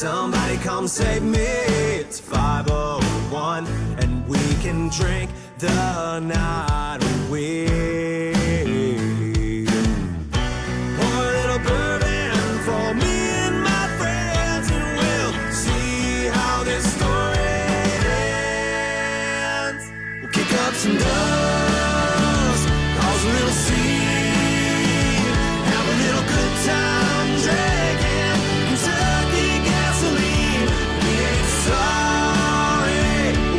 Somebody come save me. It's 5:01 and we can drink the night away. Pour a little bourbon for me and my friends, and we'll see how this story ends. We'll kick up some dust, cause a little scene, have a little good time drinking Kentucky gasoline. We ain't sorry,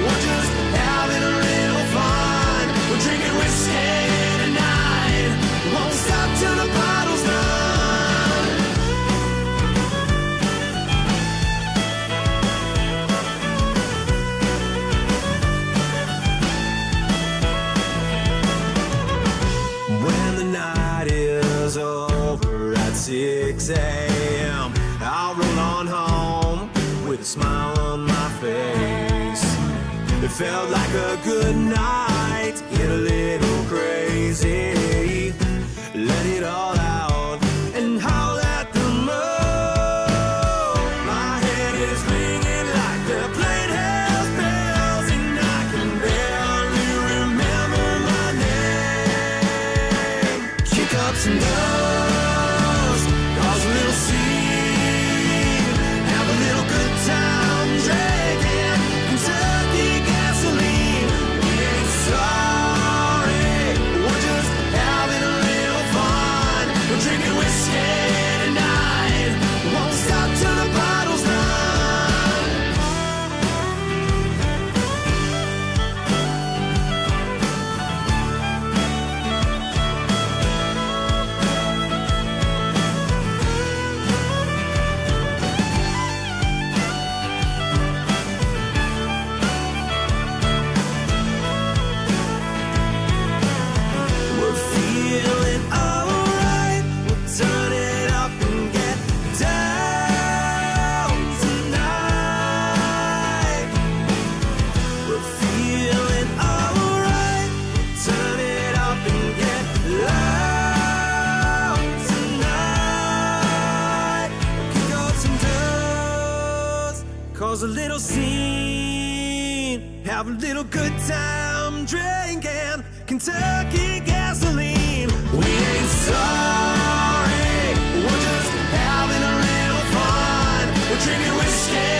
we're just having a little fun. We're drinking whiskey tonight, won't stop till the bottle's done. When the night is over at 6 a.m., I'll roll on home with a smile on my face. It felt like a good night, get a little crazy, let it all out and howl at the moon. My head is ringing like they're playing house bells, and I can barely remember my name. Kick up some dust, cause a little scene, have a little good time drinking Kentucky gasoline. We ain't sorry, we're just having a little fun. We're drinking whiskey tonight, won't stop till the bottle's done. We're feeling alright, we'll turn it up and get down tonight. We're feeling alright, we'll turn it up and get loud tonight. Kick up some dust, cause a little scene, have a little good time drinking Kentucky gasoline. We ain't sorry, we're just having a little fun. We're drinking whiskey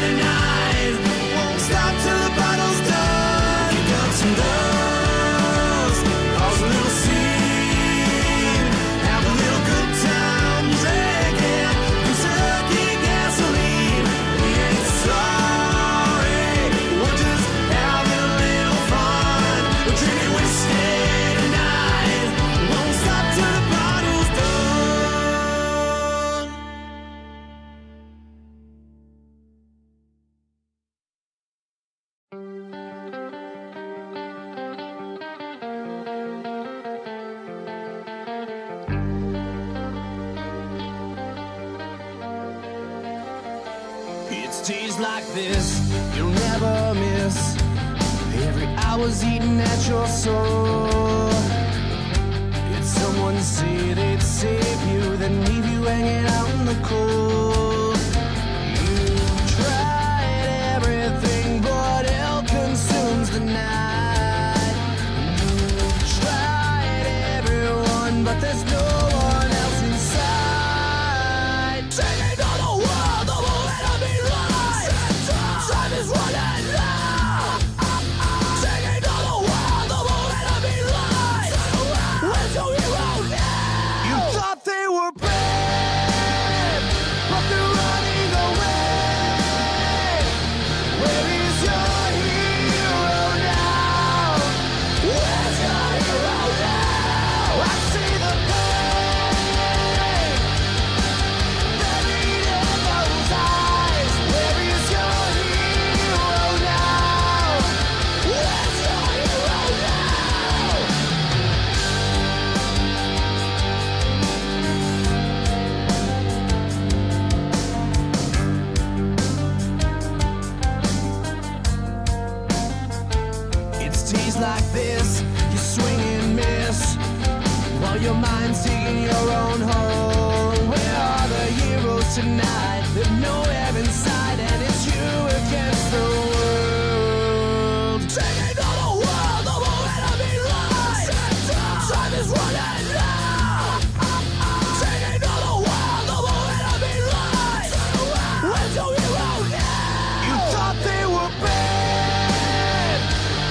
tonight, won't stop till the bottle's done. Kick up some dust, cause a little scene, have a little good time drinking Kentucky gasoline. We ain't sorry, we're just having a little fun. We're drinking whiskey tonight, won't stop till the bottle's done. It's days like this you'll never miss. Every hour's eating at your soul. It's someone say they'd save you, then leave you hanging out in the cold. You've tried everything, but hell consumes the night. You've tried everyone, but there's no one else inside. Singing to the world, the whole enemy lies. Time is running out. Singing to the world, the whole enemy lies. Where's your hero now? You thought they were brave, but they're running away. Where is your hero now? Where's your hero now? I see the pain buried in those eyes. Where is your hero now? Where's your hero now? It's days like this, you swing and miss, while your mind's digging your own hole. Where are the heroes tonight? There's nowhere inside, and it's you against the world. Taking on the world, the moment of me life. Time is running out. Taking on the world, the moment of me life. Where's your hero now? You thought they were bad,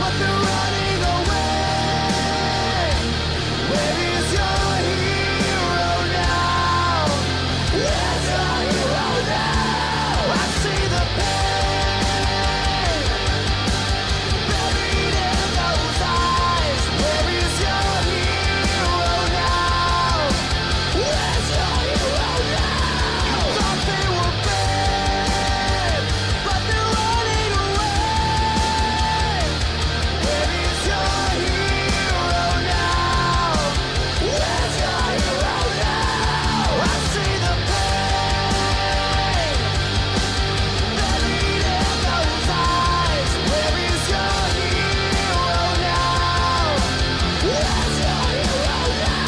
but they're running away. Where is your hero now? Where's your hero now? I see the pain buried in those eyes. Where is your hero now? Where's your hero now? You thought they were bad, but they're running away. Where is your hero now? Where's your hero now? I see the pain buried in those eyes. Where is your hero now? Where's your hero now?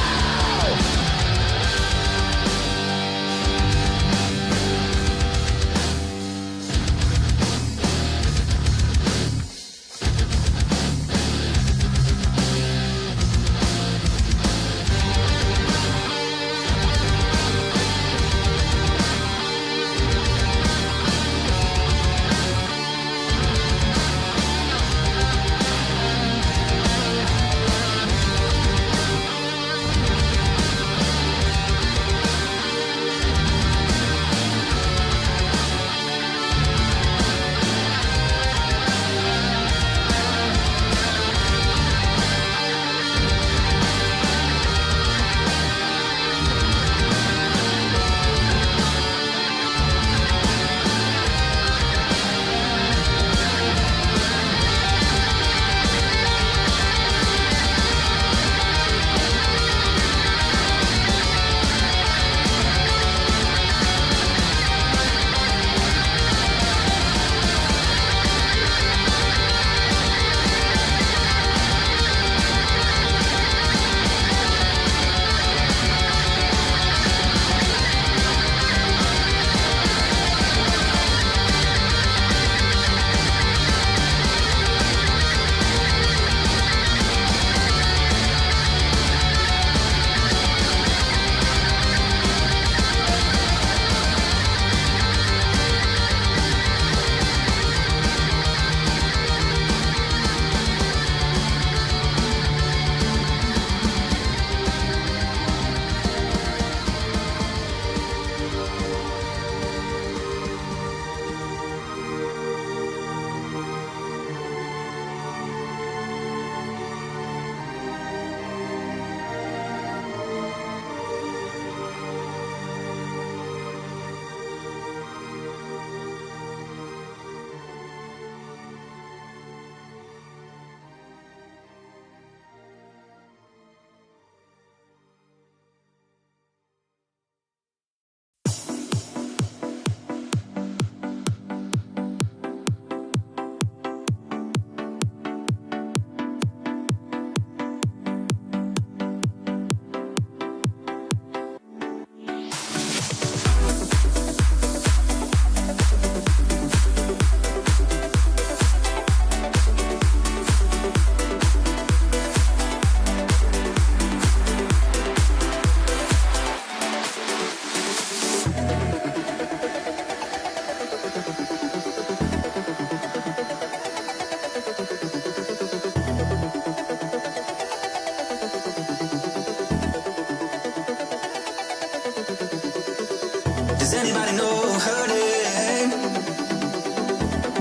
Does anybody know her name?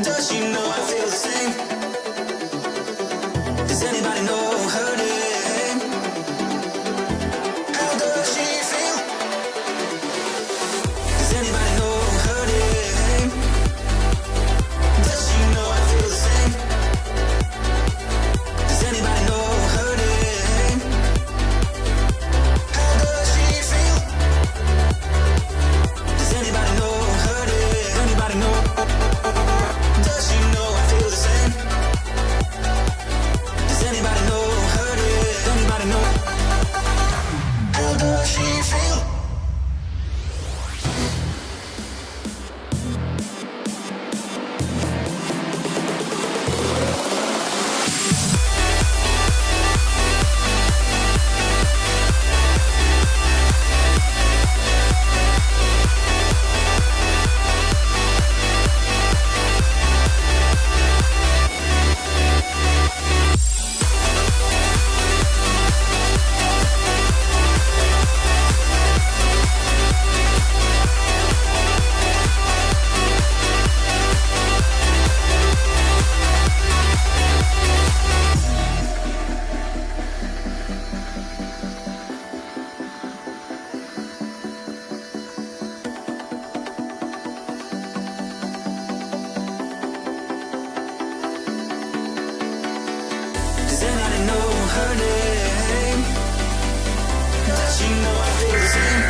Does she know I feel the same? Does anybody know her name? How does she feel? Does anybody know her name? Does she know I feel the same? Does anybody know her name? How does she feel? Does anybody know her name? Anybody know? Does she know I feel the same? Does anybody know her name. Does she know I feel the same?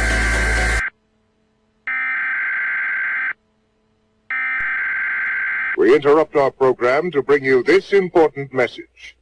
We interrupt our program to bring you this important message.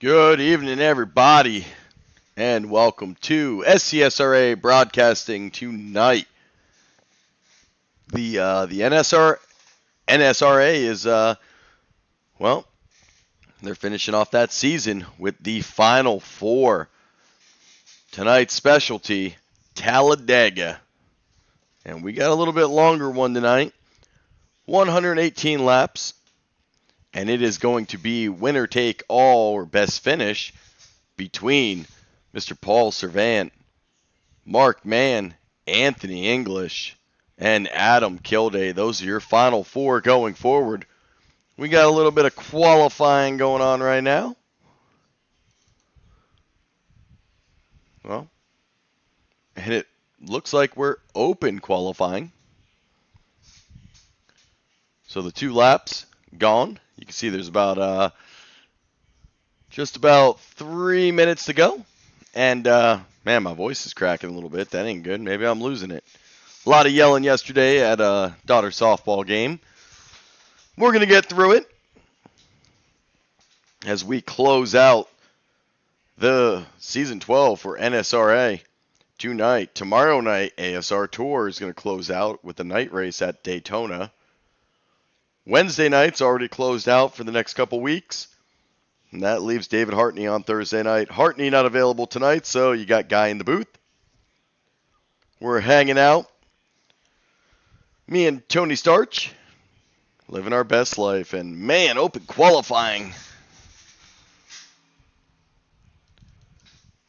Good evening, everybody, and welcome to SCSRA broadcasting tonight. The NSRA is well, they're finishing off that season with the Final Four. Tonight's specialty, Talladega, and we got a little bit longer one tonight, 118 laps, and it is going to be winner take all or best finish between Mr. Paul Servant, Mark Mann, Anthony English, and Adam Kilday. Those are your final four going forward. We got a little bit of qualifying going on right now. Well, and it looks like we're open qualifying. So the 2 laps gone. You can see there's about just about 3 minutes to go. And man, my voice is cracking a little bit. That ain't good. Maybe I'm losing it. A lot of yelling yesterday at a daughter softball game. We're going to get through it as we close out the Season 12 for NSRA tonight. Tomorrow night, ASR Tour is going to close out with the night race at Daytona. Wednesday night's already closed out for the next couple weeks. And that leaves David Hartney on Thursday night. Hartney not available tonight, so you got Guy in the booth. We're hanging out. Me and Tony Starch, living our best life. And man, open qualifying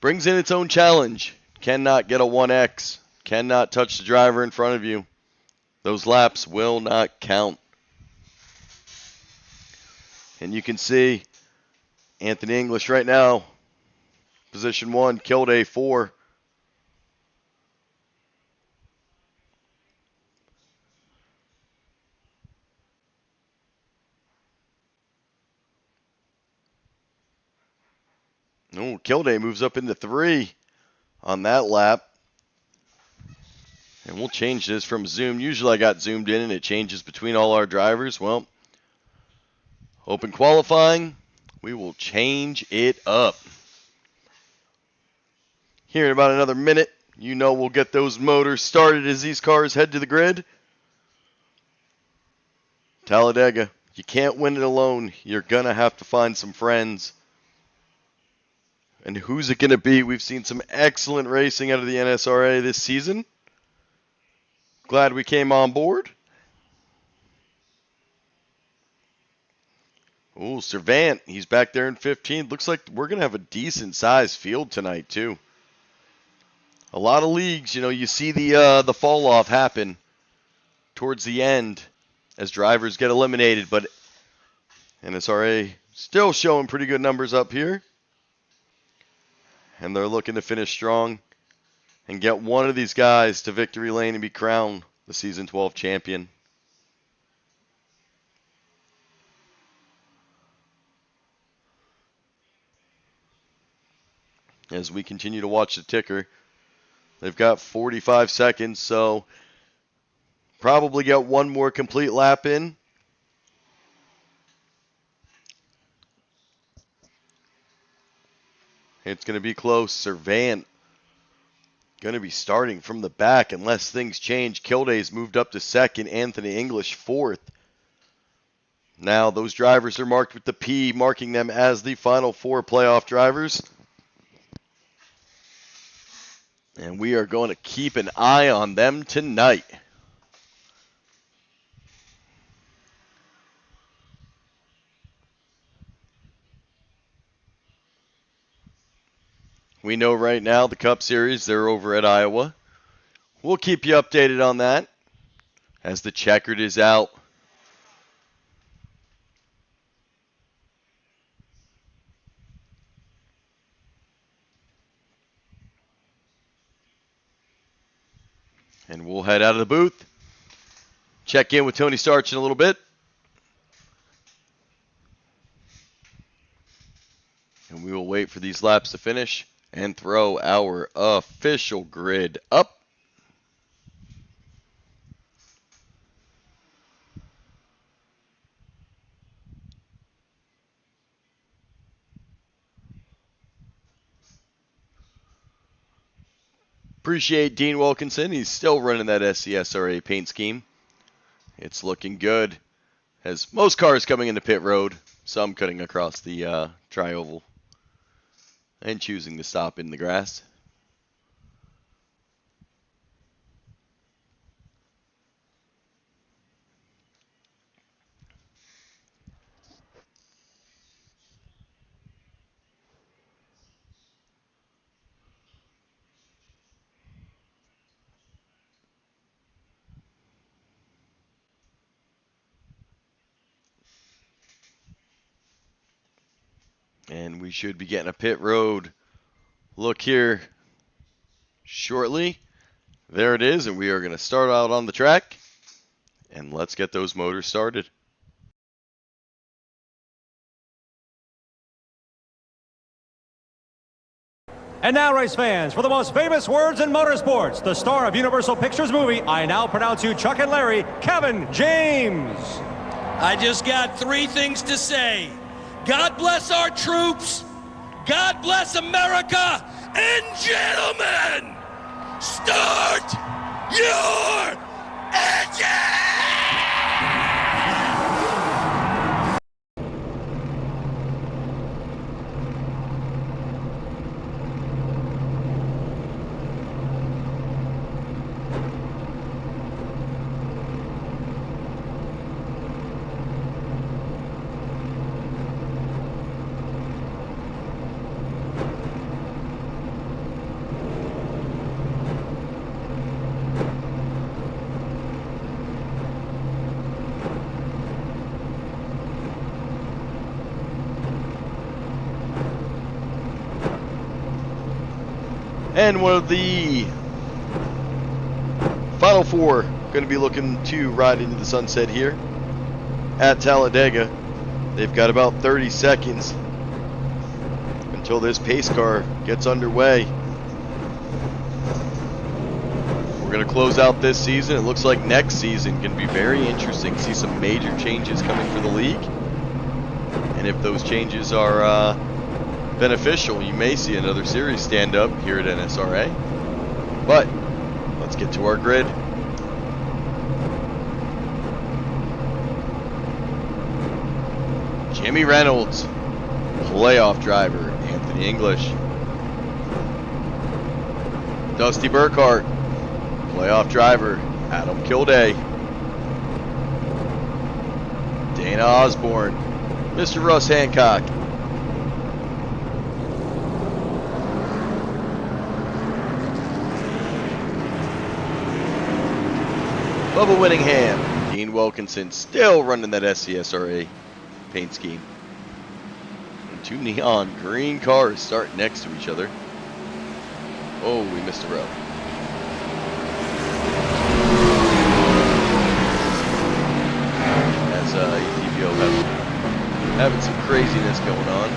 brings in its own challenge. Cannot get a 1X. Cannot touch the driver in front of you. Those laps will not count. And you can see Anthony English right now, position 1, Kilday 4. Oh, Kilday moves up into 3 on that lap. And we'll change this from zoom. Usually I got zoomed in and it changes between all our drivers. Well, open qualifying, we will change it up. Here in about another minute, you know we'll get those motors started as these cars head to the grid. Talladega, you can't win it alone. You're going to have to find some friends. And who's it going to be? We've seen some excellent racing out of the NSRA this season. Glad we came on board. Oh, Servant, he's back there in 15th. Looks like we're going to have a decent-sized field tonight, too. A lot of leagues, you see the fall-off happen towards the end as drivers get eliminated, but NSRA still showing pretty good numbers up here. And they're looking to finish strong and get one of these guys to victory lane and be crowned the Season 12 champion. As we continue to watch the ticker, they've got 45 seconds, so probably get one more complete lap in. It's going to be close. Servant going to be starting from the back unless things change. Kilday's moved up to 2nd. Anthony English 4th. Now those drivers are marked with the P, marking them as the Final Four playoff drivers. And we are going to keep an eye on them tonight. We know right now the Cup Series, they're over at Iowa. We'll keep you updated on that as the checkered is out. And we'll head out of the booth. Check in with Tony Starch in a little bit. And we will wait for these laps to finish and throw our official grid up. Appreciate Dean Wilkinson. He's still running that NSRA paint scheme. It's looking good. Has most cars coming into pit road, some cutting across the tri-oval, and choosing to stop in the grass. And we should be getting a pit road look here shortly. There it is, and we are going to start out on the track. And let's get those motors started. And now, race fans, for the most famous words in motorsports, the star of Universal Pictures movie, I now pronounce you Chuck and Larry, Kevin James. I just got 3 things to say. God bless our troops, God bless America, and gentlemen, start your engine! And one of the final 4 going to be looking to ride into the sunset here at Talladega. They've got about 30 seconds until this pace car gets underway. We're going to close out this season. It looks like next season can be very interesting. See some major changes coming for the league. And if those changes are beneficial, you may see another series stand up here at NSRA. But let's get to our grid. Jimmy Reynolds, playoff driver Anthony English. Dusty Burkhart, playoff driver Adam Kilday. Dana Osborne, Mr. Russ Hancock. Bubba Whittingham, Dean Wilkinson, still running that NSRA paint scheme. And 2 neon green cars start next to each other. Oh, we missed a row. As ETPO having some craziness going on.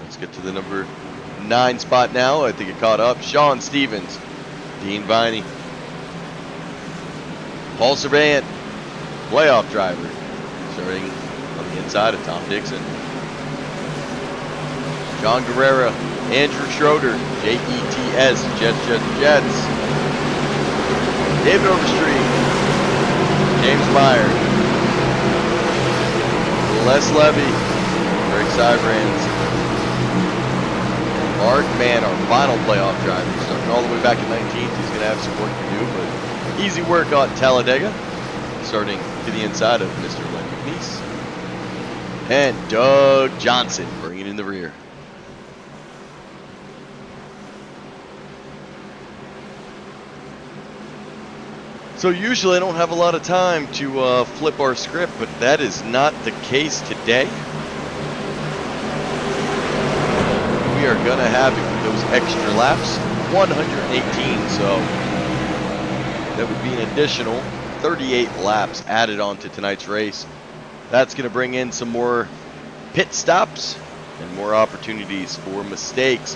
Let's get to the number 9 spot now. I think it caught up. Sean Stevens, Dean Viney, Paul Servant, playoff driver, starting on the inside of Tom Dixon. John Guerrera, Andrew Schroeder, JETS, Jets. David Overstreet, James Meyer, Les Levy, Greg Cybrands, Mark Mann, our final playoff driver, starting all the way back in 19th. He's going to have some work to do, but easy work on Talladega, starting to the inside of Mr. Len McNeese. And Doug Johnson bringing in the rear. So usually I don't have a lot of time to flip our script, but that is not the case today. We are going to have those extra laps, 118, so that would be an additional 38 laps added on to tonight's race. That's going to bring in some more pit stops and more opportunities for mistakes.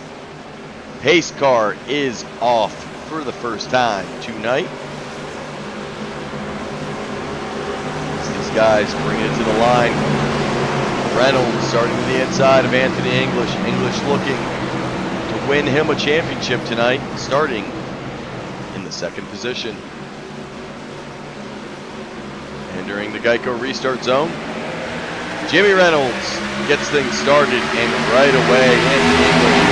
Pace car is off for the first time tonight. As these guys bring it to the line. Reynolds starting to the inside of Anthony English. English looking to win him a championship tonight, starting in the second position. Entering the Geico restart zone, Jimmy Reynolds gets things started, and right away, Anthony English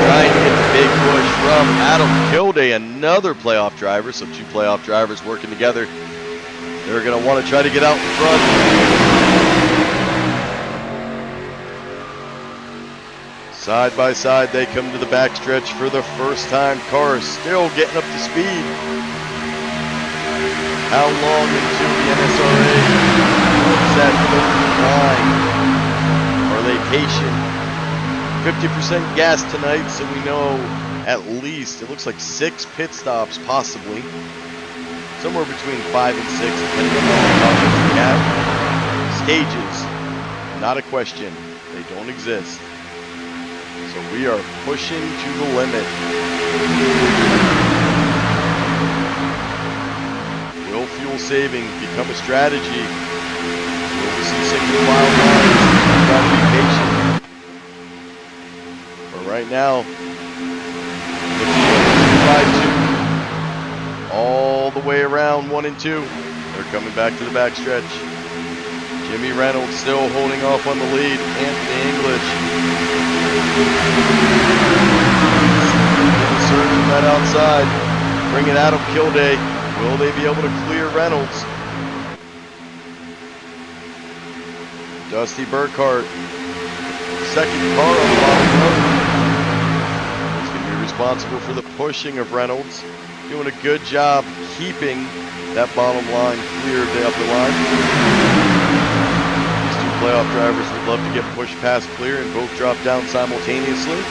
trying to get the big push from Adam Kilday, another playoff driver. So 2 playoff drivers working together. They're going to want to try to get out in front. Side by side, they come to the backstretch for the first time. Cars still getting up to speed. How long until the NSRA puts that third line? Are they patient? 50% gas tonight, so we know at least, it looks like 6 pit stops possibly. Somewhere between 5 and 6, depending on how many we have. Stages, not a question. They don't exist. So we are pushing to the limit. Will fuel saving become a strategy? Will we see single file lines? We've got to be patient. But right now, the 5-2, all the way around 1 and 2. They're coming back to the backstretch. Jimmy Reynolds still holding off on the lead. Anthony English. Surging right outside. Bringing Adam Kilday. Will they be able to clear Reynolds? Dusty Burkhart. Second car on the bottom road. He's going to be responsible for the pushing of Reynolds. Doing a good job keeping that bottom line clear of the upper line. Playoff drivers would love to get pushed past clear and both drop down simultaneously.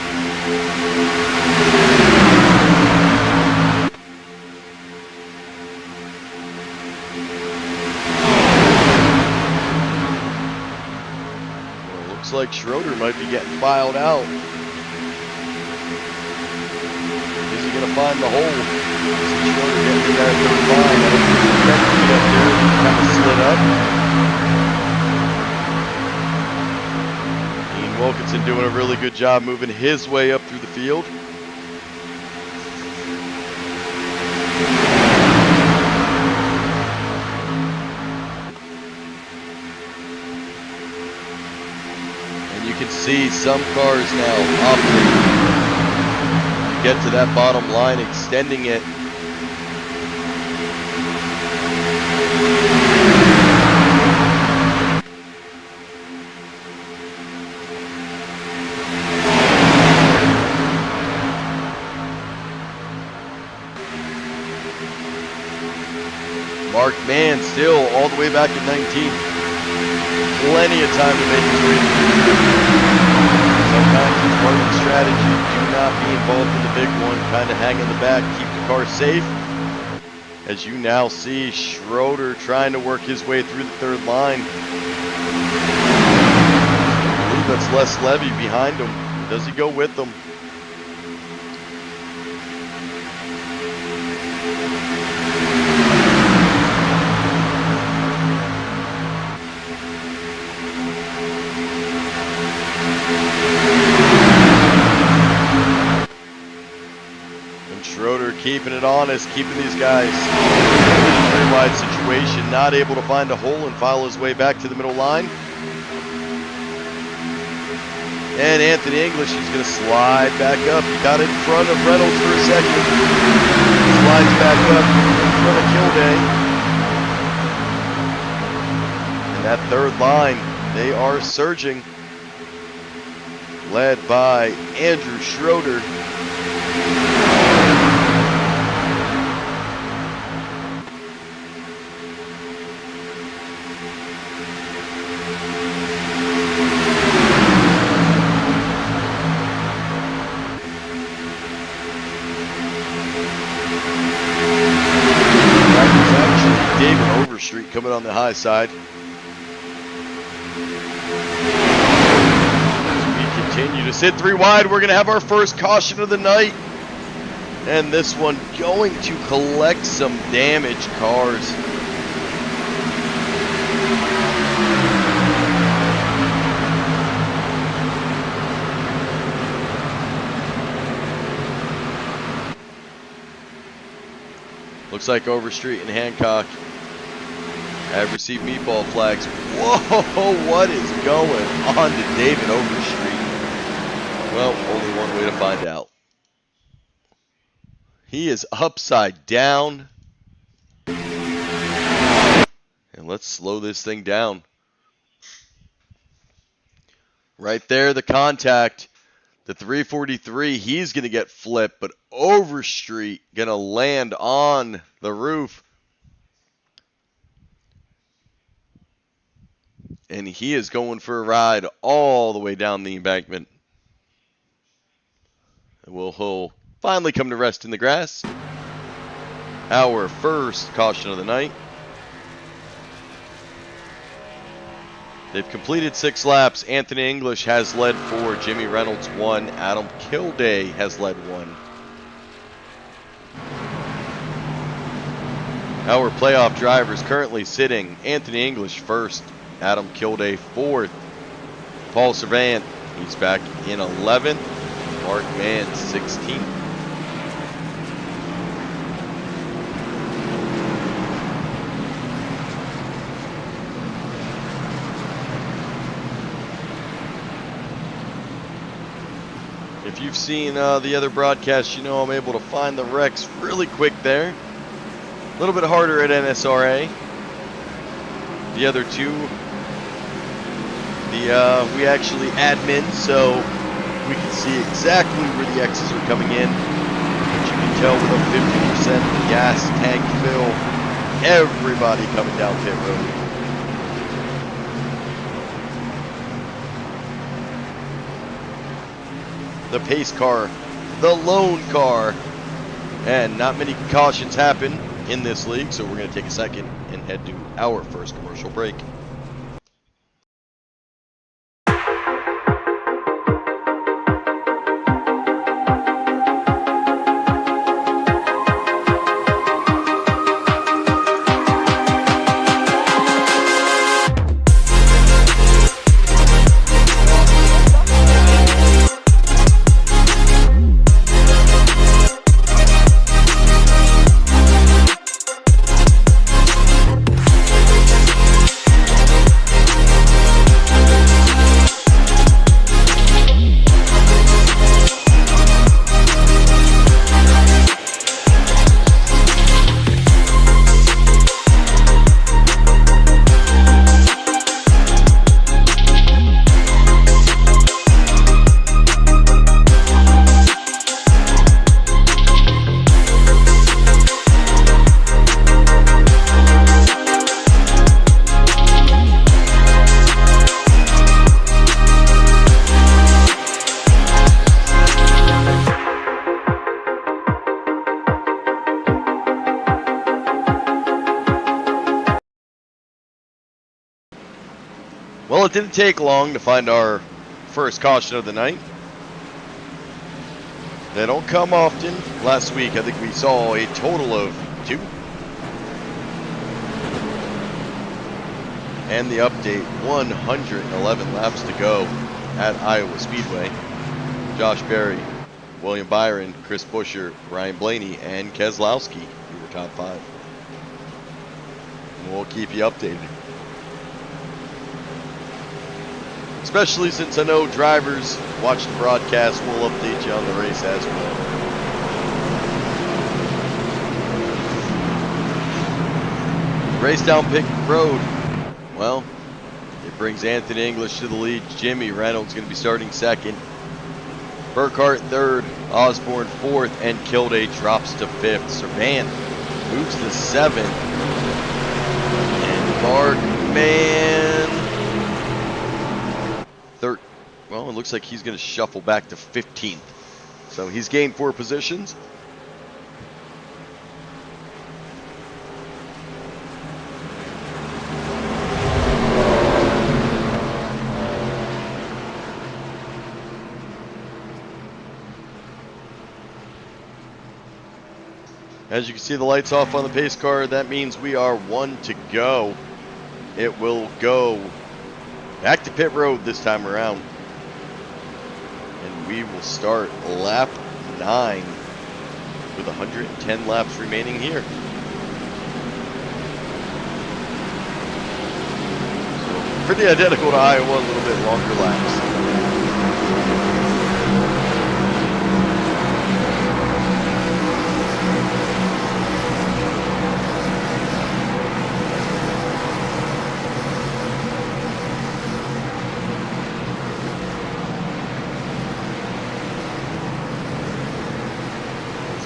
Well, it looks like Schroeder might be getting filed out. Is he going to find the hole? Is Schroeder getting to that third line? I don't think he's expecting to get there. He kind of slid up. Wilkinson doing a really good job moving his way up through the field. And you can see some cars now opting to get to that bottom line, extending it. Mark Mann still all the way back in 19. Plenty of time to make his way through. Sometimes it's part of the strategy. Do not be involved in the big one. Kind of hang in the back, keep the car safe. As you now see Schroeder trying to work his way through the third line. I believe that's Les Levy behind him. Does he go with them? Schroeder keeping it honest, keeping these guys in a very wide situation, not able to find a hole and file his way back to the middle line. And Anthony English is going to slide back up. He got in front of Reynolds for a second. Slides back up in front of Kilday. And that third line, they are surging. Led by Andrew Schroeder. Overstreet coming on the high side. As we continue to sit 3 wide, we're going to have our first caution of the night. And this one going to collect some damaged cars. Looks like Overstreet and Hancock have received meatball flags. Whoa, what is going on to David Overstreet? Well, only one way to find out. He is upside down. And let's slow this thing down. Right there, the contact. The 343, he's going to get flipped, but Overstreet going to land on the roof. And he is going for a ride all the way down the embankment. And he'll finally come to rest in the grass. Our first caution of the night. They've completed 6 laps. Anthony English has led 4. Jimmy Reynolds 1. Adam Kilday has led 1. Our playoff drivers currently sitting. Anthony English first. Adam Kilday 4th. Paul Servant, he's back in 11th. Mark Mann 16th. If you've seen the other broadcasts, you know I'm able to find the wrecks really quick there. A little bit harder at NSRA. The other two, we actually admin, so we can see exactly where the X's are coming in. But you can tell with a 50% gas tank fill, everybody coming down pit road. The pace car, the lone car, and not many cautions happen in this league, so we're going to take a second and head to our first commercial break. Well, it didn't take long to find our first caution of the night. They don't come often. Last week, I think we saw a total of 2. And the update, 111 laps to go at Iowa Speedway. Josh Berry, William Byron, Chris Buescher, Ryan Blaney, and Keselowski, who were top 5. And we'll keep you updated. Especially since I know drivers watch the broadcast, we'll update you on the race as well. Race down Pit Road. Well, it brings Anthony English to the lead. Jimmy Reynolds going to be starting second. Burkhart third. Osborne fourth. And Kilday drops to 5th. Servant moves to 7th. And Mark Mann. Well, it looks like he's going to shuffle back to 15th. So he's gained 4 positions. As you can see, the lights off on the pace car. That means we are 1 to go. It will go back to pit road this time around. And we will start lap 9 with 110 laps remaining here. pretty identical to Iowa, a little bit longer laps.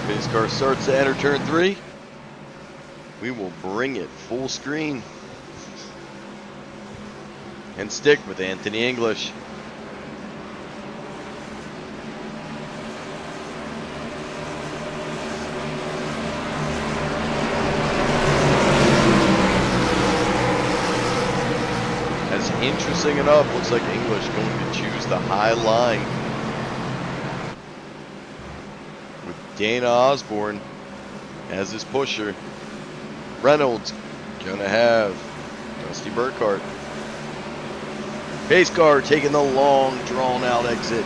Pace car starts to enter turn 3. We will bring it full screen and stick with Anthony English. As interesting enough, looks like English going to choose the high line. Dana Osborne as his pusher. Reynolds gonna have Dusty Burkhart. Pace car taking the long, drawn-out exit.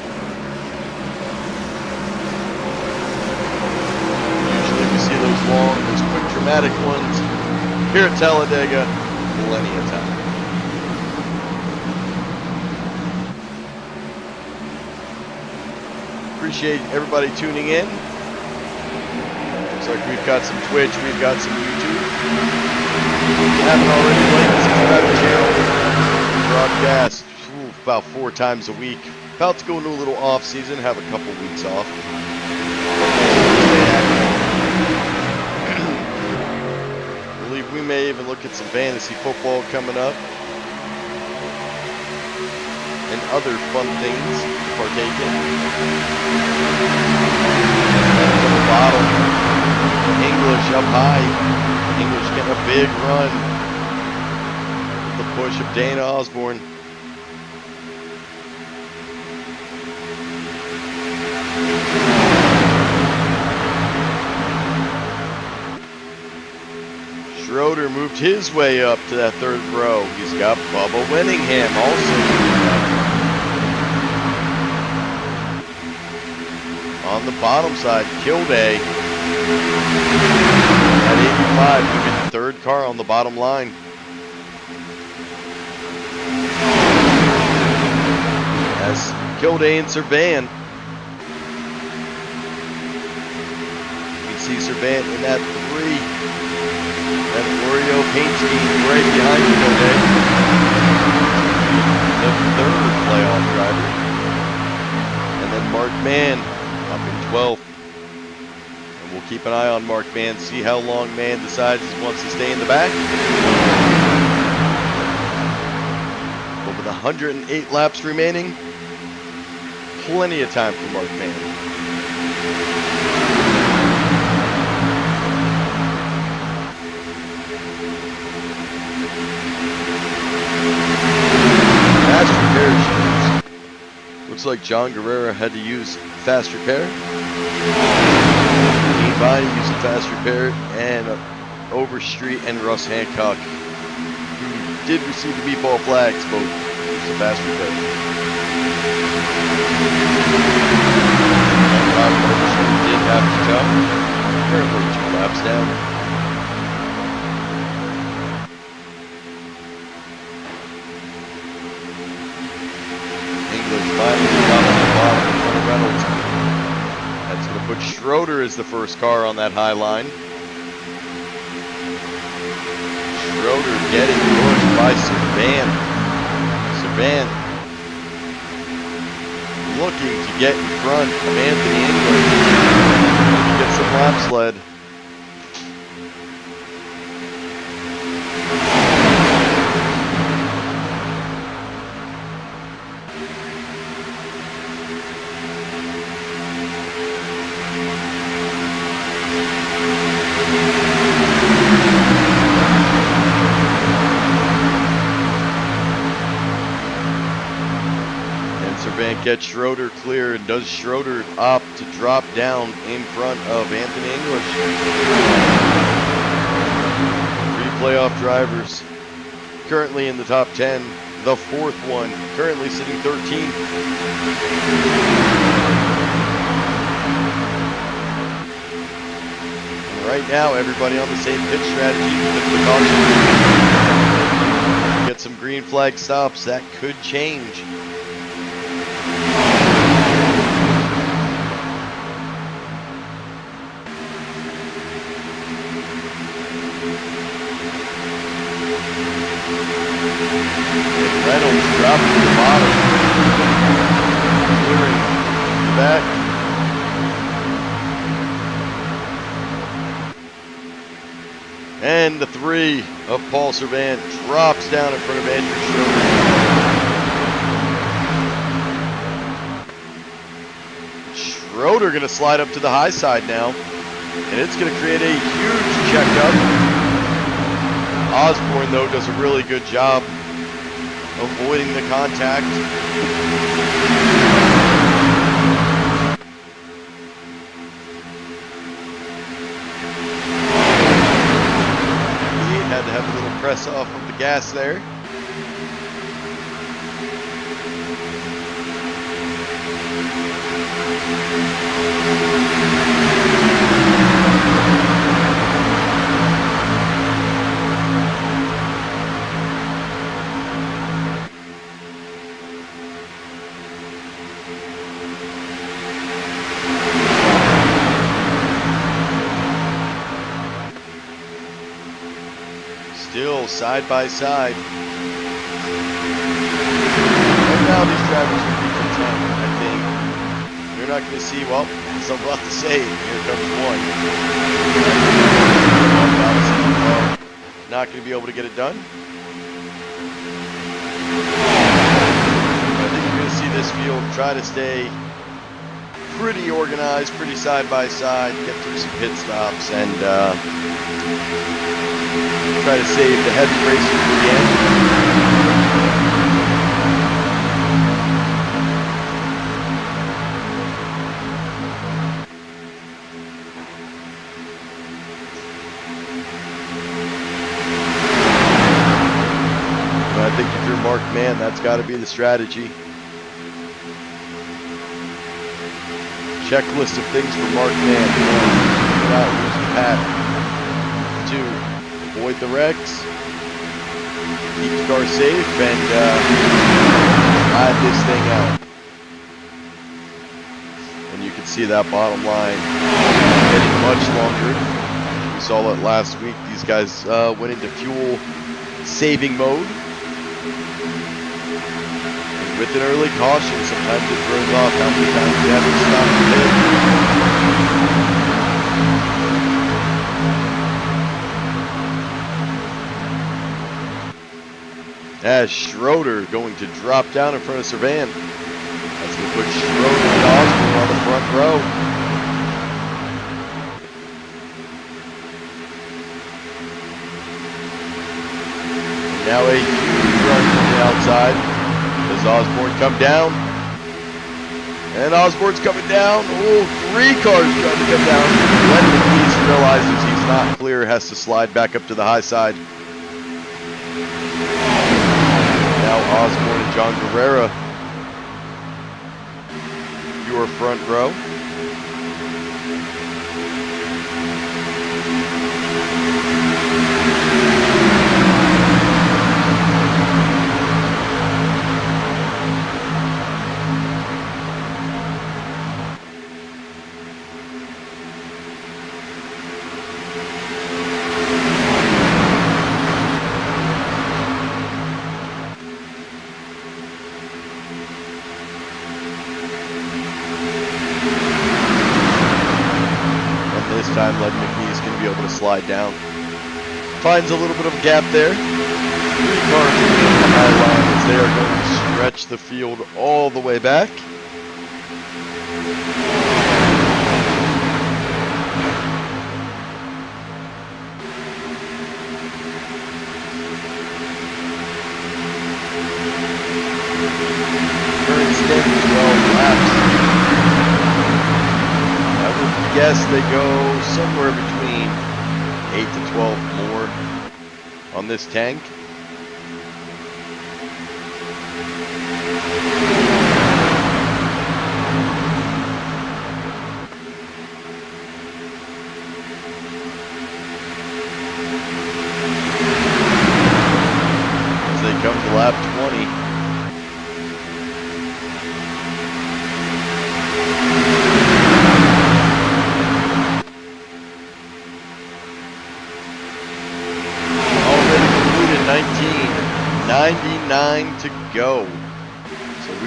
Usually we see those long, those quick, dramatic ones. Here at Talladega, plenty of time. Appreciate everybody tuning in. Looks like we've got some Twitch, we've got some YouTube. If you haven't already, like and subscribe to the channel. Broadcast about 4 times a week. About to go into a little off season, have a couple weeks off. I believe we may even look at some fantasy football coming up. And other fun things to partake in. From the bottom, English up high. English getting a big run. The push of Dana Osborne. Schroeder moved his way up to that 3rd row. He's got Bubba Winningham also. On the bottom side, Kilday at 85, moving the 3rd car on the bottom line. As Kilday and Servan. You can see Servan in that 3. That Oreo paint scheme right behind Kilday. The 3rd playoff driver. And then Mark Mann up in 12th. And we'll keep an eye on Mark Mann, see how long Mann decides he wants to stay in the back. But with 108 laps remaining, plenty of time for Mark Mann. Fast repair shoes. Looks like John Guerrero had to use fast repair. Dean Biden used fast repair, and Overstreet and Russ Hancock, who did receive the meatball flags, both used the fast repair. And Overstreet did have to come. Currently 2 laps down. Reynolds. That's going to put Schroeder as the first car on that high line. Schroeder getting pushed by Servan. Servan looking to get in front of Anthony English. Get some laps led. Gets Schroeder clear, and does Schroeder opt to drop down in front of Anthony English? 3 playoff drivers currently in the top 10. The 4th one currently sitting 13th. And right now, everybody on the same pitch strategy with the caution. Get get some green flag stops, that could change. Reynolds dropping to the bottom. Clearing the back. And the 3 of Paul Servant drops down in front of Andrew Schroeder. Schroeder going to slide up to the high side now. And it's going to create a huge checkup. Osborne, though, does a really good job avoiding the contact. He had to have a little press off of the gas there. Still side by side. And now these drivers will be content. I think you're not going to see, well, as I'm about to say, here comes one. Not going to be able to get it done. I think you're going to see this field try to stay pretty organized, pretty side by side, get through some pit stops, and try to save the heavy racers again. But I think if you're Mark Mann, that's got to be the strategy. Checklist of things for Mark Mann. 1, get out, lose the pattern. 2, avoid the wrecks, keep the car safe, and ride this thing out. And you can see that bottom line getting much longer. We saw it last week. These guys went into fuel saving mode. And with an early caution, sometimes it throws off how many times you have to stop the pit. As Schroeder going to drop down in front of Servan. That's going to put Schroeder and Osborne on the front row. Now a huge run from the outside. Does Osborne come down? And Osborne's coming down. Oh, 3 cars trying to come down. When McNeese realizes he's not clear, has to slide back up to the high side. Now Osborne and John Guerrera, your front row. Time Len McNeese going to be able to slide down. Finds a little bit of a gap there. 3 cars in the high line as they are going to stretch the field all the way back. Current standing 12 laps. Yes, they go somewhere between 8 to 12 more on this tank. As they come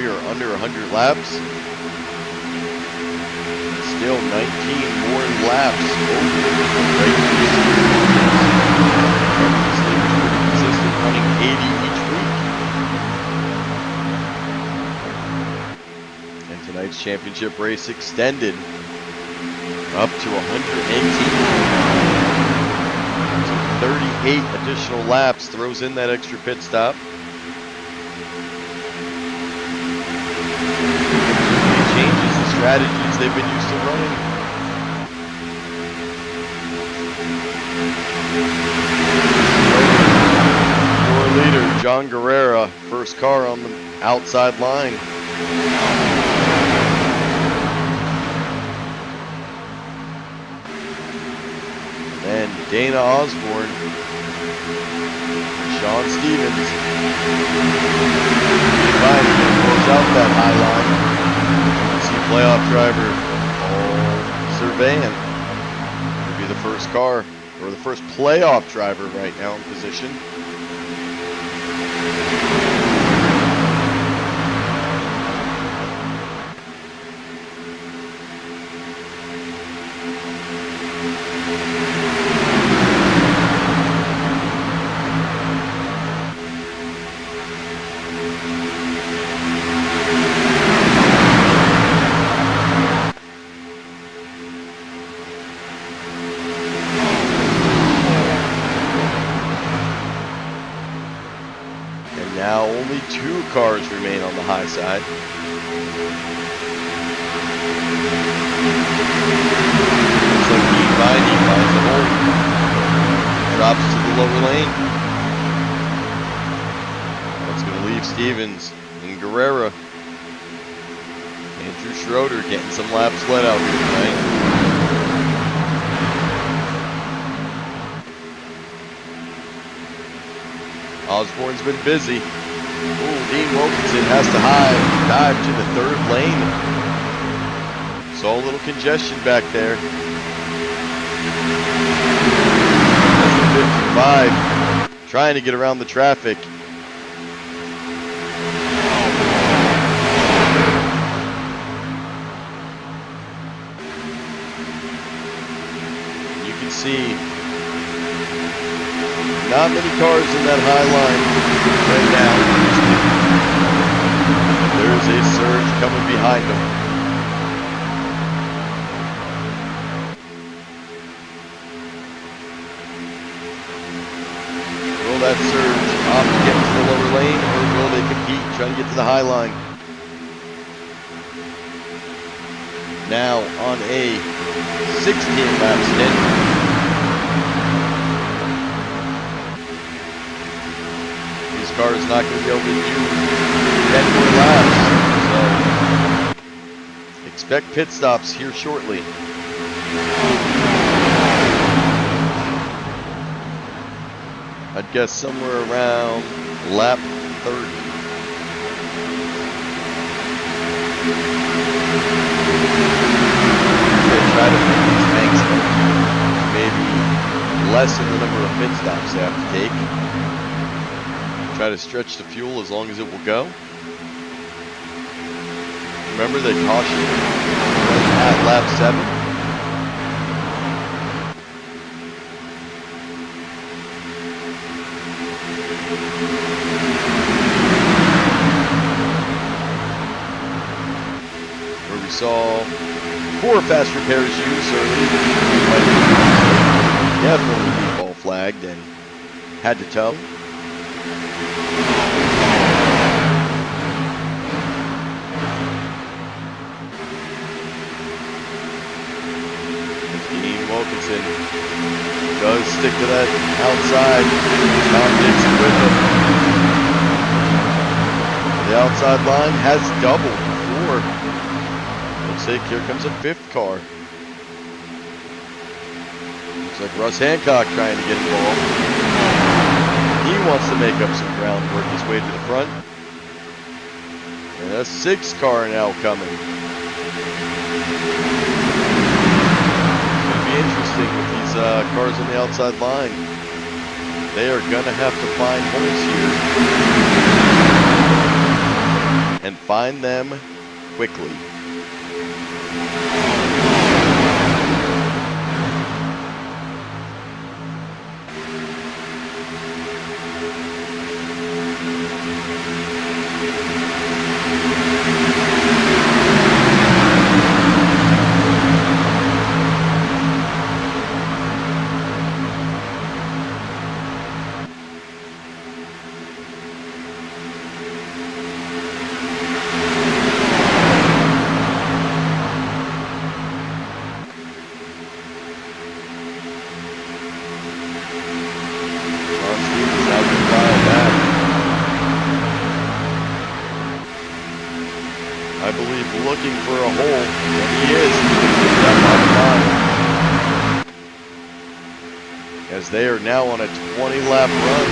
we are under 100 laps. Still 19 more laps over the regular season. Stay pretty consistent, running 80 each week. And tonight's championship race extended up to 118. So 38 additional laps, throws in that extra pit stop. It changes the strategies they've been used to running. Your leader, John Guerrera, first car on the outside line. And Dana Osborne, Sean Stevens, finally going to close out that high line. See playoff driver Paul Servan will be the first car, or the first playoff driver right now in position. Now only 2 cars remain on the high side. Looks like he finds the hole. Drops to the lower lane. That's going to leave Stevens and Guerrera. Andrew Schroeder getting some laps let out here tonight. Osborne's been busy. Ooh, Dean Wilkinson has to dive to the 3rd lane. Saw a little congestion back there. That's the 55, trying to get around the traffic. You can see not many cars in that high line right now. There's a surge coming behind them. Will that surge opt to get to the lower lane, or will they compete trying to get to the high line? Now on a 16-lap stint. Car is not going to be able to do 10 more laps, so expect pit stops here shortly. I'd guess somewhere around lap 30. They try to make these tanks maybe lessen the number of pit stops they have to take. Try to stretch the fuel as long as it will go. Remember they cautioned at lap 7. Where we saw 4 fast repairs used early. Definitely default flagged and had to tow. Wilkinson does stick to that outside. Tom Dixon with him. The outside line has doubled before. Looks like here comes a 5th car. Looks like Russ Hancock trying to get involved. He wants to make up some ground, work his way to the front. And a 6th car now coming. Interesting with these cars on the outside line. They are going to have to find holes here. and find them quickly. I believe looking for a hole, and he is. As they are now on a 20-lap run.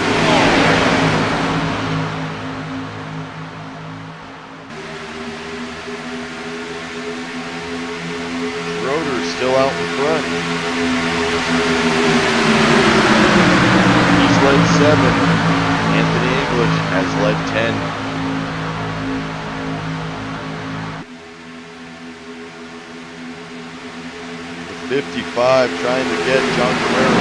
Schroeder still out in front. He's led 7. Anthony English has led 10. 55 trying to get John Guerrero.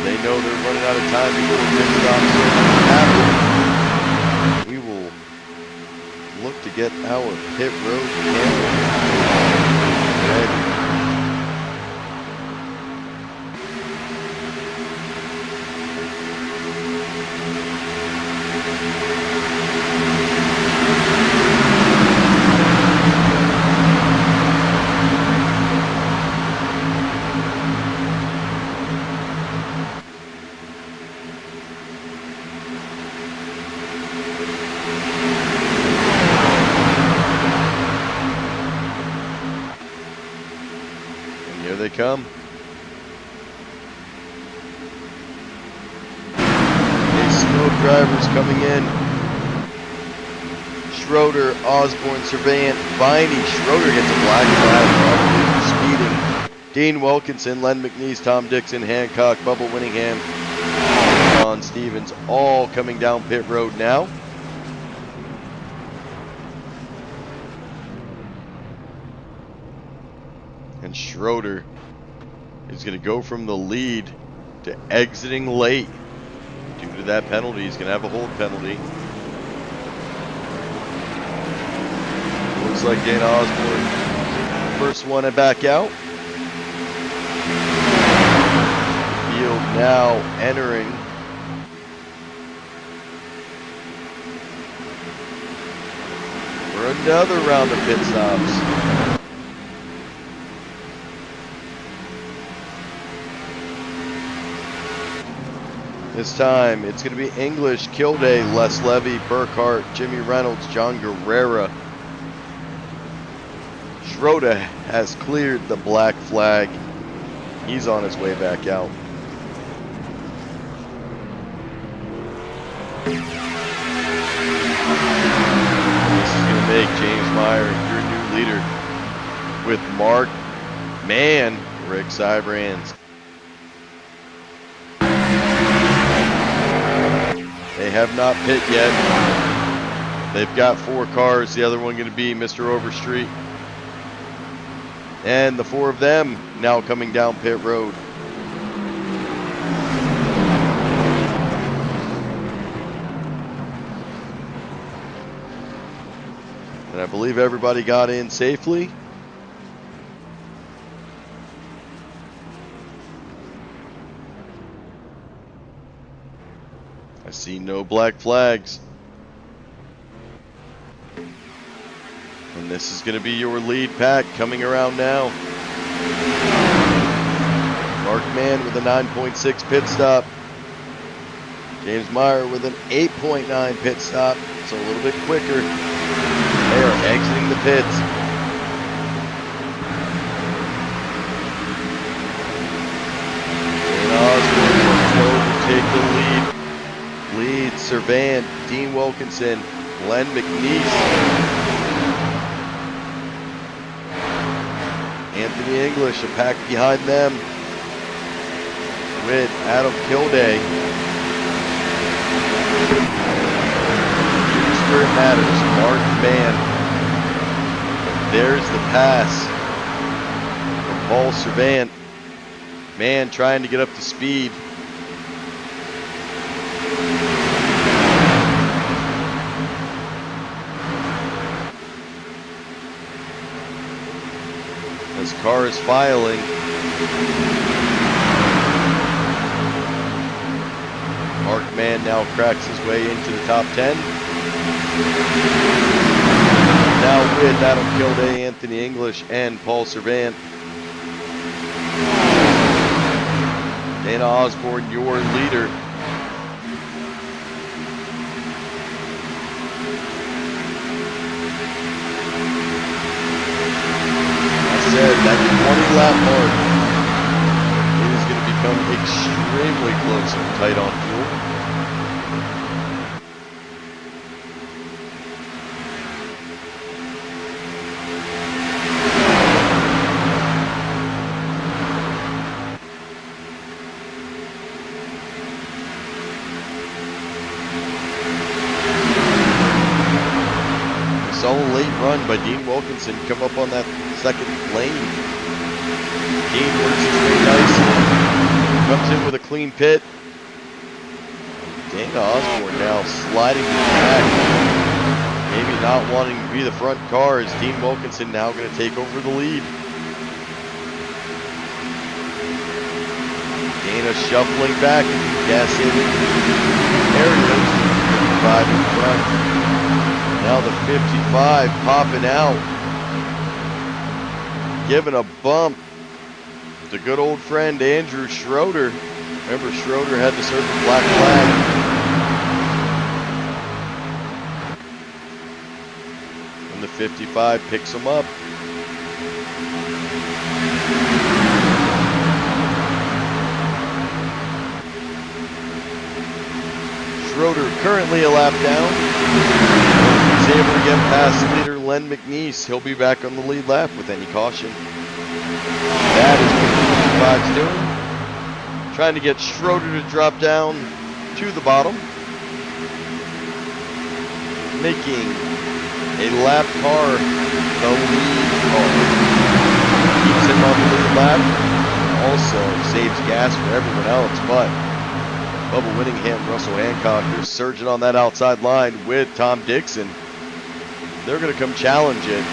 They know they're running out of time before the pit stops happen. We will look to get our pit road camera ready. Here they come. Snow drivers coming in. Schroeder, Osborne, Surveillant, Viney. Schroeder gets a black flag, probably speeding. Dean Wilkinson, Len McNeese, Tom Dixon, Hancock, Bubba Winningham, John Stevens, all coming down pit road now. And Schroeder is going to go from the lead to exiting late. Due to that penalty, he's going to have a hold penalty. Looks like Dana Osborne, first one to back out. Field now entering for another round of pit stops. This time, it's going to be English, Kilday, Les Levy, Burkhart, Jimmy Reynolds, John Guerrera. Schroeder has cleared the black flag. He's on his way back out. This is going to make James Meyer your new leader with Mark Mann, Rick Sybrands. They have not pit yet. They've got 4 cars. The other one going to be Mr. Overstreet. And the 4 of them now coming down pit road. And I believe everybody got in safely. I see no black flags. And this is going to be your lead pack coming around now. Mark Mann with a 9.6 pit stop. James Meyer with an 8.9 pit stop. So a little bit quicker. They are exiting the pits. And Osborne will take the lead. Surveillant, Dean Wilkinson, Len McNeese. Anthony English a pack behind them with Adam Kilday. Here's where it matters. Mark Mann. There's the pass from Paul Servant. Mann trying to get up to speed. As car is filing. Mark Mann now cracks his way into the top 10. Now with Adam Kilday, Anthony English, and Paul Servant. Dana Osborne, your leader. That 20 lap mark is going to become extremely close and tight on fuel. We saw a late run by Dean Wilkinson come up on that second lane. Dean works his way nicely. Comes in with a clean pit. Dana Osborne now sliding to the back. Maybe not wanting to be the front car as Dean Wilkinson now going to take over the lead. Dana shuffling back. Gas in. There he is. 55 in front. Now the 55 popping out. Giving a bump to good old friend Andrew Schroeder. Remember, Schroeder had to serve the black flag. And the 55 picks him up. Schroeder currently a lap down. He's able to get past leader Len McNeese. He'll be back on the lead lap with any caution. That is what the 55's doing. Trying to get Schroeder to drop down to the bottom. Making a lap car the lead car. Keeps him on the lead lap. Also saves gas for everyone else, but Bubba Whittingham, Russell Hancock, they're surging on that outside line with Tom Dixon. They're going to come challenge it.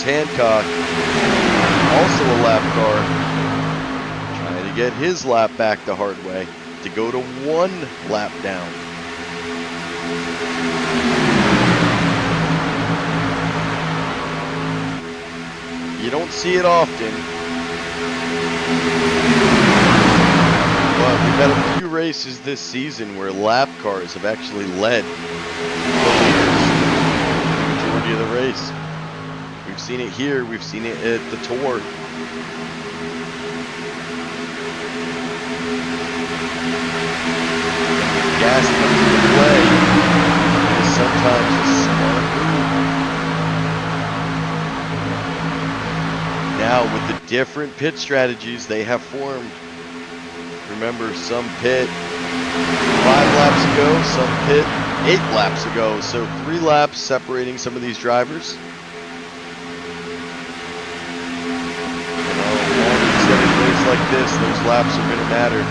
Hancock, also a lap car, trying to get his lap back the hard way to go to 1 lap down. You don't see it often, but we've had a few races this season where lap cars have actually led the leaders the majority of the race. We've seen it here, we've seen it at the Tour. Gas comes into play. It is sometimes a smart move. Now with the different pit strategies they have formed. Remember, some pit 5 laps ago, some pit 8 laps ago. So 3 laps separating some of these drivers. Like this, those laps are going to matter,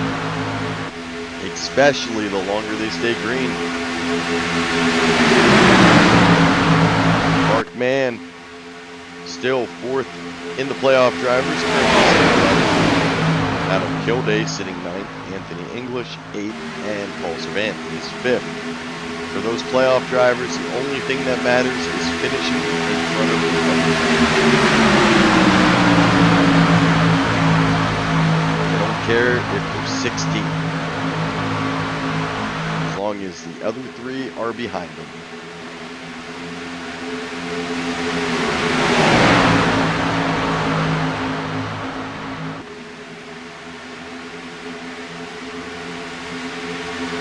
especially the longer they stay green. Mark Mann still fourth in the playoff drivers. Adam Kilday sitting ninth. Anthony English 8th, and Paul Cervantes 5th. For those playoff drivers, the only thing that matters is finishing in front of the others. They don't care if they're 16th, as long as the other three are behind them.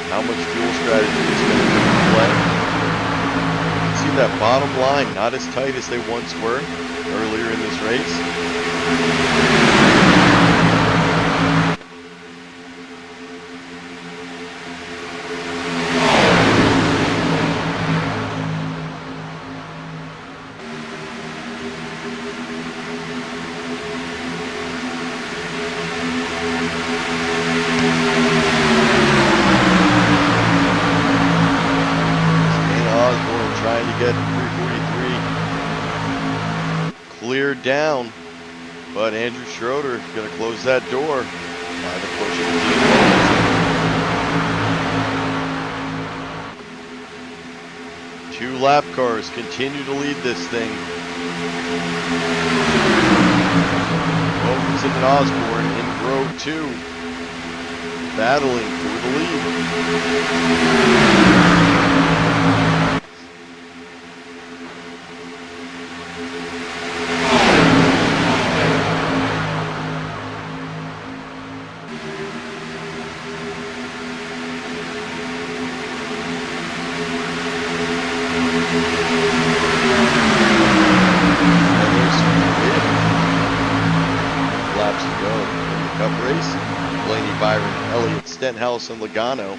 How much fuel strategy is going to come into play? See that bottom line, not as tight as they once were earlier in this race. Trying to get 343 cleared down, but Andrew Schroeder is going to close that door. Trying to push it. 2 lap cars continue to lead this thing. Wilkinson and Osborne in row 2, battling for the lead. Laps to go in the Cup race. Blaney, Byron, Elliott, Stenhouse, and Logano.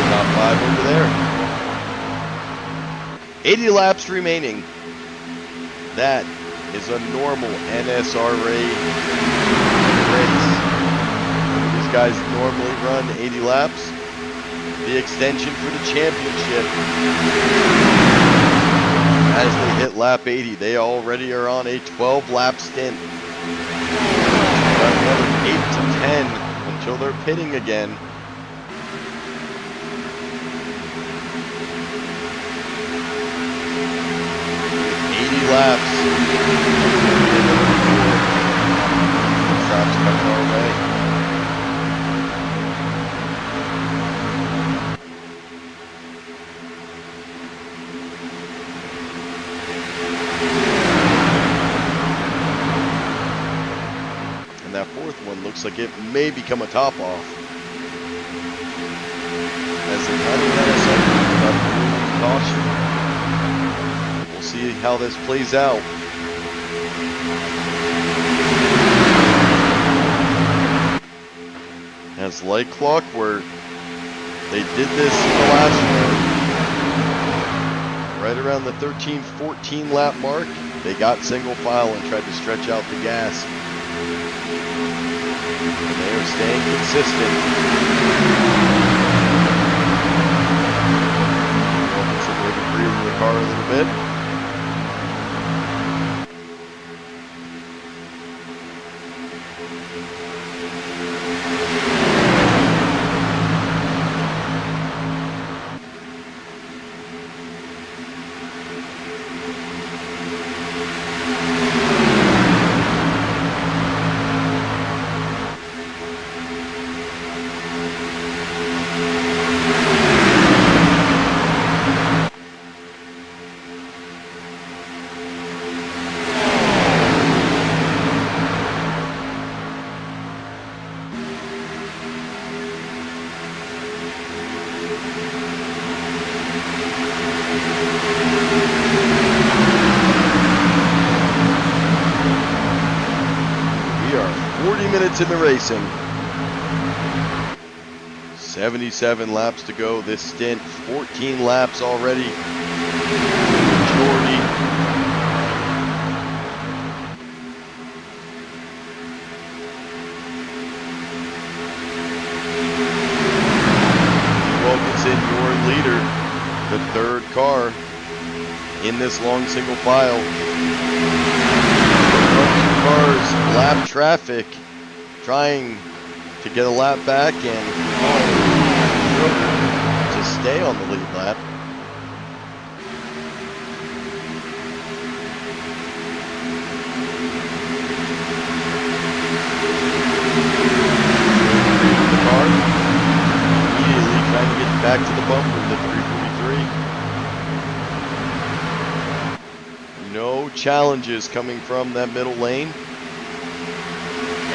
Top 5 over there. 80 laps remaining. That is a normal NSRA race. These guys normally run 80 laps. The extension for the championship. As they hit lap 80, they already are on a 12-lap stint. About another 8 to 10 until they're pitting again. Laps. Stops coming our way. And that fourth one looks like it may become a top off. As the cutting caution. See how this plays out. As like clockwork, they did this in the last one. Right around the 13-14 lap mark, they got single file and tried to stretch out the gas. And they are staying consistent. So they can breathe in the car a little bit. We are 40 minutes in the racing. 77 laps to go this stint. 14 laps already. Majority. the third car in this long single file. The front two cars lap traffic, trying to get a lap back and to stay on the lead lap. The car immediately trying to get back to the bumper, the 343. No challenges coming from that middle lane.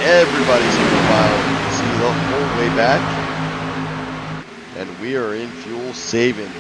Everybody's in the file. You can see the whole way back. And we are in fuel saving.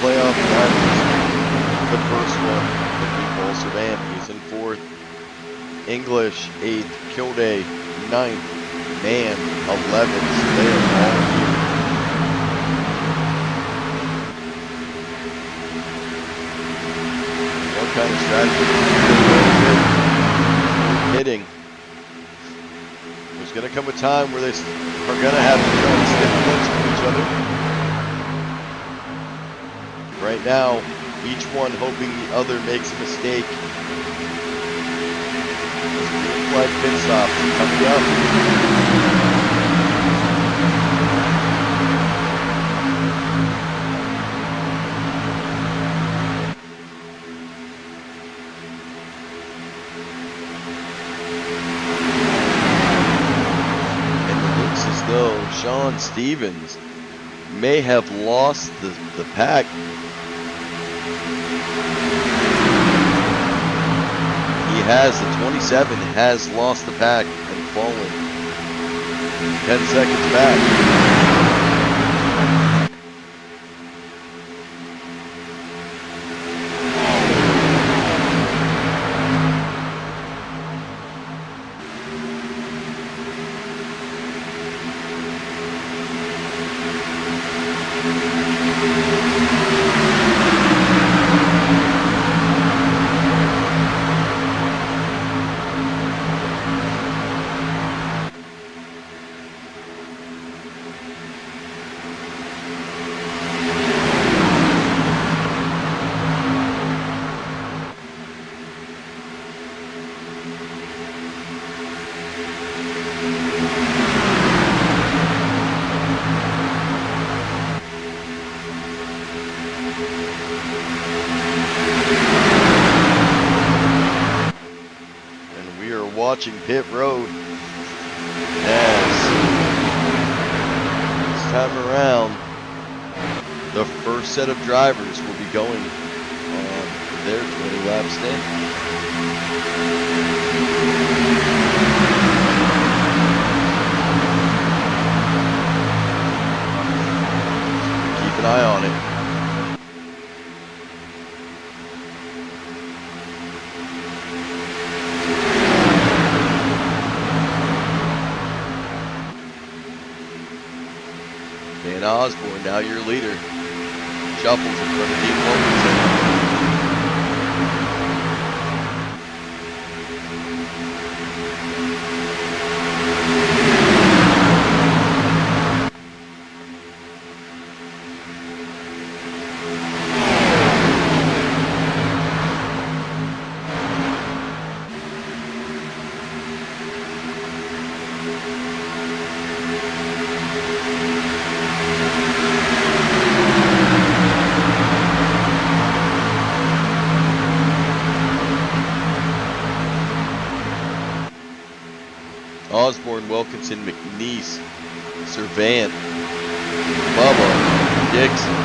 Playoff drivers. The first one, the Paul Servan, he's in 4th. English, 8th. Kilday, 9th. Man, 11th. So they are all here. What kind of strategy is hitting? There's going to come a time where they are going to have to try to stick close to each other. Right now, each one hoping the other makes a mistake. Green flag pit stop coming up. And it looks as though Sean Stevens may have lost the pack. He has, the 27 has lost the pack and fallen 10 seconds back. Watching pit road as this time around the first set of drivers will be going on their 20-lap stint. Keep an eye on it. Dan Osborne, now your leader, shuffles in front of Dean Wilkinson. Osborne, Wilkinson, McNeese, Servant, Bubba, Dixon.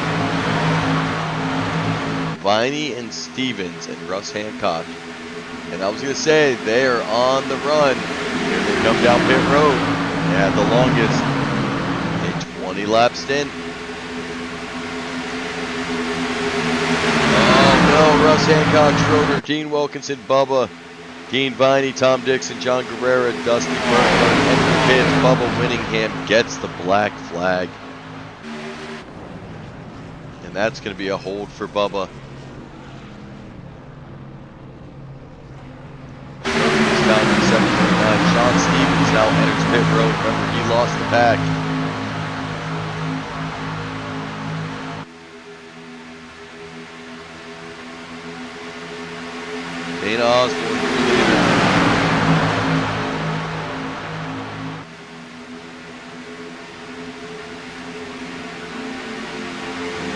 Viney and Stevens and Russ Hancock. And I was going to say, they are on the run. Here they come down pit road. They had the longest. They 20 laps in. Oh no, Russ Hancock, Schroeder, Dean Wilkinson, Bubba, Dean Viney, Tom Dixon, John Guerrera, Dusty Burton, Henry Pitts, Bubba Winningham gets the black flag. And that's going to be a hold for Bubba. Down to 7.9. Sean Stevens now enters pit road. Remember, he lost the pack. Dana Osborne, leader.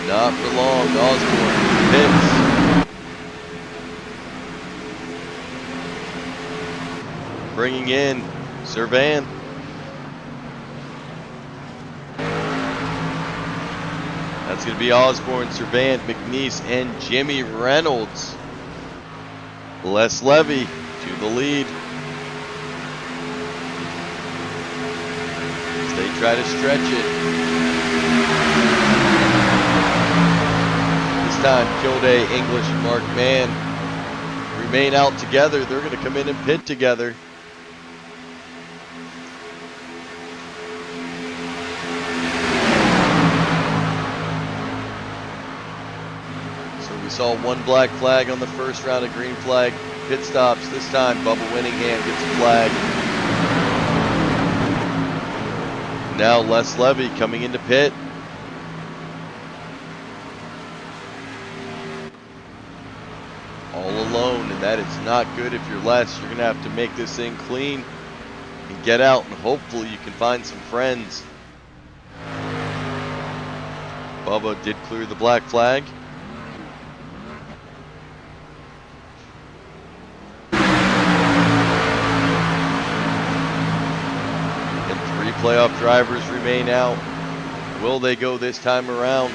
Not for long. Osborne picks. Bringing in Servan. That's going to be Osborne, Servan, McNeese, and Jimmy Reynolds. Les Levy to the lead. As they try to stretch it. This time, Kilday, English, and Mark Mann remain out together. They're going to come in and pit together. Saw one black flag on the first round of green flag pit stops. This time, Bubba Winningham gets a flag. Now Les Levy coming into pit. All alone, and that is not good if you're Les. You're going to have to make this thing clean and get out, and hopefully you can find some friends. Bubba did clear the black flag. Playoff drivers remain out. Will they go this time around?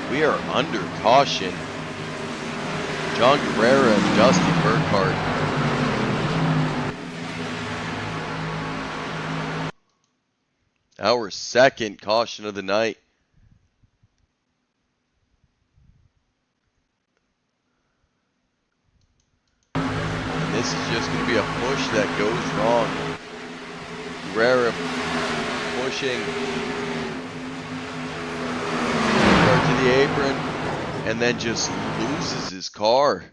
We are under caution. John Guerrera and Dusty Burkhart. Our second caution of the night. This is just going to be a push that goes wrong. Guerrera pushing to the apron and then just loses his car.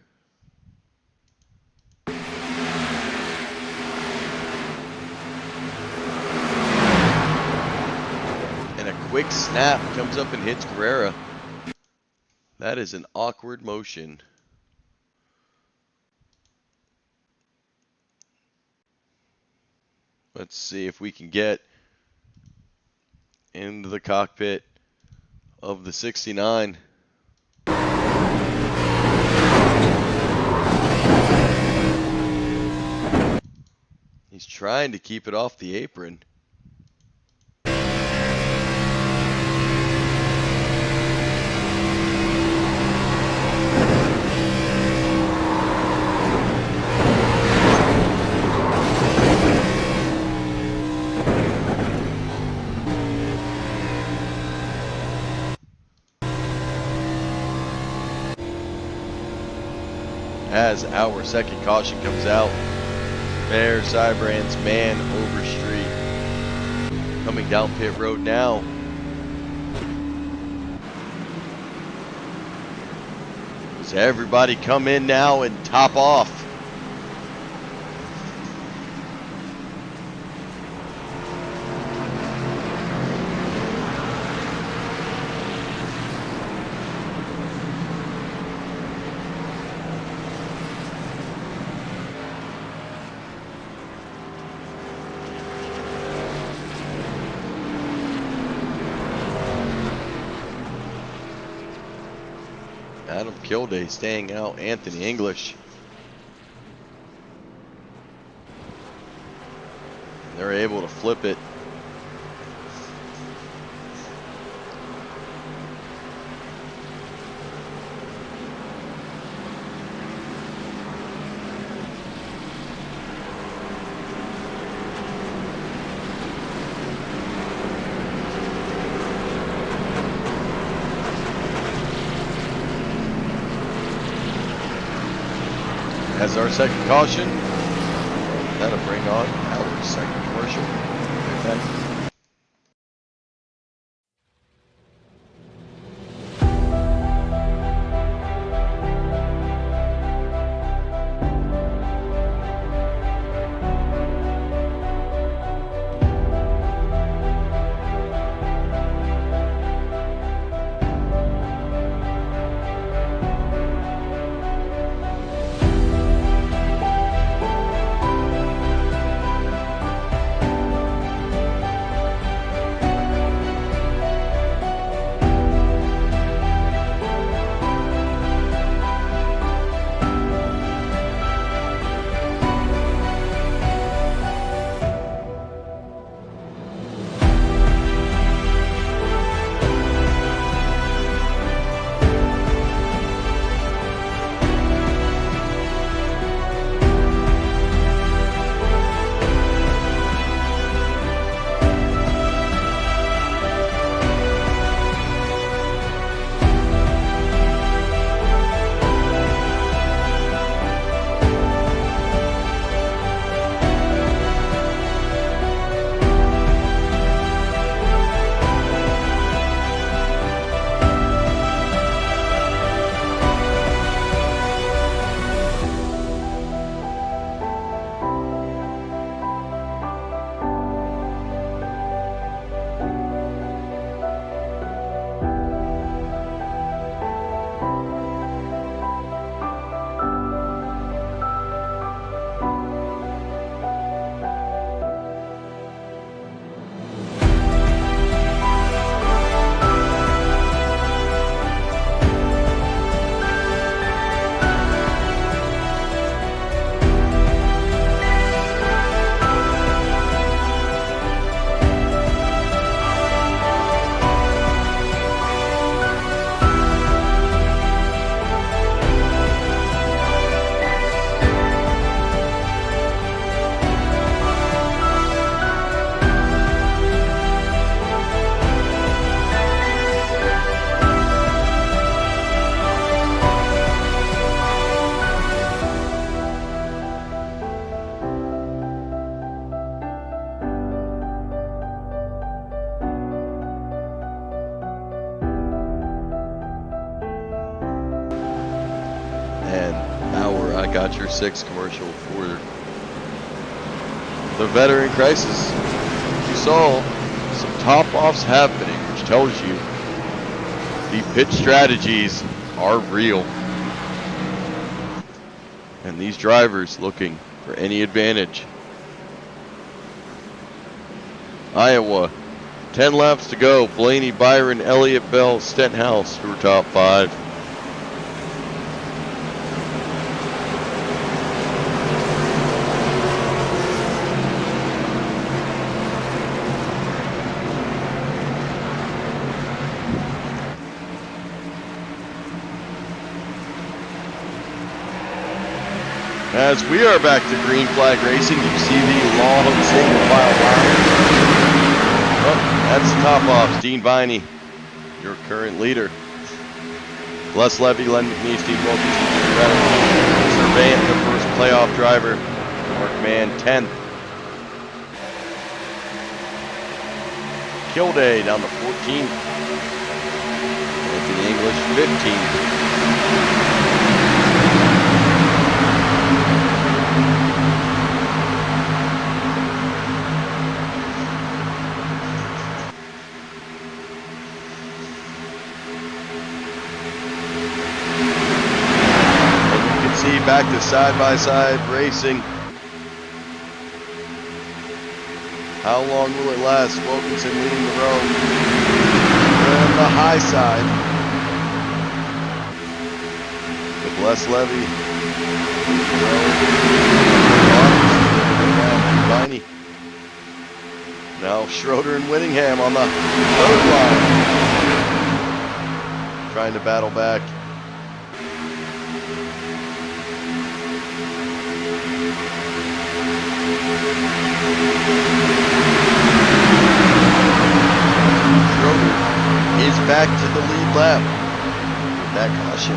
And a quick snap comes up and hits Guerrera. That is an awkward motion. Let's see if we can get into the cockpit of the 69. He's trying to keep it off the apron. As our second caution comes out, Bear, Cybrands, Man, Overstreet coming down pit road now. So everybody come in now and top off. Adam Kilday staying out, Anthony English. They're able to flip it. As our second caution, that'll bring on our second commercial. Okay. I got your 6 commercial for the veteran crisis. You saw some top-offs happening, which tells you the pit strategies are real. And these drivers looking for any advantage. Iowa, 10 laps to go. Blaney, Byron, Elliott, Bell, Stenhouse who are top 5. As we are back to green flag racing, you see the long single file line. Oh, that's top offs. Dean Viney, your current leader. Les Levy, Len McNeese, Steve Wilkinson, Surveyant, the first playoff driver. Mark Mann, 10th. Kilday down to 14th. Anthony English, 15th. Back to side-by-side racing. How long will it last? Wilkinson leading the row. On the high side. With Les Levy. Viney. now. Schroeder and Whittingham on the third line. Trying to battle back. Schroeder is back to the lead lap with that caution.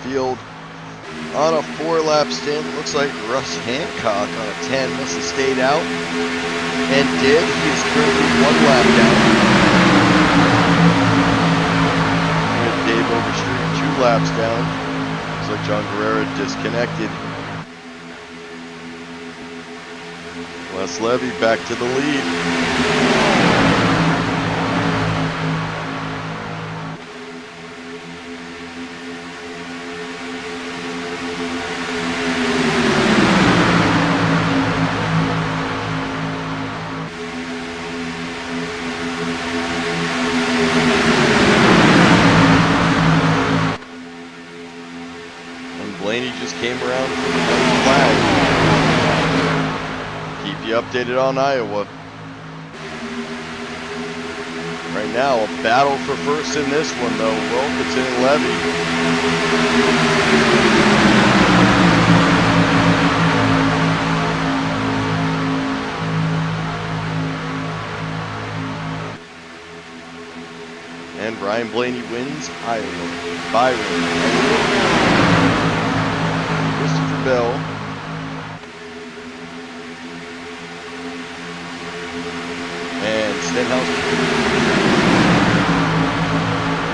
Field on a 4-lap stint. Looks like Russ Hancock on a 10 must have stayed out and did. He is currently 1 lap down. And Dave Overstreet 2 laps down. Looks like John Guerrero disconnected. Les Levy back to the lead. Blaney just came around for the white flag. Keep you updated on Iowa. Right now, a battle for first in this one, though. Wilkinson and Levy. And Ryan Blaney wins Iowa. Byron. Christopher Bell. And Stenhouse.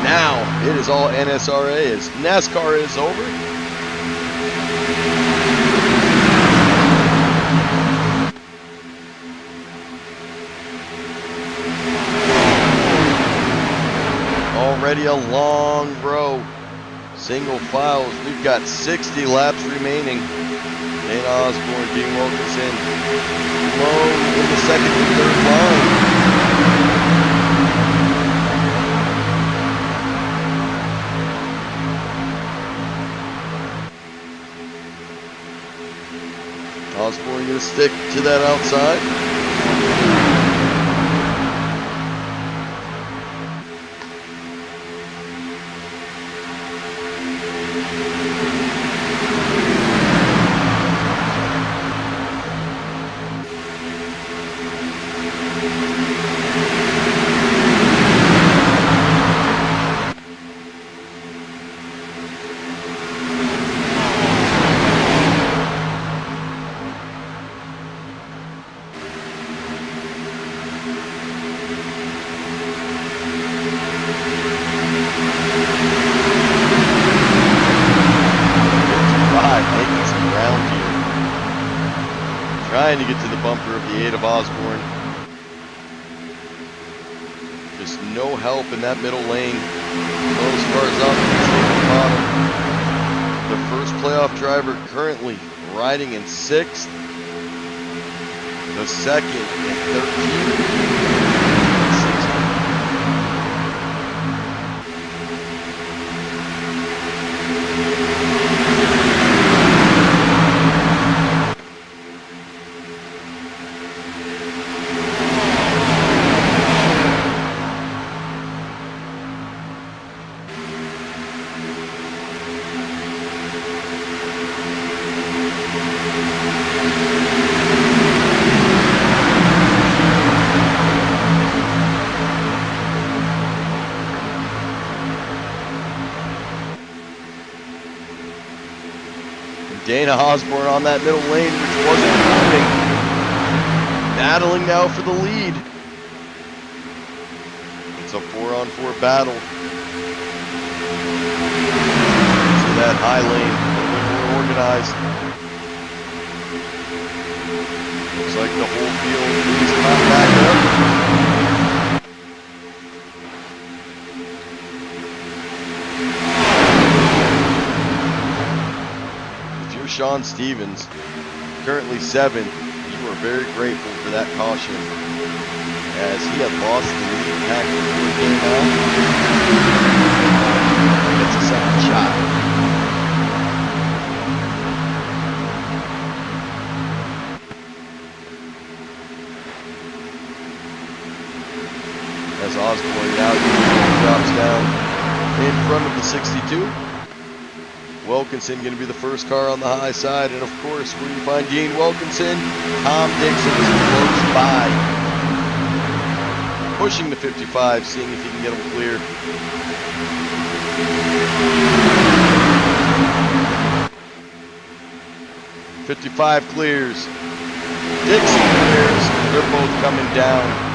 Now it is all NSRA as NASCAR is over. Already a long row. Single files. We've got 60 laps remaining. Dana Osborne, Dean Wilkinson, alone in the second and third line. Osborne going to stick to that outside. Trying to get to the bumper of the 8 of Osborne. Just no help in that middle lane. Those cars up the bottom. The first playoff driver currently riding in 6th. The second in 13th. Dana Osborne on that middle lane, which wasn't moving. Battling now for the lead. It's a 4-on-4 battle. To that high lane, a little bit more organized. Looks like the whole field is not back up. If you're Sean Stevens, currently 7th, you are very grateful for that caution, as he had lost the lead back before it came out. That's a second shot. As Osborne now drops down in front of the 62. Wilkinson going to be the first car on the high side, and of course, where you find Gene Wilkinson, Tom Dixon is close by, pushing the 55, seeing if he can get him clear. '55 clears. Dixon clears. They're both coming down.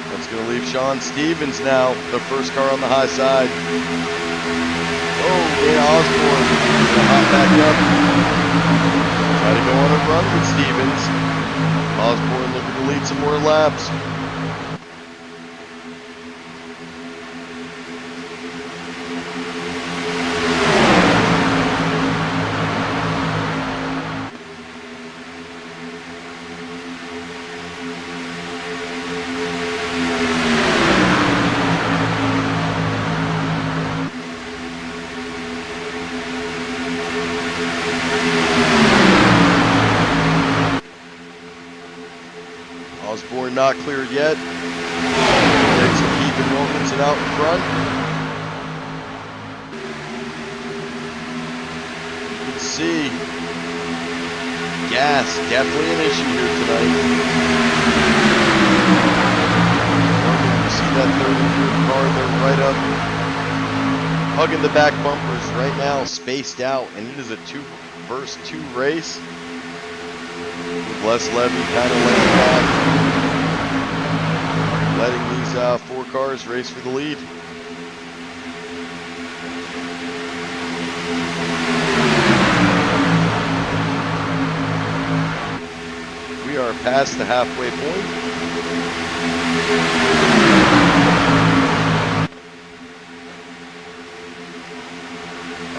That's going to leave Sean Stevens now, the first car on the high side. Oh, Dana Osborne going to hop back up. Try to go on a run with Stevens. Osborne looking to lead some more laps. Osborne not cleared yet. Dixon keeping Wilkinson out in front. You can see gas definitely an issue here tonight. You see that third and fourth car, they're right up, hugging the back bumpers right now, spaced out, and it is a 2 versus 2 race. With Les Levy kind of laying back, letting these 4 cars race for the lead. We are past the halfway point.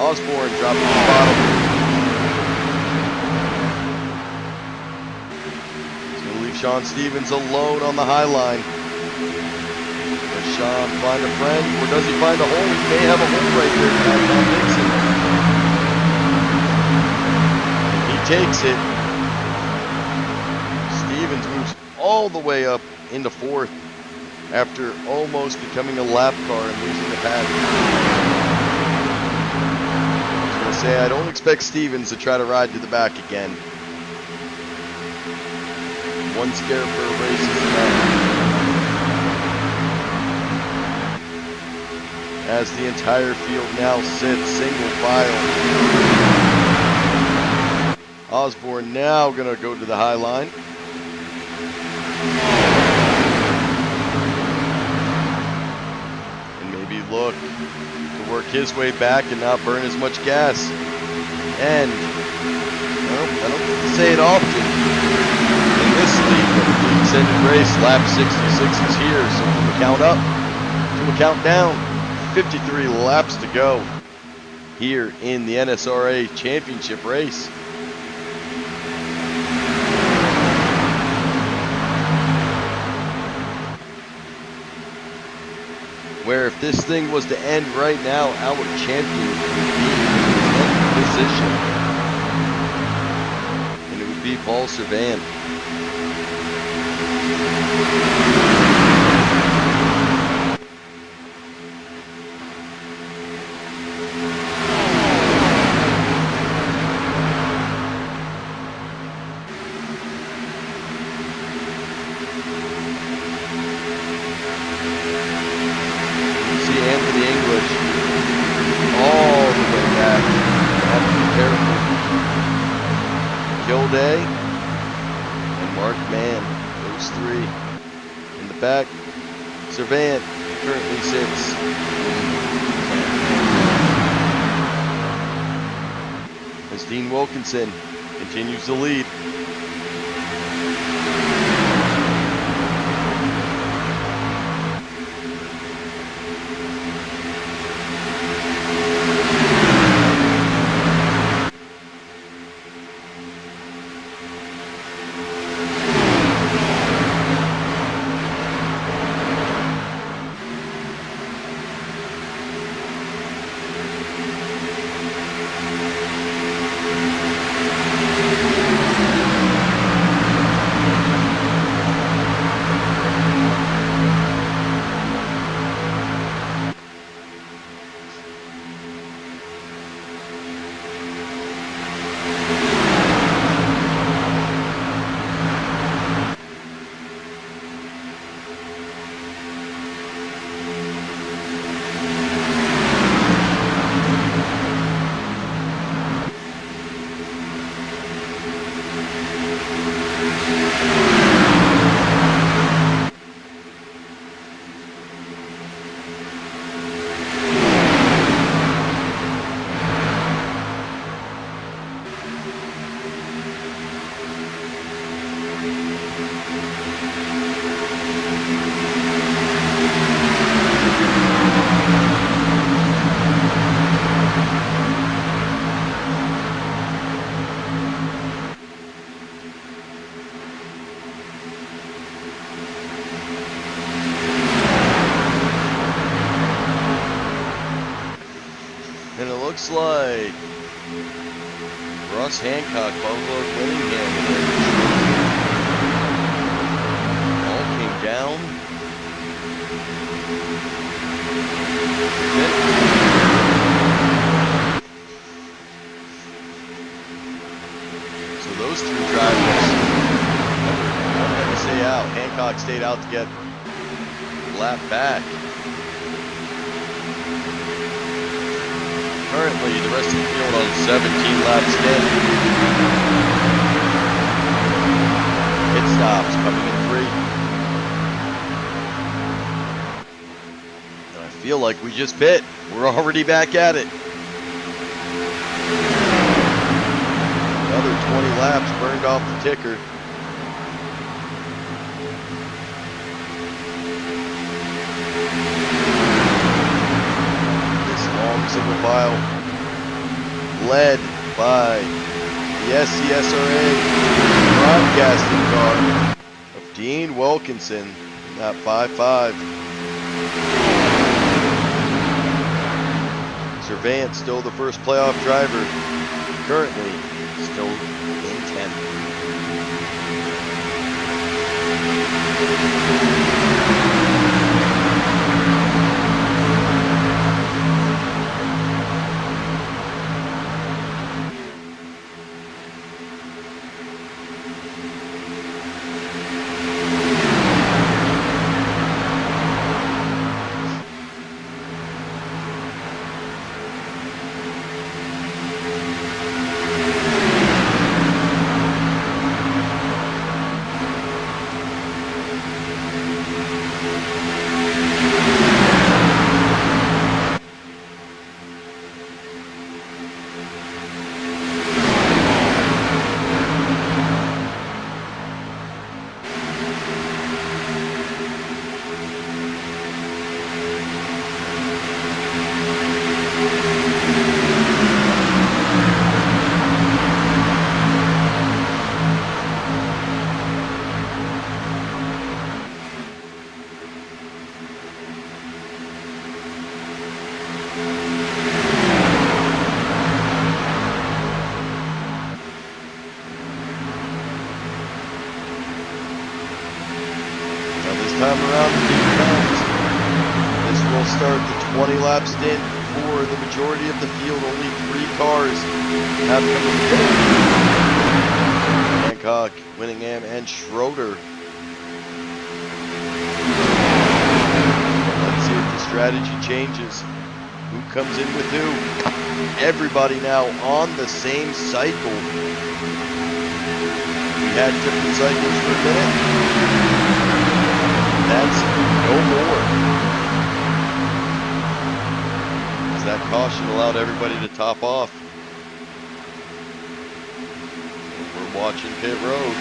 Osborne dropping the bottom. Sean Stevens alone on the high line. Does Sean find a friend, or does he find a hole? He may have a hole right there. Tom Dixon. He takes it. Stevens moves all the way up into 4th after almost becoming a lap car and losing the pad. I was going to say, I don't expect Stevens to try to ride to the back again. One scare for a race is enough. As the entire field now sits single file. Osborne now going to go to the high line. And maybe look to work his way back and not burn as much gas. And, well, I don't get to say it often. In this league, the extended race, lap 66 is here, so from the count up to a count down, 53 laps to go here in the NSRA championship race. Where if this thing was to end right now, our champion would be in 10th position. And it would be Paul Servan. See Anthony English all the way back. Have to be careful. Kilday and Mark Mann. 3 in the back. Servant currently sits. As Dean Wilkinson continues to lead. And it looks like Ross Hancock, Buffalo Willingham, all came down. So those three drivers, one had to stay out. Hancock stayed out to get a lap back. Currently, the rest of the field on 17 laps in. Pit stops coming in 3. And I feel like we just pit. We're already back at it. Another 20 laps burned off the ticker. Single file led by the NSRA broadcasting car of Dean Wilkinson in that 5.5. Servant still the first playoff driver, currently still in 10th. Time around the deep comes. This will start the 20 lap stint for the majority of the field. Only 3 cars have come in. Hancock, Winningham, and Schroeder. Let's see if the strategy changes. Who comes in with who? Everybody now on the same cycle. We had different cycles for a minute. That's no more. As that caution allowed everybody to top off. watching pit road.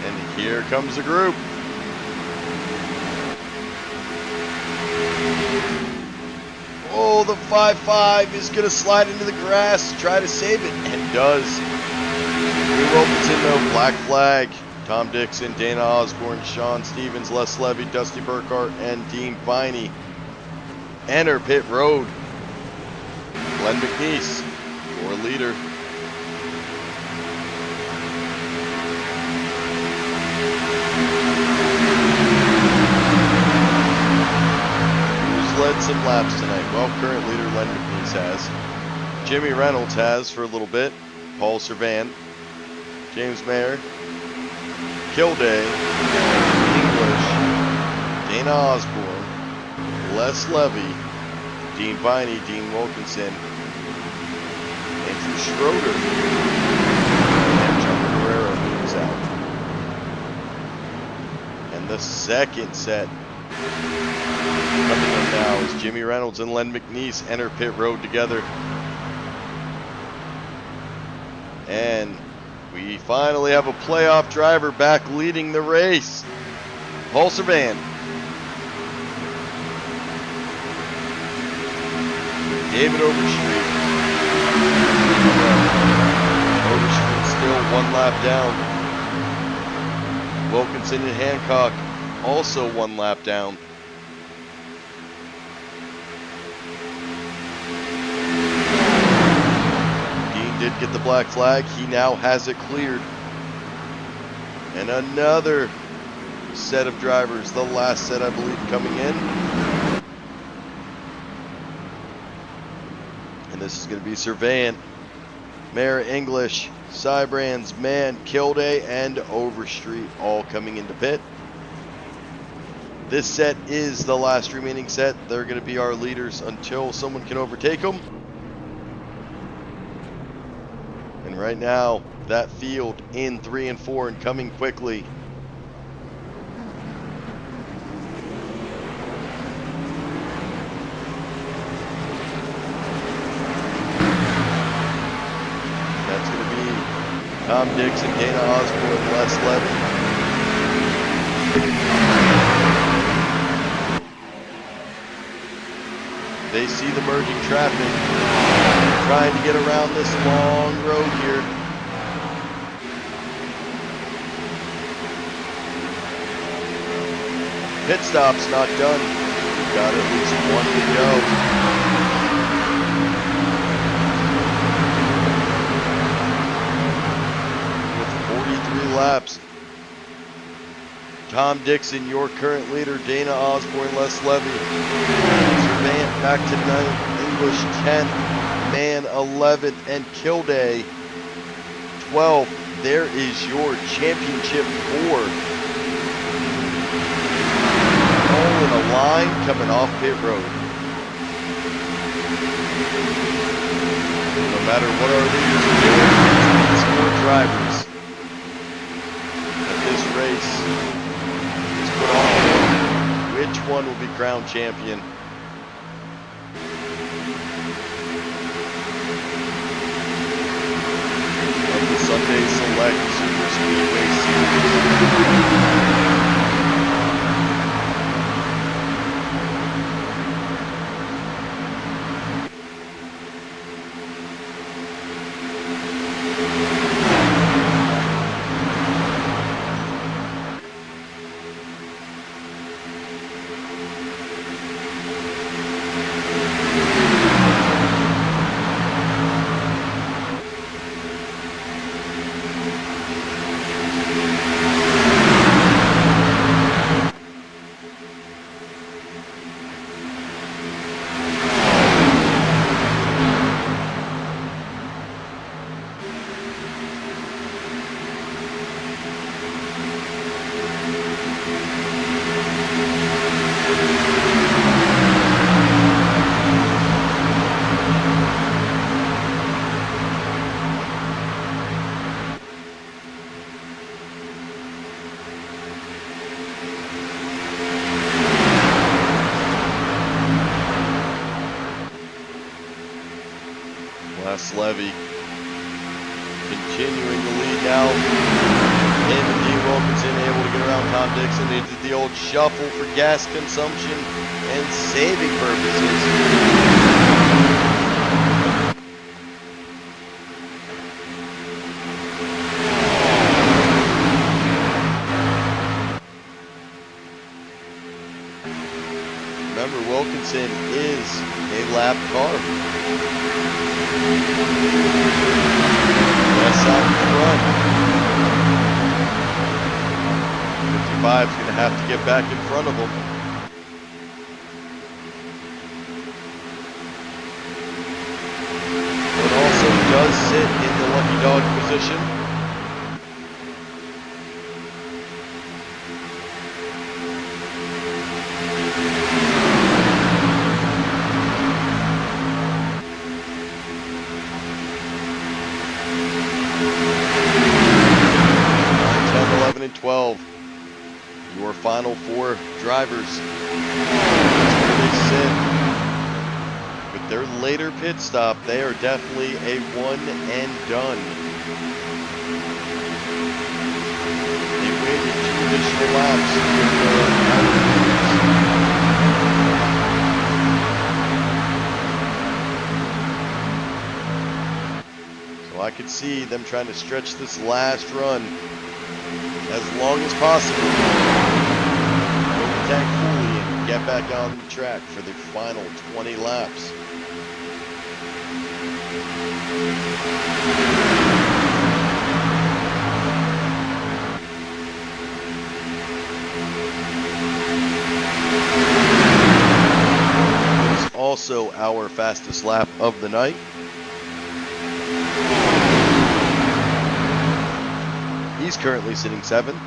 And here comes the group. Oh, the 5-5 is going to slide into the grass, try to save it, and does. New Wilkinson, though, black flag. Tom Dixon, Dana Osborne, Sean Stevens, Les Levy, Dusty Burkhart, and Dean Viney enter pit road. Glenn McNeese, your leader. Who's led some laps tonight? Well, current leader Glenn McNeese has. Jimmy Reynolds has for a little bit. Paul Servan, James Mayer, Kilday, English, Dana Osborne, Les Levy, Dean Viney, Dean Wilkinson, Andrew Schroeder, and John Guerrero moves out. And the second set coming in now is Jimmy Reynolds and Len McNeese enter pit road together. And we finally have a playoff driver back leading the race. Paul Servan. David Overstreet. Overstreet still one lap down. Wilkinson and Hancock also one lap down. Did get the black flag. He now has it cleared. And another set of drivers, the last set I believe coming in. And this is going to be Servan, Mayer, English, Cybrands, Mann, Kilday, and Overstreet all coming into pit. This set is the last remaining set. They're going to be our leaders until someone can overtake them. And right now, that field in 3 and 4 and coming quickly. That's going to be Tom Dixon, Dana Osborne, Les Levy. They see the merging traffic. Trying to get around this long road here. Pit stop's not done. We've got at least one to go. With 43 laps. Tom Dixon, your current leader. Dana Osborne, Les Levy. Servan back to 9th. English 10th. Mann 11th, and Kilday 12th. There is your championship 4. All in a line coming off pit road. No matter what our leaders are doing, these 4 drivers at this race is put on. Which one will be crowned champion? The Sunday Select Superspeedway Series. Les Levy continuing the lead now. And Dean Wilkinson able to get around Tom Dixon. They did the old shuffle for gas consumption and saving purposes. Remember, Wilkinson is a lap car. That's out front. 55 is going to have to get back in front of him. But also does sit in the lucky dog position. And 12, your final 4 drivers. That's where they sit. With their later pit stop, they are definitely a one and done. They waited 2 additional laps so I could see them trying to stretch this last run as long as possible. Overtake fully and get back on the track for the final 20 laps. It is also our fastest lap of the night. He's currently sitting 7th.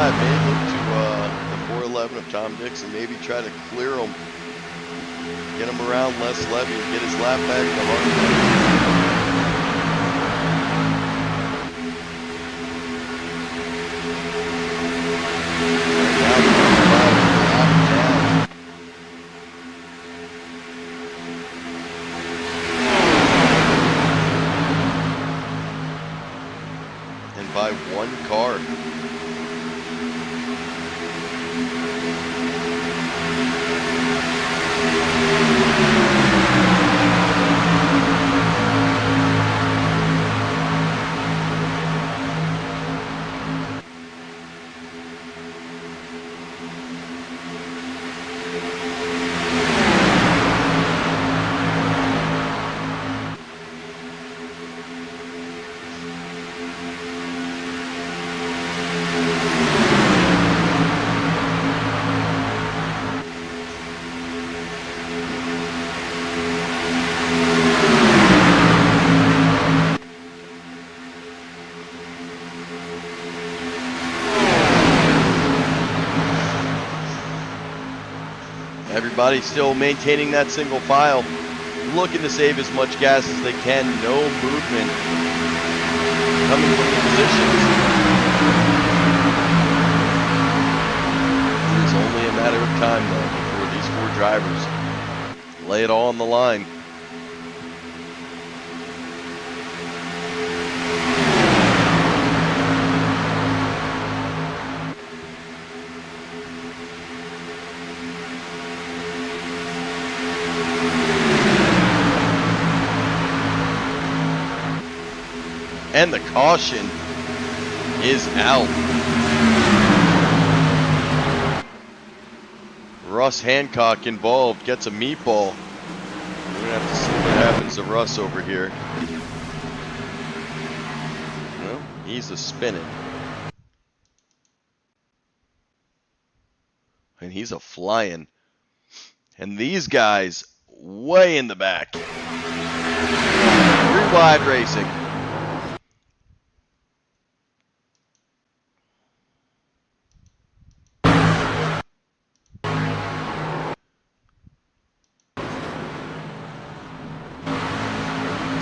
May look to the 411 of Tom Dixon, maybe try to clear him, get him around Les Levy, and get his lap back to and by 1 car. Everybody still maintaining that single file, looking to save as much gas as they can. No movement coming from the positions. It is only a matter of time, though, before these 4 drivers lay it all on the line. And the caution is out. Russ Hancock involved, gets a meatball. We're going to have to see what happens to Russ over here. Well, he's a spinning. And he's a flying. And these guys way in the back. 3 wide racing.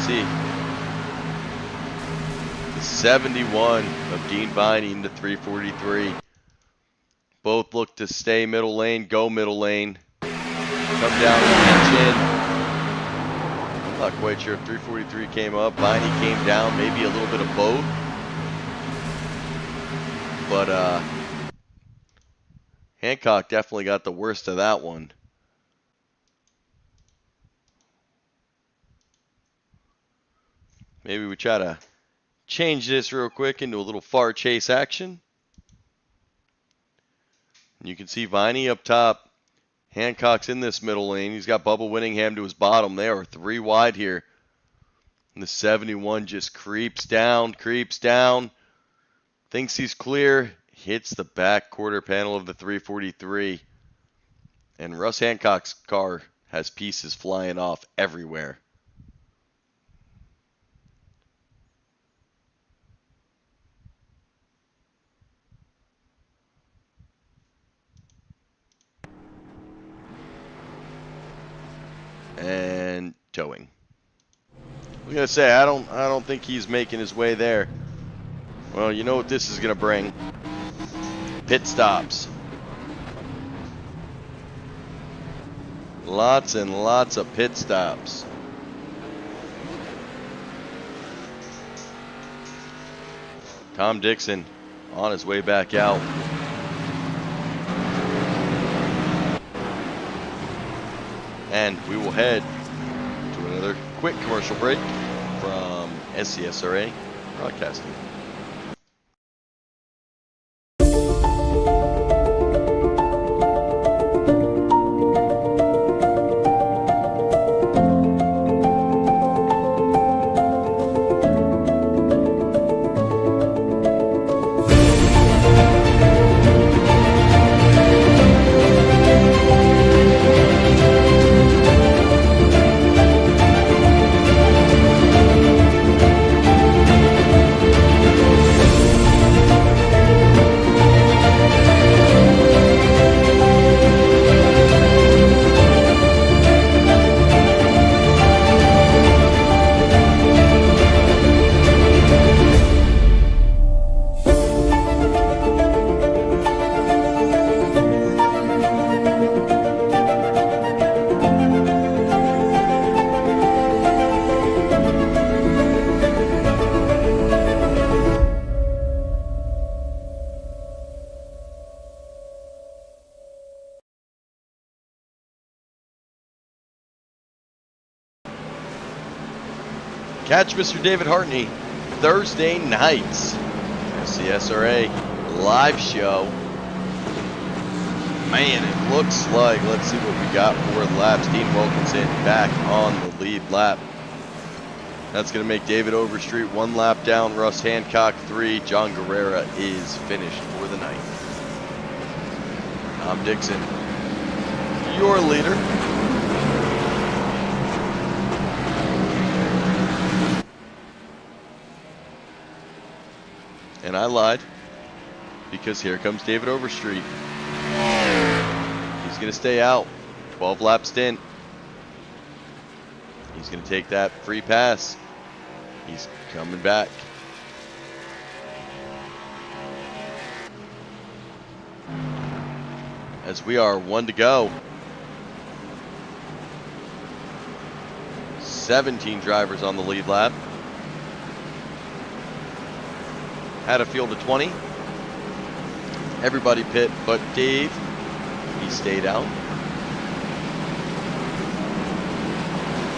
See. The 71 of Dean Viney into 343. Both look to stay middle lane, go middle lane. Come down and catch in. I'm not quite sure if 343 came up. Viney came down, maybe a little bit of both. But Hancock definitely got the worst of that one. Maybe we try to change this real quick into a little far chase action. You can see Viney up top. Hancock's in this middle lane. He's got Bubba Winningham to his bottom. They are 3 wide here. And the 71 just creeps down. Thinks he's clear. Hits the back quarter panel of the 343. And Russ Hancock's car has pieces flying off everywhere. And towing. I was gonna say I don't think he's making his way there. Well, you know what this is gonna bring? Pit stops. Lots and lots of pit stops. Tom Dixon on his way back out. And we will head to another quick commercial break from NSRA Broadcasting. Catch Mr. David Hartney Thursday nights. NSRA live show. Man, it looks like, let's see what we got for laps. Dean Wilkinson back on the lead lap. That's going to make David Overstreet 1 lap down. Russ Hancock 3. John Guerrera is finished for the night. Tom Dixon, your leader. And I lied, because here comes David Overstreet. He's going to stay out. 12 lap stint. He's going to take that free pass. He's coming back. As we are 1 to go. 17 drivers on the lead lap. Had a field of 20. Everybody pit but Dave. He stayed out.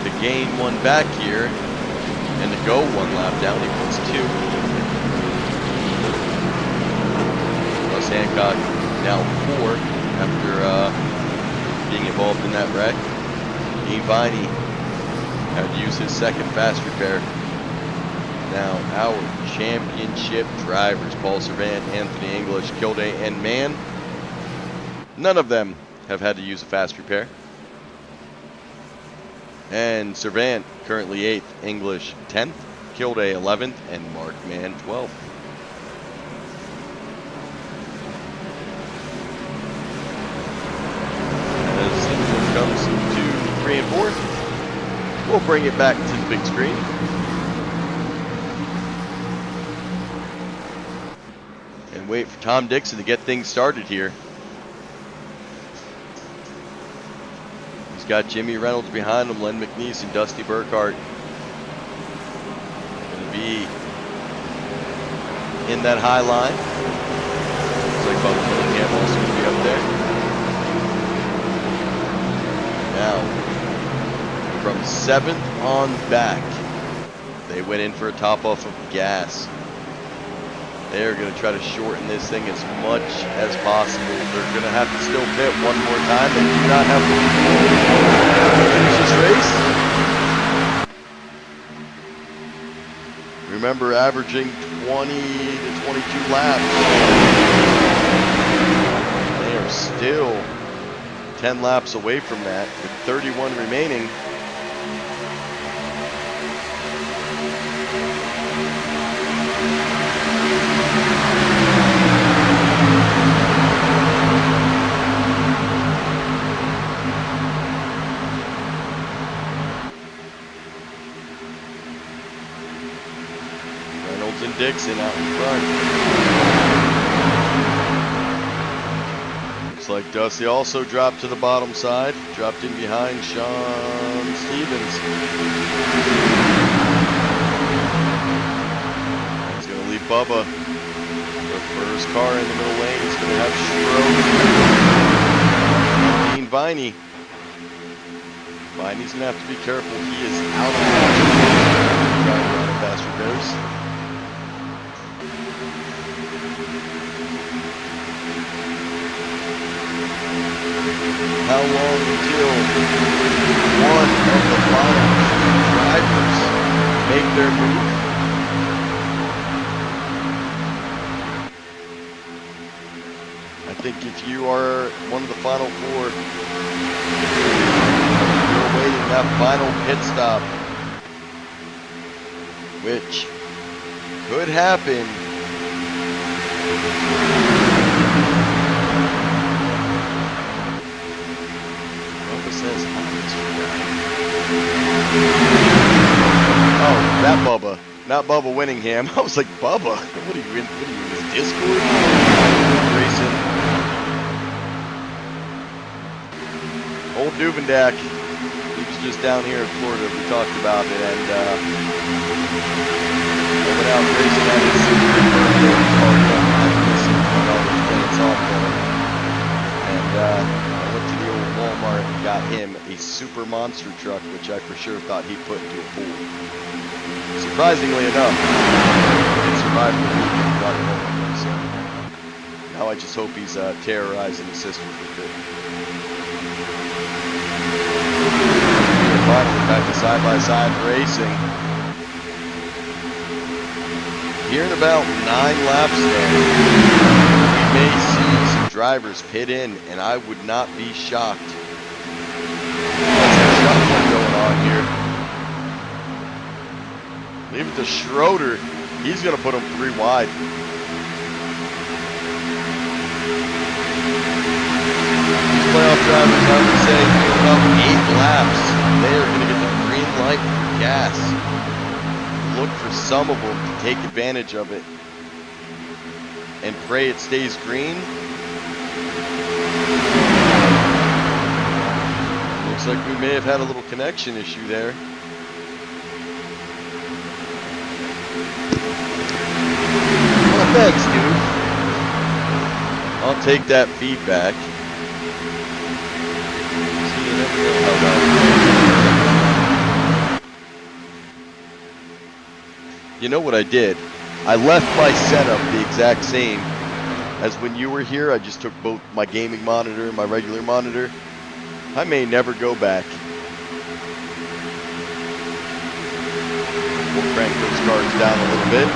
To gain 1 back here And to go 1 lap down, he puts 2. Russ Hancock now 4 after being involved in that wreck. Dean Viney had to use his second fast repair. Now our championship drivers, Paul Servant, Anthony English, Kilday, and Mann, none of them have had to use a fast repair. And Servant currently 8th, English 10th, Kilday 11th, and Mark Mann 12th. As it comes to 3 and 4, we'll bring it back to the big screen. And wait for Tom Dixon to get things started here. He's got Jimmy Reynolds behind him, Len McNeese and Dusty Burkhart. Going to be in that high line. Looks like Bubba Willingham also going to be up there. Now, from 7th on back, they went in for a top off of gas. They're going to try to shorten this thing as much as possible. They're going to have to still pit one more time. They do not have to finish this race. Remember, averaging 20 to 22 laps. They are still 10 laps away from that with 31 remaining. And Dixon out in front. Looks like Dusty also dropped to the bottom side. Dropped in behind Sean Stevens. He's going to leave Bubba. The first car in the middle lane. He's going to have Schroeder. Dean Viney. Viney's going to have to be careful. He is out of fast repairs. How long until one of the final drivers make their move? I think if you are one of the final 4, you're awaiting that final pit stop, which could happen. Oh, that Bubba. Not Bubba Winningham. I was like, Bubba? What are you in this Discord? Racing. Old Duvendak. He was just down here in Florida. We talked about it. And I went out racing at his softball. And I went to the old Walmart and got him a super monster truck, which I for sure thought he'd put into a pool. Surprisingly enough, it survived the week and got it home. So now I just hope he's terrorizing the system with it. Finally back to side-by-side racing. Here in about 9 laps there, we may see some drivers pit in, and I would not be shocked. That's a shotgun going on here. Leave it to Schroeder. He's going to put him 3 wide. These playoff drivers, I would say, in about 8 laps, they are going to get the green light for gas. Look for some of them to take advantage of it and pray it stays green. Looks like we may have had a little connection issue there. Well, thanks, dude. I'll take that feedback. You know what I did? I left my setup the exact same as when you were here. I just took both my gaming monitor and my regular monitor. I may never go back. We'll crank those cards down a little bit.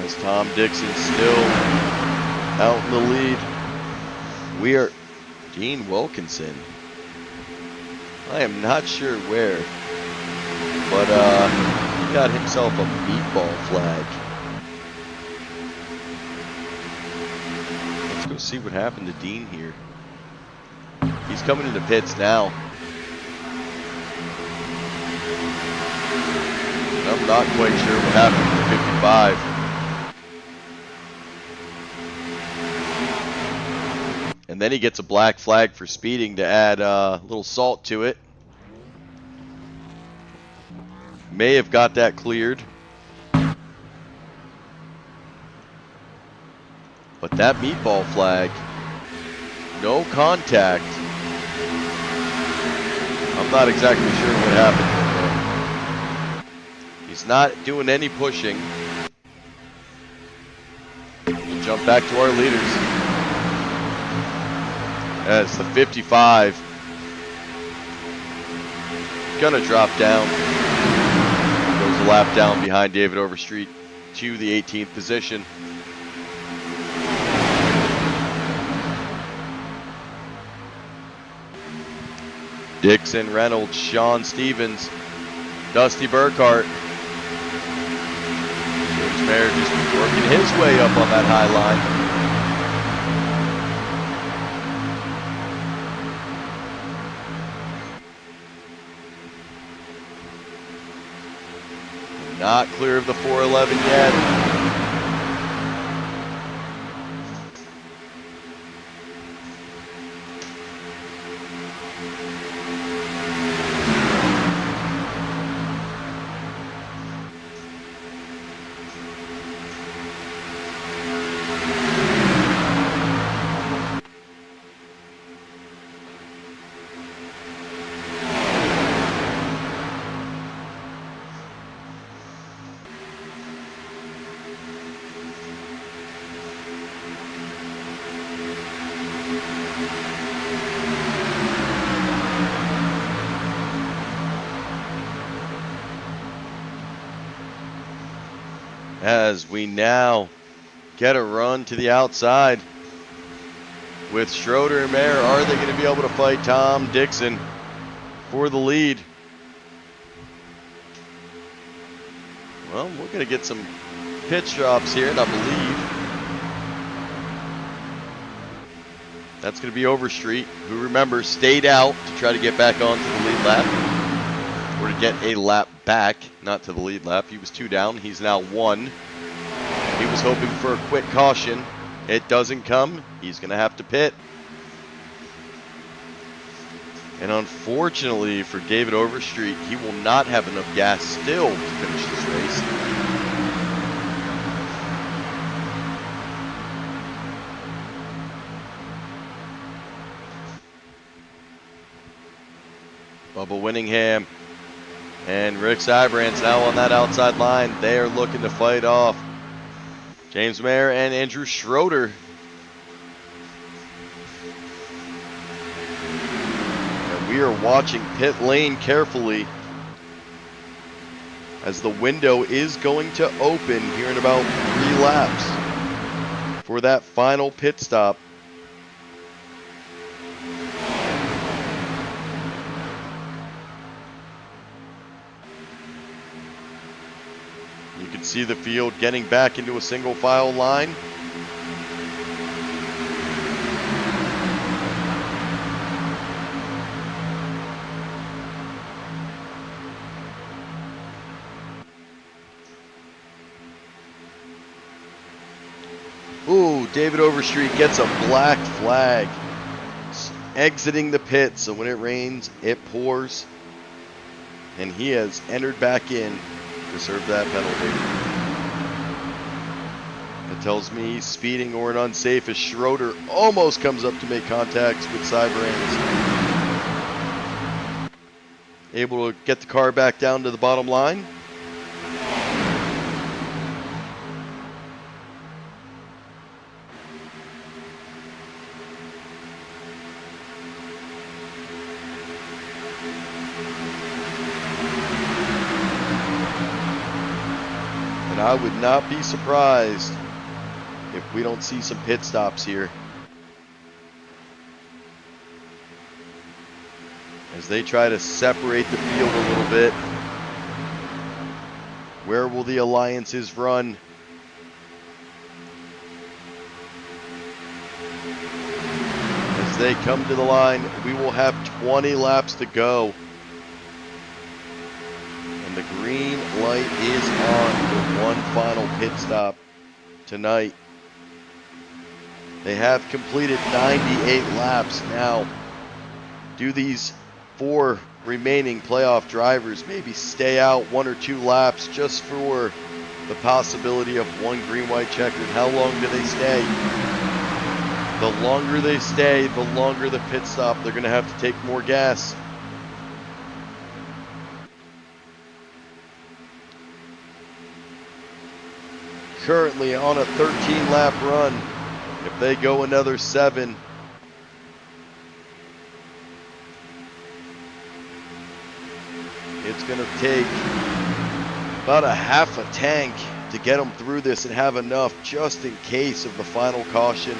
As Tom Dixon still out in the lead. We are Dean Wilkinson. I am not sure where, but he got himself a meatball flag. Let's go see what happened to Dean here. He's coming into pits now. I'm not quite sure what happened to the 55. And then he gets a black flag for speeding to add a little salt to it. May have got that cleared. But that meatball flag, no contact. I'm not exactly sure what happened there. He's not doing any pushing. We'll jump back to our leaders. As the 55 gonna drop down. Goes a lap down behind David Overstreet to the 18th position. Dixon, Reynolds, Sean Stevens, Dusty Burkhart. James Mayer just working his way up on that high line. Not clear of the 411 yet. As we now get a run to the outside with Schroeder and Mayer. Are they going to be able to fight Tom Dixon for the lead? Well, we're going to get some pit stops here, and I believe that's going to be Overstreet, who, remember, stayed out to try to get back onto the lead lap, or to get a lap back, not to the lead lap. He was 2 down. He's now 1. He was hoping for a quick caution. It doesn't come. He's going to have to pit. And unfortunately for David Overstreet, he will not have enough gas still to finish this race. Bubba Winningham and Rick Sybrand's now on that outside line. They are looking to fight off James Mayer and Andrew Schroeder. And we are watching pit lane carefully as the window is going to open here in about 3 laps for that final pit stop. You can see the field getting back into a single file line. Ooh, David Overstreet gets a black flag exiting the pit, so when it rains, it pours. And he has entered back in to serve that penalty. That tells me he's speeding or an unsafe as Schroeder almost comes up to make contact with Cyberans. Able to get the car back down to the bottom line. And I would not be surprised if we don't see some pit stops here, as they try to separate the field a little bit. Where will the alliances run? As they come to the line, we will have 20 laps to go. And the green light is on for one final pit stop tonight. They have completed 98 laps now. Do these 4 remaining playoff drivers maybe stay out 1 or 2 laps just for the possibility of one green-white checkered? How long do they stay? The longer they stay, the longer the pit stop. They're going to have to take more gas. Currently on a 13-lap run. If they go another 7, it's going to take about a half a tank to get them through this and have enough just in case of the final caution.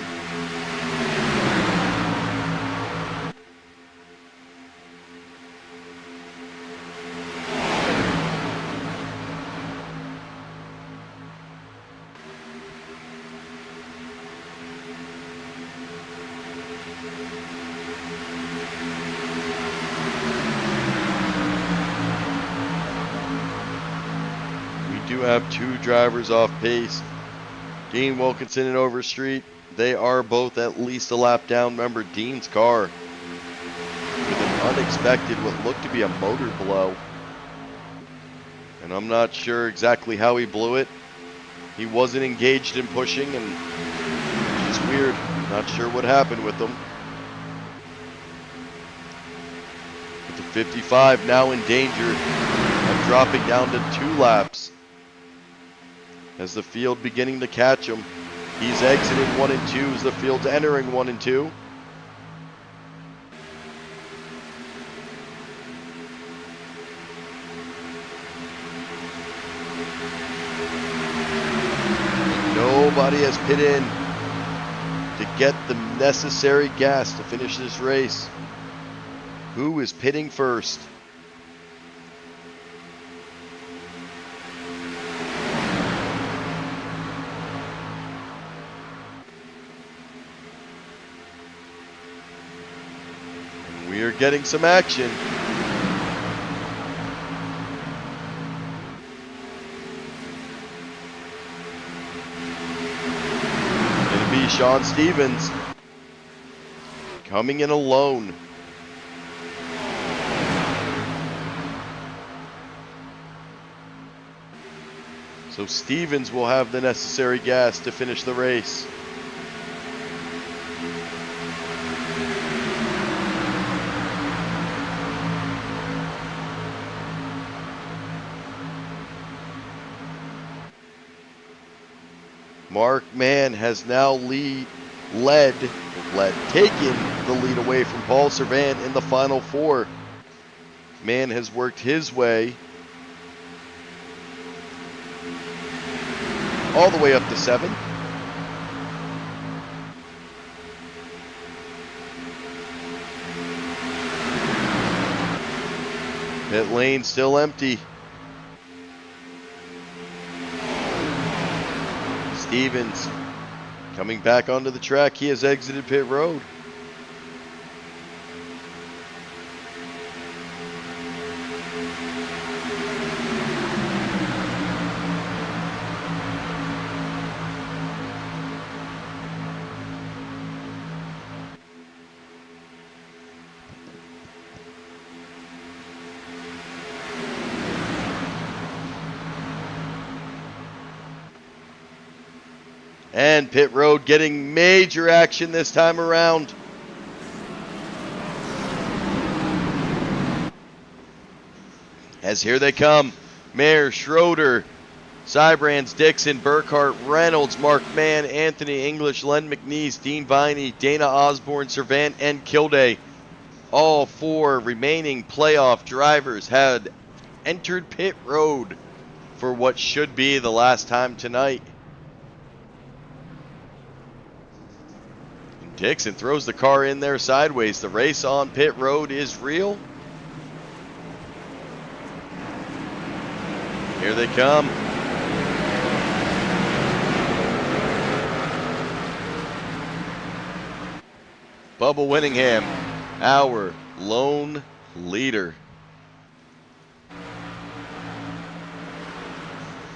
Have 2 drivers off pace. Dean Wilkinson and Overstreet, they are both at least a lap down. Remember, Dean's car with an unexpected, what looked to be a motor blow. And I'm not sure exactly how he blew it. He wasn't engaged in pushing, and it's just weird. Not sure what happened with him. But the 55 now in danger of dropping down to 2 laps. As the field beginning to catch him. He's exiting 1 and 2 as the field's entering 1 and 2. Nobody has pit in to get the necessary gas to finish this race. Who is pitting first? We are getting some action. It'll be Sean Stevens coming in alone. So Stevens will have the necessary gas to finish the race. Mark Mann has now taken the lead away from Paul Servant in the final 4. Mann has worked his way all the way up to 7. Pit lane still empty. Stevens coming back onto the track. He has exited pit road. And pit road getting major action this time around. As here they come. Mayer, Schroeder, Sybrands, Dixon, Burkhart, Reynolds, Mark Mann, Anthony English, Len McNeese, Dean Viney, Dana Osborne, Servant, and Kilday. All 4 remaining playoff drivers had entered pit road for what should be the last time tonight. And Dixon throws the car in there sideways. The race on pit road is real. Here they come. Bubba Winningham, our lone leader.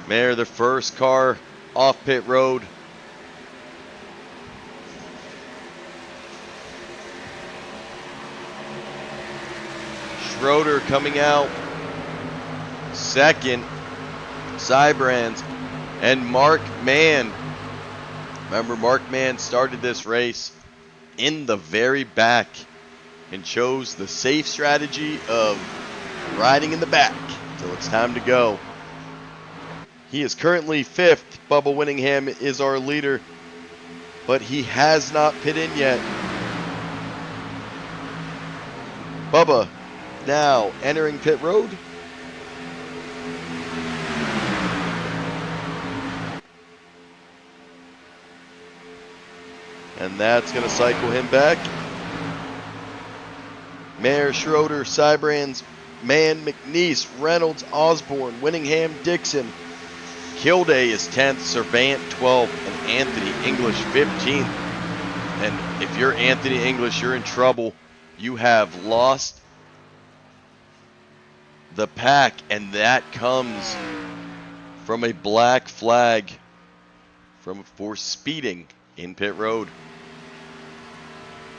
Mayer, the first car off pit road. Schroeder coming out second. Sybrands and Mark Mann. Remember, Mark Mann started this race in the very back and chose the safe strategy of riding in the back until it's time to go. He is currently 5th. Bubba Winningham is our leader, but he has not pit in yet. Bubba now entering pit road. And that's going to cycle him back. Mayer, Schroeder, Sybrands, Mann, McNeese, Reynolds, Osborne, Winningham, Dixon. Kilday is 10th, Servant 12th, and Anthony English 15th. And if you're Anthony English, you're in trouble. You have lost the pack, and that comes from a black flag for speeding in pit road.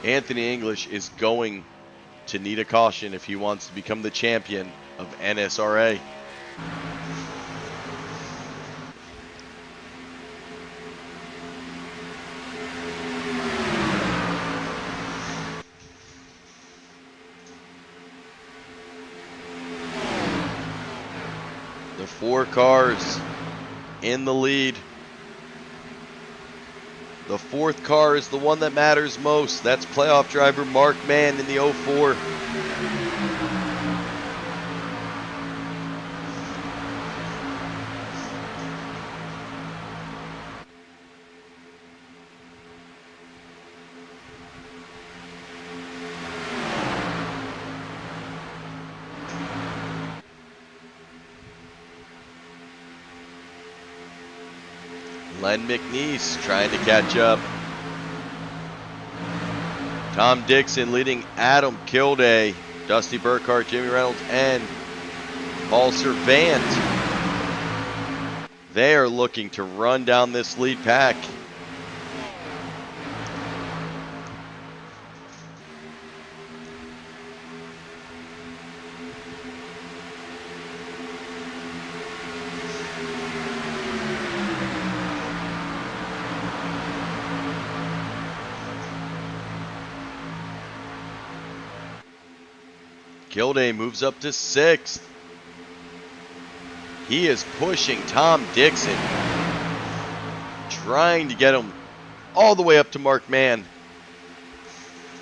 Anthony English is going to need a caution if he wants to become the champion of NSRA. The 4 cars in the lead. The 4th car is the one that matters most. That's playoff driver Mark Mann in the 04. Len McNeese trying to catch up. Tom Dixon leading Adam Kilday, Dusty Burkhart, Jimmy Reynolds, and Paul Servant. They are looking to run down this lead pack. Kilday moves up to 6th. He is pushing Tom Dixon, trying to get him all the way up to Mark Mann.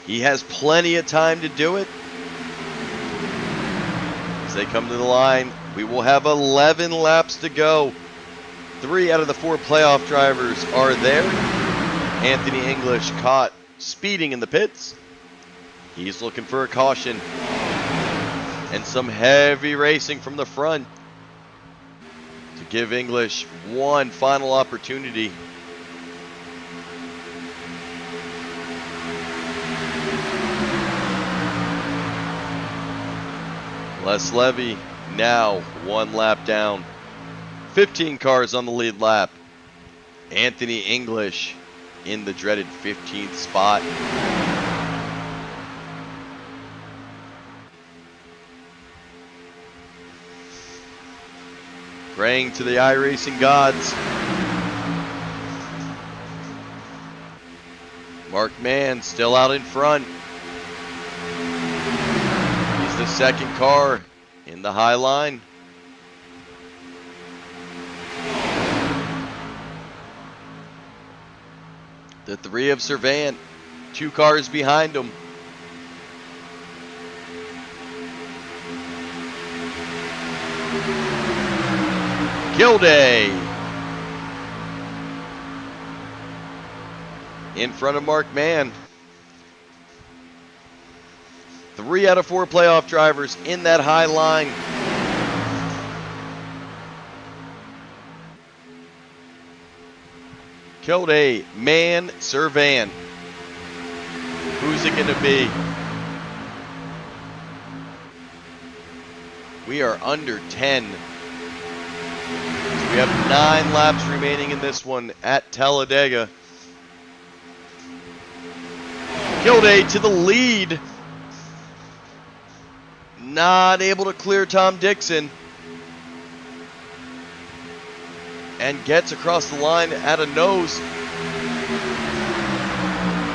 He has plenty of time to do it. As they come to the line, we will have 11 laps to go. 3 out of the 4 playoff drivers are there. Anthony English caught speeding in the pits. He's looking for a caution. And some heavy racing from the front to give English one final opportunity. Les Levy now 1 lap down. 15 cars on the lead lap. Anthony English in the dreaded 15th spot. Praying to the iRacing gods. Mark Mann still out in front. He's the second car in the high line. The three of Servant, 2 cars behind him. Gilday in front of Mark Mann. 3 out of 4 playoff drivers in that high line. Gilday, Mann, Servant. Who's it going to be? We are under 10. We have 9 laps remaining in this one at Talladega. Gilday to the lead. Not able to clear Tom Dixon. And gets across the line at a nose.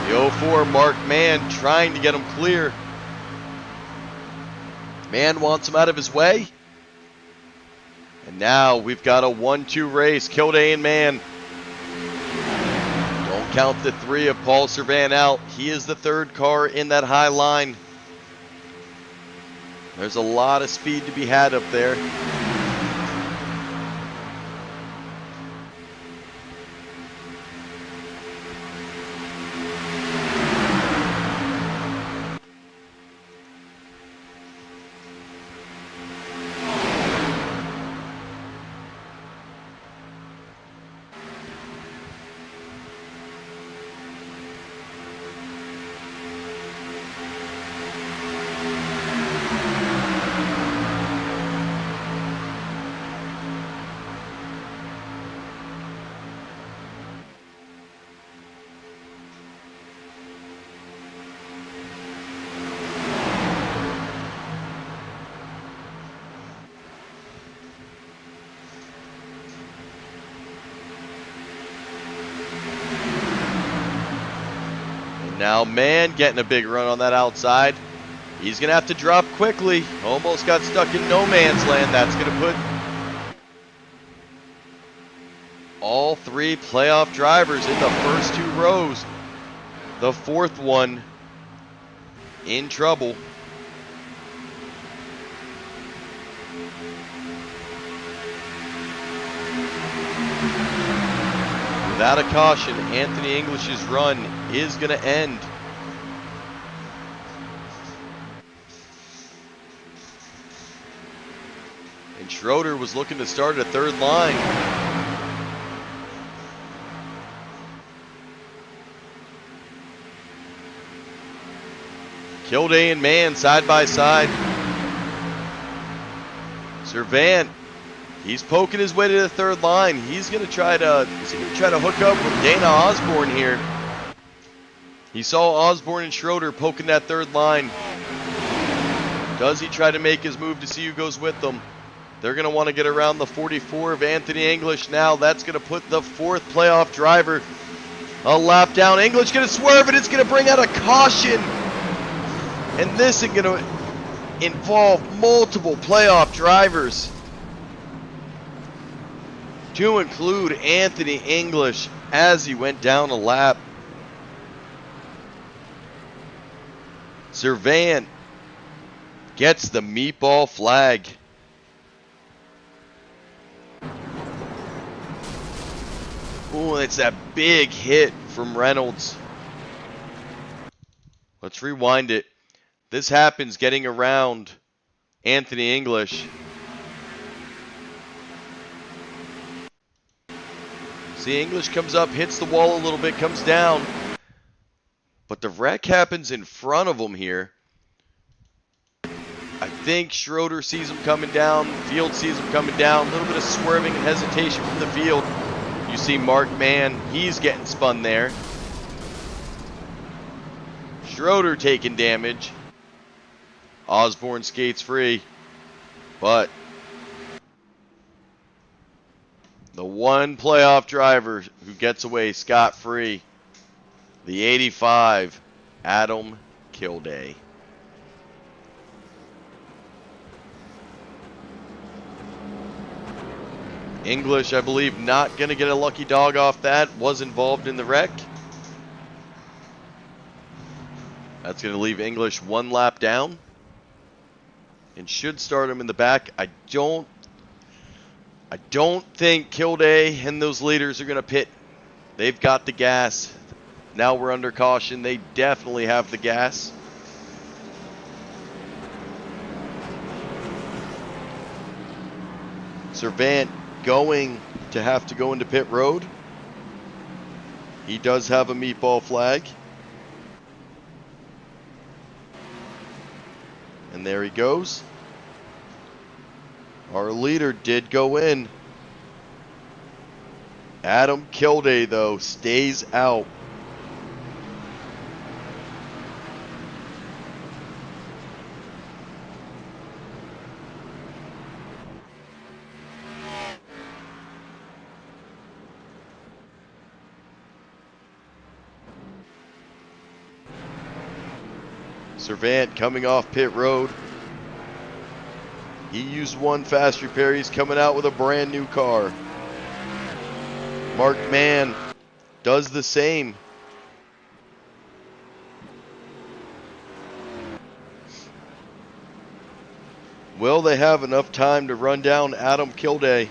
The 04 Mark Mann trying to get him clear. Mann wants him out of his way. And now we've got a 1-2 race. Gilday and Mann. Don't count the 3 of Paul Servant out. He is the 3rd car in that high line. There's a lot of speed to be had up there. Now Mann getting a big run on that outside. He's going to have to drop quickly. Almost got stuck in no man's land. That's going to put all 3 playoff drivers in the first 2 rows. The 4th one in trouble. Without a caution, Anthony English's run is going to end. And Schroeder was looking to start at 3rd line. Gilday and Mann side by side. Servant, he's poking his way to the 3rd line. He's going to try to hook up with Dana Osborne here. He saw Osborne and Schroeder poking that 3rd line. Does he try to make his move to see who goes with them? They're going to want to get around the 44 of Anthony English now. That's going to put the 4th playoff driver a lap down. English going to swerve, and it's going to bring out a caution. And this is going to involve multiple playoff drivers, to include Anthony English as he went down a lap. Servant gets the meatball flag. Ooh, it's that big hit from Reynolds. Let's rewind it. This happens getting around Anthony English. See, English comes up, hits the wall a little bit, comes down. But the wreck happens in front of him here. I think Schroeder sees him coming down. Field sees him coming down. A little bit of swerving and hesitation from the field. You see Mark Mann, he's getting spun there. Schroeder taking damage. Osborne skates free. But the one playoff driver who gets away scot-free the 85, Adam Kilday. English, I believe, not going to get a lucky dog off that. Was involved in the wreck. That's going to leave English one lap down. And should start him in the back. I don't think Kilday and those leaders are going to pit. They've got the gas. Now we're under caution. They definitely have the gas. Servant going to have to go into pit road. He does have a meatball flag. And there he goes. Our leader did go in. Adam Kilday, though, stays out. Servant coming off pit road. He used one fast repair. He's coming out with a brand new car. Mark Mann does the same. Will they have enough time to run down Adam Kilday?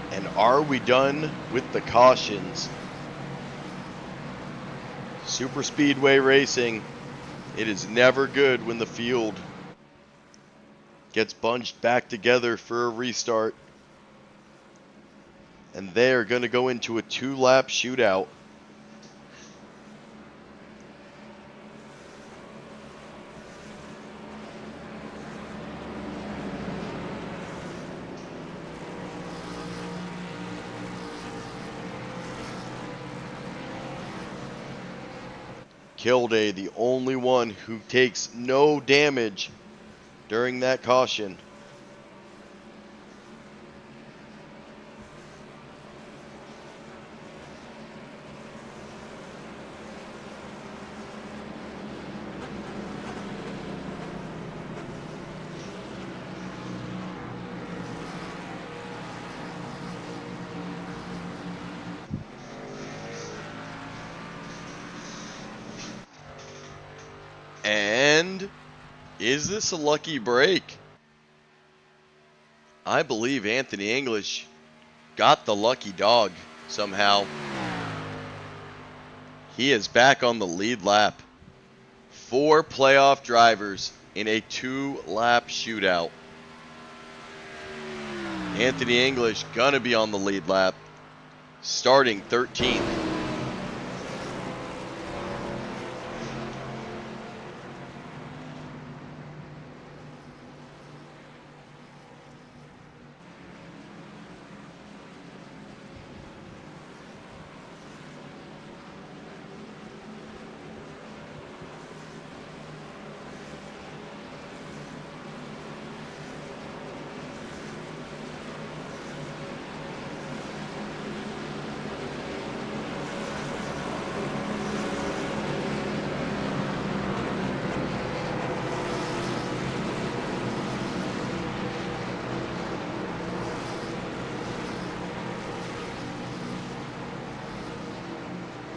And are we done with the cautions? Superspeedway racing, it is never good when the field gets bunched back together for a restart. And they're going to go into a 2-lap shootout. Kilday, the only one who takes no damage during that caution. And is this a lucky break? I believe Anthony English got the lucky dog somehow. He is back on the lead lap. 4 playoff drivers in a 2-lap shootout. Anthony English gonna be on the lead lap, starting 13th.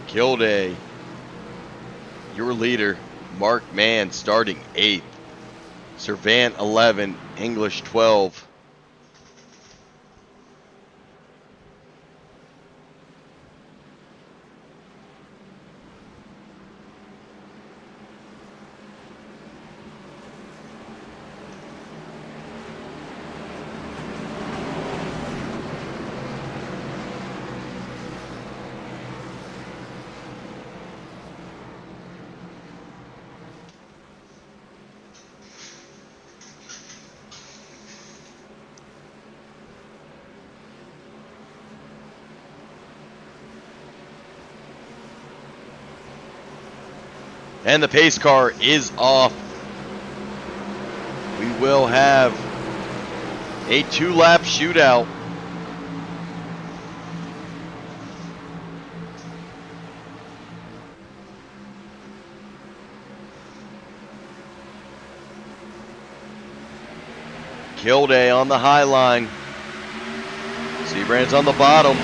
Kilday, your leader, Mark Mann, starting 8th. Servant 11, English 12. And the pace car is off. We will have a 2-lap shootout. Kilday on the high line. Seabrand's on the bottom.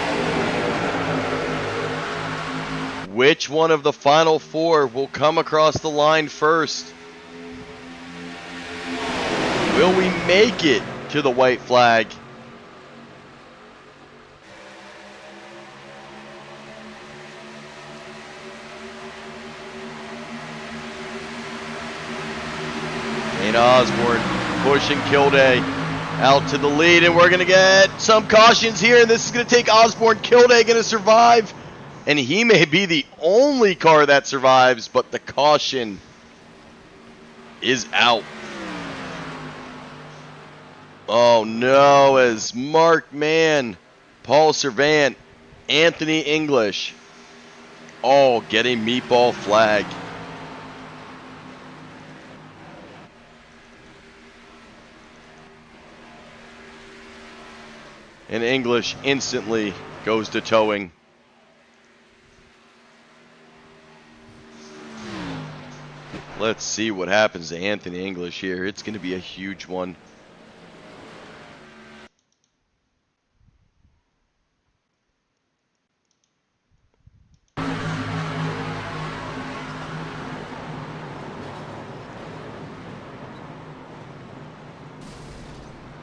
Which one of the final 4 will come across the line first? Will we make it to the white flag? Dana Osborne pushing Kilday out to the lead, and we're going to get some cautions here, and this is going to take Osborne. Kilday going to survive, and he may be the only car that survives, but the caution is out. Oh no, as Mark Mann, Paul Servant, Anthony English all get a meatball flag. And English instantly goes to towing. Let's see what happens to Anthony English here. It's going to be a huge one.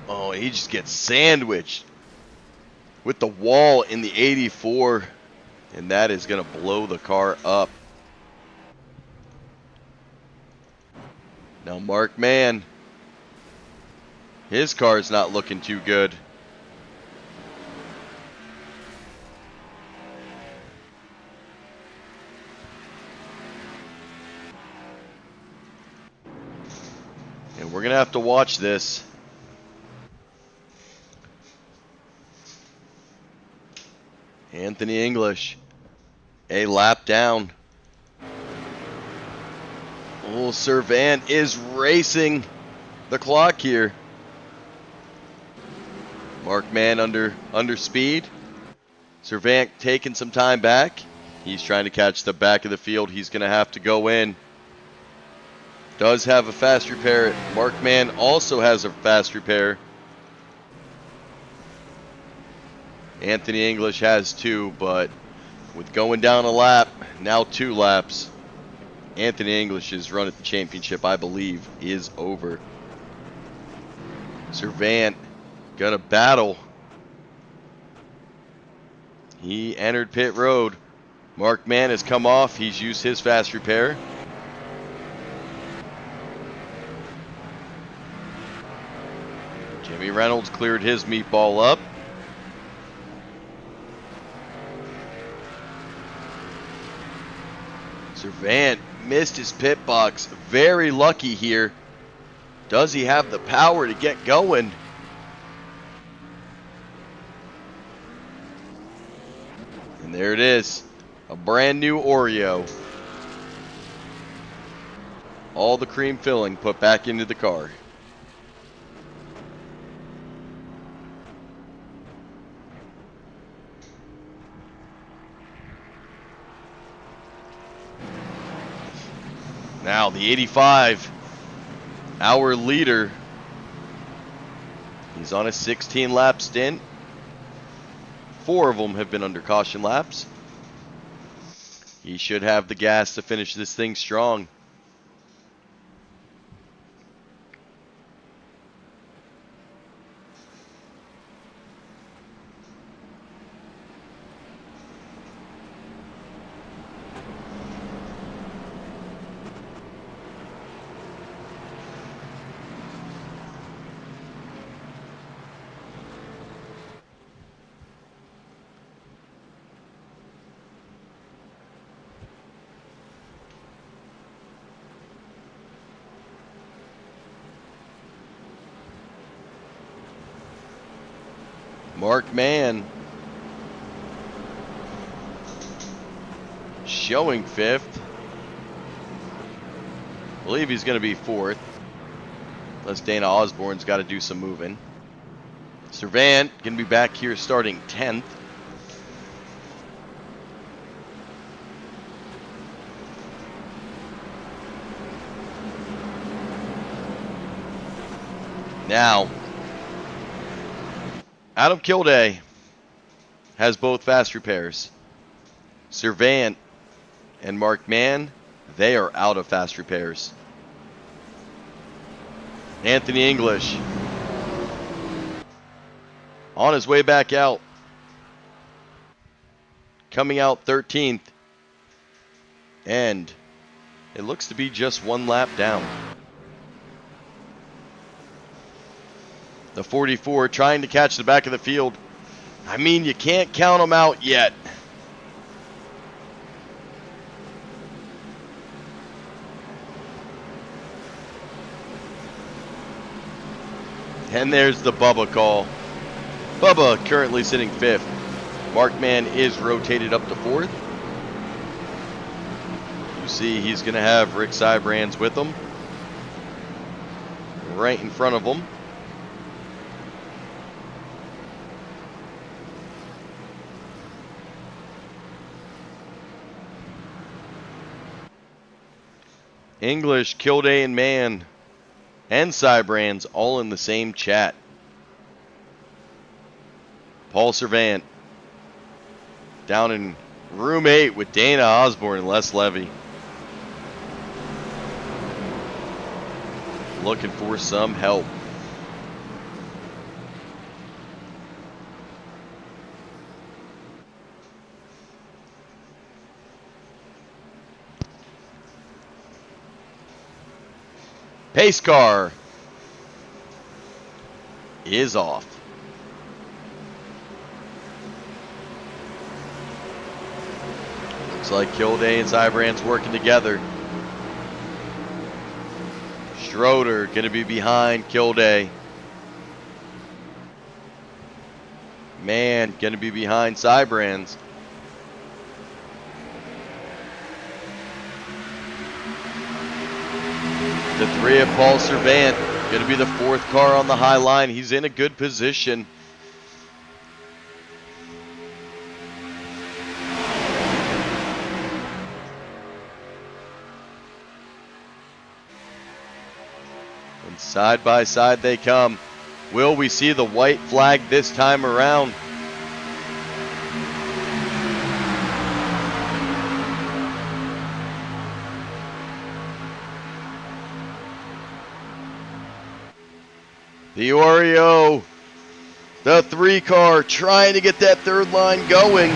Oh, he just gets sandwiched with the wall in the 84, and that is going to blow the car up. Now Mark Mann, his car is not looking too good. And we're going to have to watch this. Anthony English, a lap down. Oh, Servant is racing the clock here. Mark Mann under speed. Servant taking some time back. He's trying to catch the back of the field. He's going to have to go in. Does have a fast repair. Mark Mann also has a fast repair. Anthony English has 2, but with going down a lap, now 2 laps, Anthony English's run at the championship, I believe, is over. Servant gonna battle. He entered pit road. Mark Mann has come off. He's used his fast repair. Jimmy Reynolds cleared his meatball up. Servant missed his pit box. Very lucky here. Does he have the power to get going? And there it is. A brand new Oreo. All the cream filling put back into the car. Now the 85, our leader, he's on a 16-lap stint. 4 of them have been under caution laps. He should have the gas to finish this thing strong. Mark Mann showing 5th. I believe he's going to be 4th. Unless Dana Osborne's got to do some moving. Servant going to be back here starting 10th. Now, Adam Kilday has both fast repairs. Servant and Mark Mann, they are out of fast repairs. Anthony English on his way back out. Coming out 13th. And it looks to be just 1 lap down. The 44 trying to catch the back of the field. I mean, you can't count them out yet. And there's the Bubba call. Bubba currently sitting 5th. Mark Mann is rotated up to 4th. You see he's going to have Rick Sybrands with him. Right in front of him. English, Kilday, and Mann, and Sybrands all in the same chat. Paul Servant down in room 8 with Dana Osborne and Les Levy. Looking for some help. Pace car is off. Looks like Kilday and Sybrands working together. Schroeder going to be behind Kilday. Mann going to be behind Sybrands. The 3 of Paul Servant going to be the 4th car on the high line. He's in a good position. And side by side they come. Will we see the white flag this time around? The Oreo, the 3 car, trying to get that 3rd line going.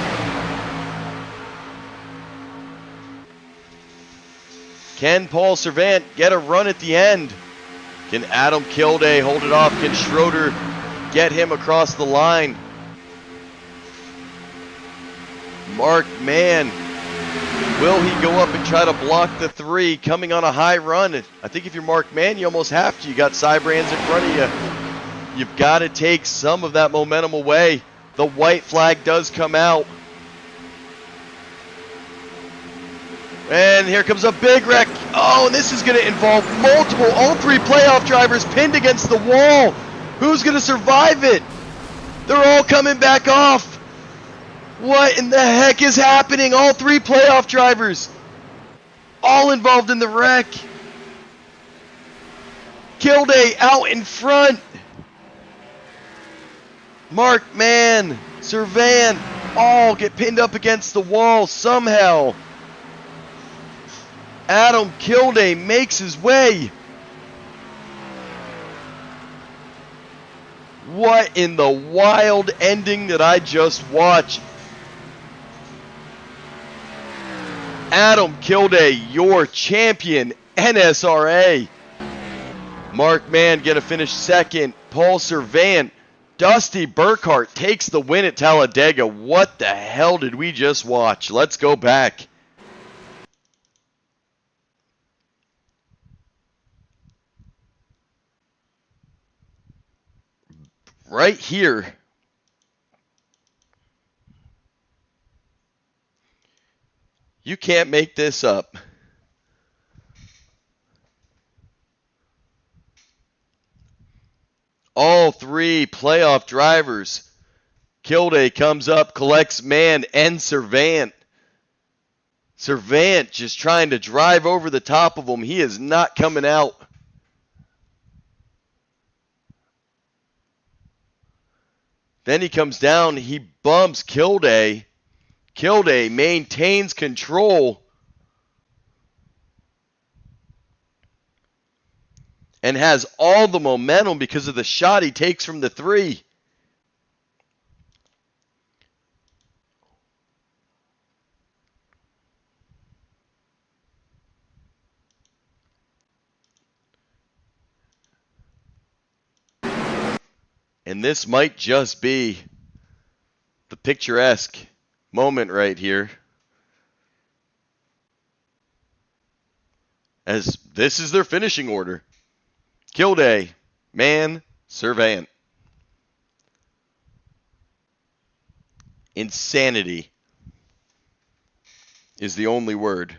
Can Paul Servant get a run at the end? Can Adam Kilday hold it off? Can Schroeder get him across the line? Mark Mann, will he go up and try to block the 3 coming on a high run? I think if you're Mark Mann, you almost have to. You got Sybrands in front of you. You've got to take some of that momentum away. The white flag does come out. And here comes a big wreck. Oh, and this is going to involve all 3 playoff drivers pinned against the wall. Who's going to survive it? They're all coming back off. What in the heck is happening? All 3 playoff drivers, all involved in the wreck. Kilday out in front. Mark Mann, Servant, all get pinned up against the wall somehow. Adam Kilday makes his way. What in the wild ending that I just watched? Adam Kilday, your champion, NSRA. Mark Mann gonna finish 2nd. Paul Servant, Dusty Burkhart takes the win at Talladega. What the hell did we just watch? Let's go back. Right here. You can't make this up. three playoff drivers. Kilday comes up, collects man and Servant. Servant just trying to drive over the top of him. He is not coming out. Then he comes down, he bumps Kilday. Kilday maintains control and has all the momentum because of the shot he takes from the three. And this might just be the picturesque moment right here, as this is their finishing order. Kilday, man, Servant. Insanity is the only word.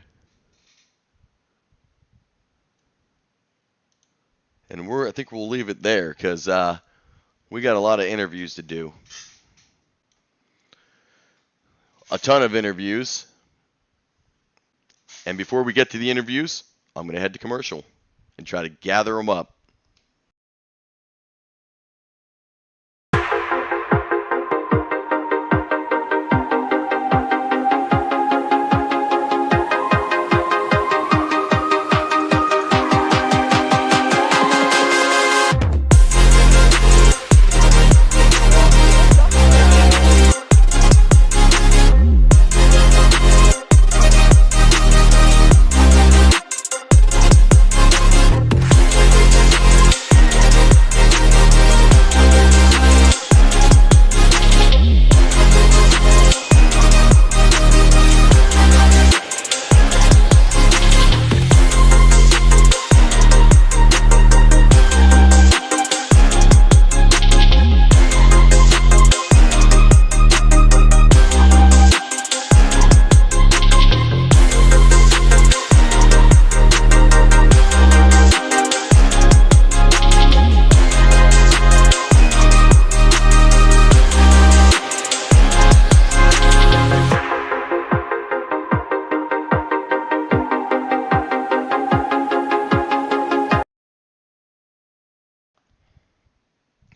And I think we'll leave it there because we got a lot of interviews to do. A ton of interviews. And before we get to the interviews, I'm going to head to commercial and try to gather them up.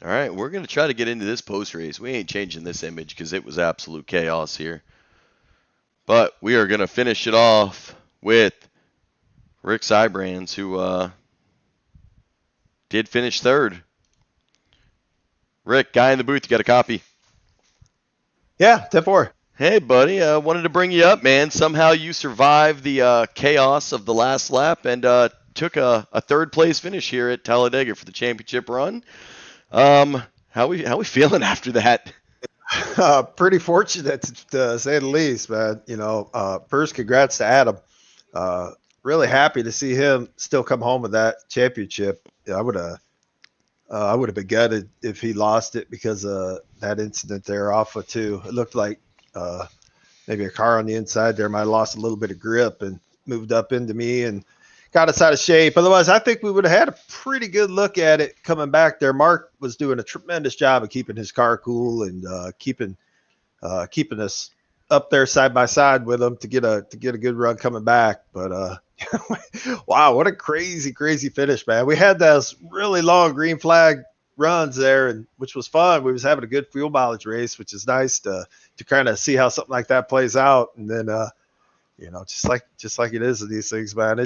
All right, we're going to try to get into this post race. We ain't changing this image because it was absolute chaos here. But we are going to finish it off with Rick Sybrands, who did finish third. Rick, guy in the booth, you got a copy? Yeah, 10-4. Hey, buddy, wanted to bring you up, man. Somehow you survived the chaos of the last lap and took a third place finish here at Talladega for the championship run. How we feeling after that? Pretty fortunate to say the least, man. You know, first, congrats to Adam. Really happy to see him still come home with that championship. I would have been gutted if he lost it because of that incident there off of 2. It looked like maybe a car on the inside there might have lost a little bit of grip and moved up into me and got us out of shape. Otherwise, I think we would have had a pretty good look at it coming back there. Mark was doing a tremendous job of keeping his car cool and keeping us up there side by side with him to get a good run coming back. But wow, what a crazy finish, man. We had those really long green flag runs there, and which was fun. We was having a good fuel mileage race, which is nice to kind of see how something like that plays out. And then you know, just like it is in these things, man.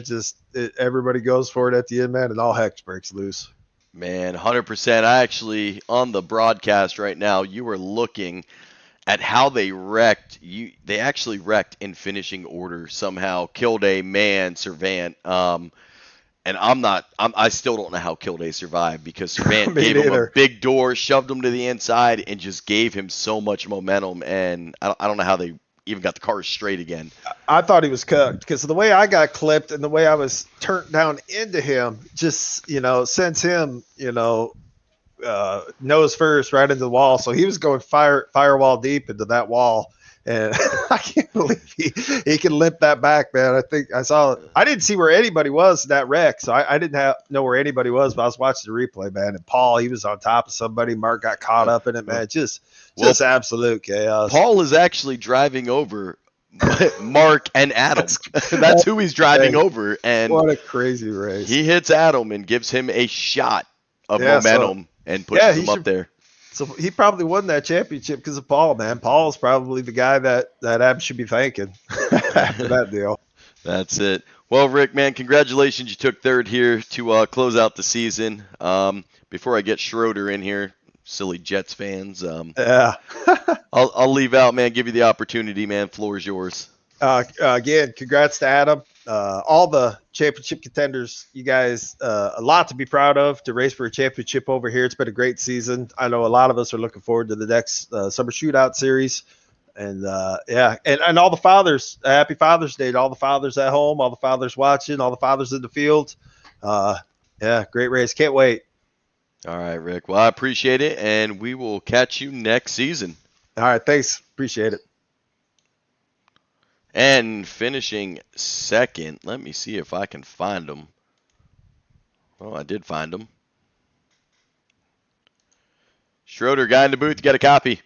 Everybody goes for it at the end, man, and all heck breaks loose. Man, 100%. I actually, on the broadcast right now, you were looking at how they wrecked. They actually wrecked in finishing order somehow. Kilday, man, Servant. And I still don't know how Kilday survived because Servant gave him a big door, shoved him to the inside, and just gave him so much momentum. And I don't know how they even got the car straight again. I thought he was cooked because of the way I got clipped and the way I was turned down into him, just, you know, sends him, you know, nose first right into the wall. So he was going firewall deep into that wall. And I can't believe he can limp that back, man. I didn't see where anybody was in that wreck, so I didn't know where anybody was, but I was watching the replay, man. And Paul, he was on top of somebody. Mark got caught up in it, man. Just absolute chaos. Paul is actually driving over Mark and Adam. That's who he's driving over. And what a crazy race. He hits Adam and gives him a shot of momentum and pushes him up there. So he probably won that championship because of Paul, man. Paul's probably the guy that Ab should be thanking after that deal. That's it. Well, Rick, man, congratulations. You took third here to close out the season. Before I get Schroeder in here, silly Jets fans. I'll leave out, man. Give you the opportunity, man. Floor is yours. Again, congrats to Adam. All the championship contenders, you guys, a lot to be proud of to race for a championship over here. It's been a great season. I know a lot of us are looking forward to the next summer shootout series. And and all the fathers, happy Father's Day to all the fathers at home, all the fathers watching, all the fathers in the field. Great race. Can't wait. All right, Rick. Well, I appreciate it, and we will catch you next season. All right, thanks. Appreciate it. And finishing second, let me see if I can find him. Oh, I did find him. Schroeder, guy in the booth, you got a copy.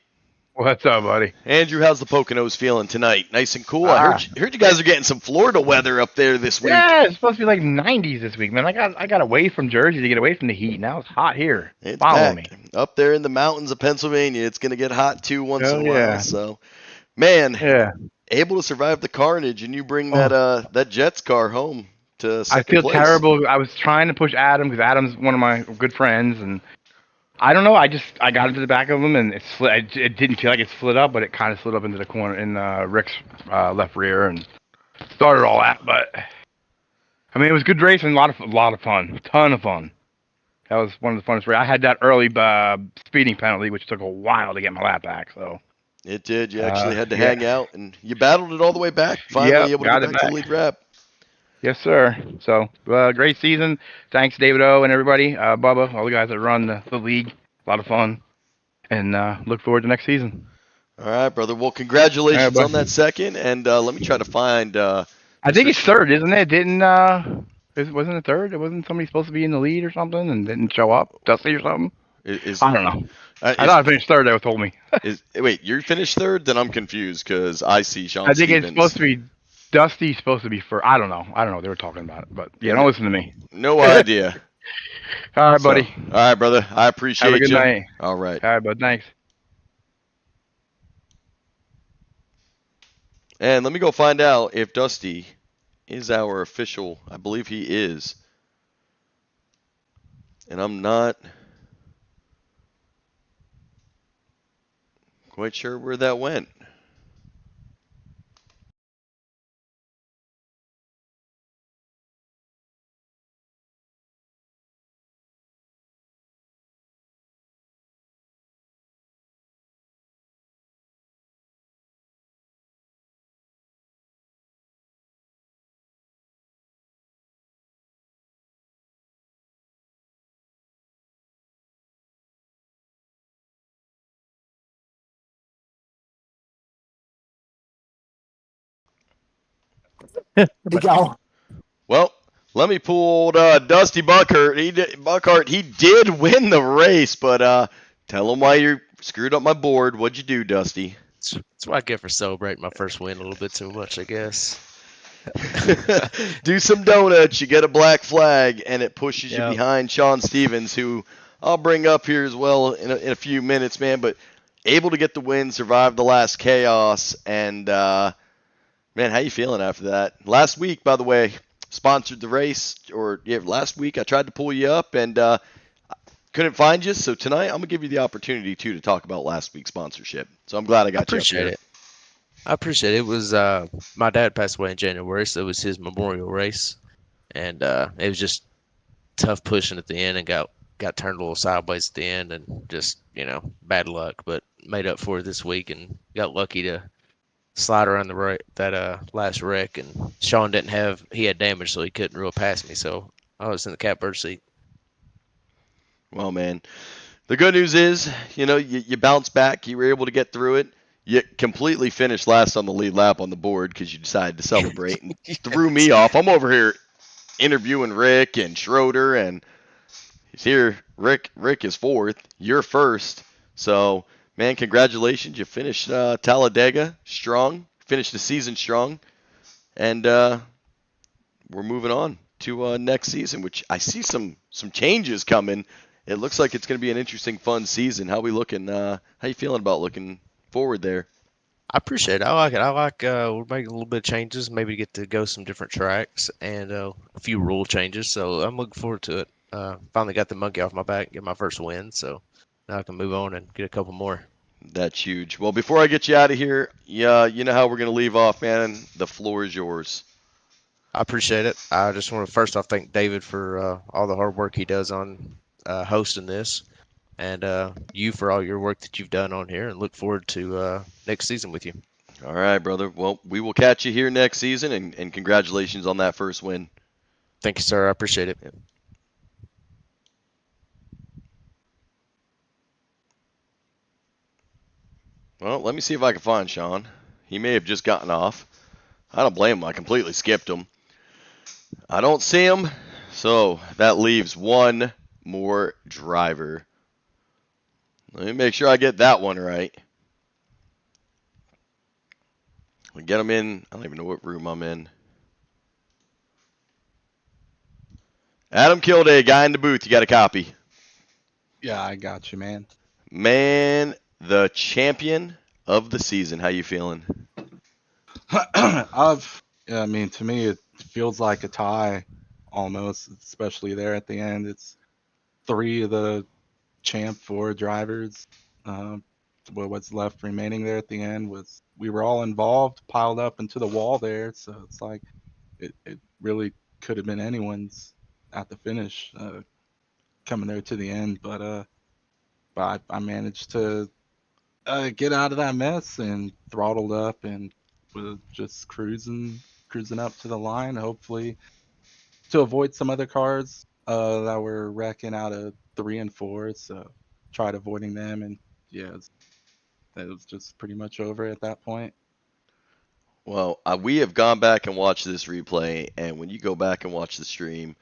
What's up, buddy? Andrew, how's the Poconos feeling tonight? Nice and cool. I heard you guys are getting some Florida weather up there this week. Yeah, it's supposed to be like 90s this week, man. I got away from Jersey to get away from the heat. Now it's hot here. Follow me. Up there in the mountains of Pennsylvania, it's going to get hot too once in a while. So, man, able to survive the carnage, and you bring that Jets car home to second I feel place. terrible. I was trying to push Adam because Adam's one of my good friends, and I don't know. I got into the back of him, and it slid. It didn't feel like it slid up, but it kind of slid up into the corner in Rick's left rear and started all that. But I mean, it was good racing, a lot of fun, ton of fun. That was one of the funnest races. I had that early speeding penalty, which took a while to get my lap back. So it did. You actually had to hang out, and you battled it all the way back. Finally, able to get back to the lead wrap. Yes, sir. So, great season. Thanks, David O. and everybody, Bubba, all the guys that run the league. A lot of fun. And look forward to next season. All right, brother. Well, congratulations on that second. And let me try to find... I think it's third, isn't it? Wasn't it third? It wasn't somebody supposed to be in the lead or something and didn't show up? Dusty or something? I don't know. I thought I finished third, they told me. Wait, you finished third? Then I'm confused because I see Sean I think Stevens. It's supposed to be... Dusty's supposed to be for I don't know. They were talking about it, but don't listen to me. No idea. All right, buddy. All right, brother. I appreciate you. Have a good night. All right. All right, bud. Thanks. And let me go find out if Dusty is our official. I believe he is. And I'm not quite sure where that went. Well, let me pull Dusty Buckhart. He did win the race, but tell him why you screwed up my board. What'd you do, Dusty? That's what I get for celebrating my first win a little bit too much, I guess. Do some donuts. You get a black flag, and it pushes you behind Sean Stevens, who I'll bring up here as well in a few minutes, man. But able to get the win, survive the last chaos, and man, how you feeling after that? Last week, by the way, sponsored the race, last week I tried to pull you up and couldn't find you. So tonight I'm gonna give you the opportunity to talk about last week's sponsorship. So I'm glad I got you up here. I appreciate it. It was my dad passed away in January, so it was his memorial race, and it was just tough pushing at the end and got turned a little sideways at the end and just bad luck, but made up for it this week and got lucky to slide around that last wreck, and Sean he had damage, so he couldn't reel past me, so I was in the catbird seat. Well, man, the good news is, you bounced back. You were able to get through it. you completely finished last on the lead lap on the board because you decided to celebrate and threw me off. I'm over here interviewing Rick and Schroeder, and he's here. Rick is fourth. You're first. So, man, congratulations. You finished Talladega strong. Finished the season strong. And we're moving on to next season, which I see some changes coming. It looks like it's going to be an interesting, fun season. How we looking? How you feeling about looking forward there? I appreciate it. I like it. I like we're making a little bit of changes, maybe get to go some different tracks and a few rule changes. So I'm looking forward to it. Finally got the monkey off my back, get my first win. So now I can move on and get a couple more. That's huge. Well, before I get you out of here, yeah, you know how we're going to leave off, man. The floor is yours. I appreciate it. I just want to first off thank David for all the hard work he does on hosting this, and you for all your work that you've done on here, and look forward to next season with you. All right, brother. Well, we will catch you here next season, and congratulations on that first win. Thank you, sir. I appreciate it. Yeah. Well, let me see if I can find Sean. He may have just gotten off. I don't blame him. I completely skipped him. I don't see him. So that leaves one more driver. Let me make sure I get that one right. We get him in. I don't even know what room I'm in. Adam Kilday, guy in the booth. You got a copy? Yeah, I got you, man. Man, the champion of the season. How you feeling? I mean, to me, it feels like a tie almost, especially there at the end. It's 3 of the champ 4 drivers. What's left remaining there at the end was we were all involved, piled up into the wall there. So it's like it really could have been anyone's at the finish coming there to the end. But I managed to get out of that mess and throttled up and was just cruising up to the line, hopefully to avoid some other cars that were wrecking out of 3 and 4. So tried avoiding them, and yeah, it was just pretty much over at that point. Well, we have gone back and watched this replay, and when you go back and watch the stream,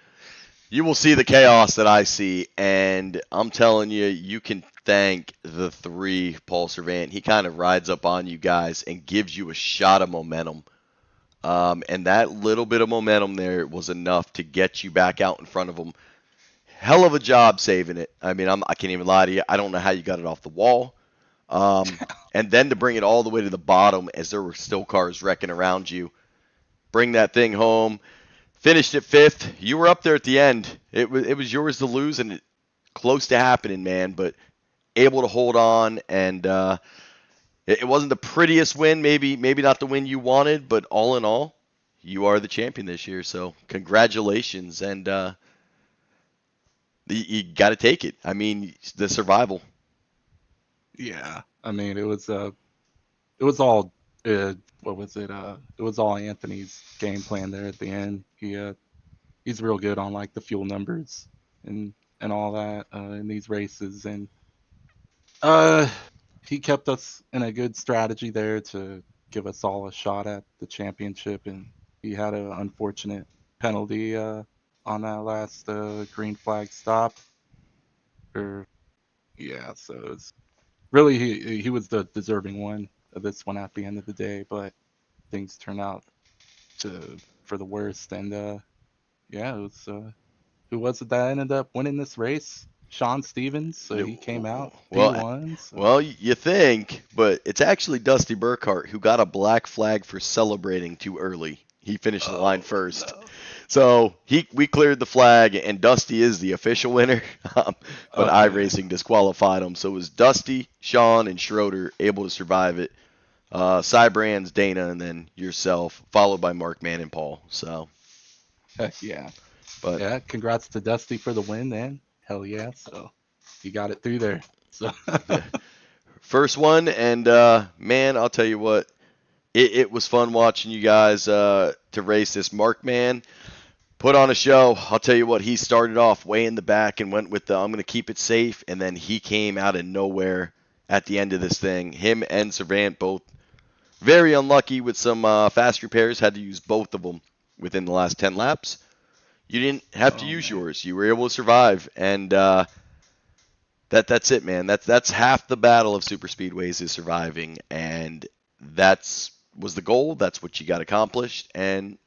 you will see the chaos that I see, and I'm telling you, you can thank the 3 Paul Servant. He kind of rides up on you guys and gives you a shot of momentum. And that little bit of momentum there was enough to get you back out in front of him. Hell of a job saving it. I mean, I can't even lie to you. I don't know how you got it off the wall. And then to bring it all the way to the bottom as there were still cars wrecking around you. Bring that thing home. Finished at 5th. You were up there at the end. It was yours to lose, and close to happening, man. But able to hold on, and it wasn't the prettiest win. Maybe not the win you wanted, but all in all, you are the champion this year. So congratulations, and you got to take it. I mean, the survival. Yeah, I mean, it was all what was it? It was all Anthony's game plan there at the end. He's real good on like the fuel numbers and all that in these races, and he kept us in a good strategy there to give us all a shot at the championship. And he had an unfortunate penalty on that last green flag stop. So it's really he was the deserving one of this one at the end of the day, but things turned out for the worst. And it was who was it that ended up winning this race? Sean Stevens. So he came out P1. So. Well, you think, but it's actually Dusty Burkhart who got a black flag for celebrating too early. He finished the line first. No. So we cleared the flag, and Dusty is the official winner. But iRacing disqualified him. So it was Dusty, Sean, and Schroeder able to survive it. Cybrands, Dana, and then yourself, followed by Mark, Man, and Paul. So heck yeah. But yeah, congrats to Dusty for the win then. Hell yeah. So he got it through there. So first one, and man, I'll tell you what, it was fun watching you guys to race this. Mark, man, put on a show. I'll tell you what, he started off way in the back and went with the I'm going to keep it safe, and then he came out of nowhere at the end of this thing. Him and Servant both very unlucky with some fast repairs. Had to use both of them within the last 10 laps. You didn't have to use yours. You were able to survive, and that's it, man. That's half the battle of super speedways is surviving, and that's was the goal. That's what you got accomplished, and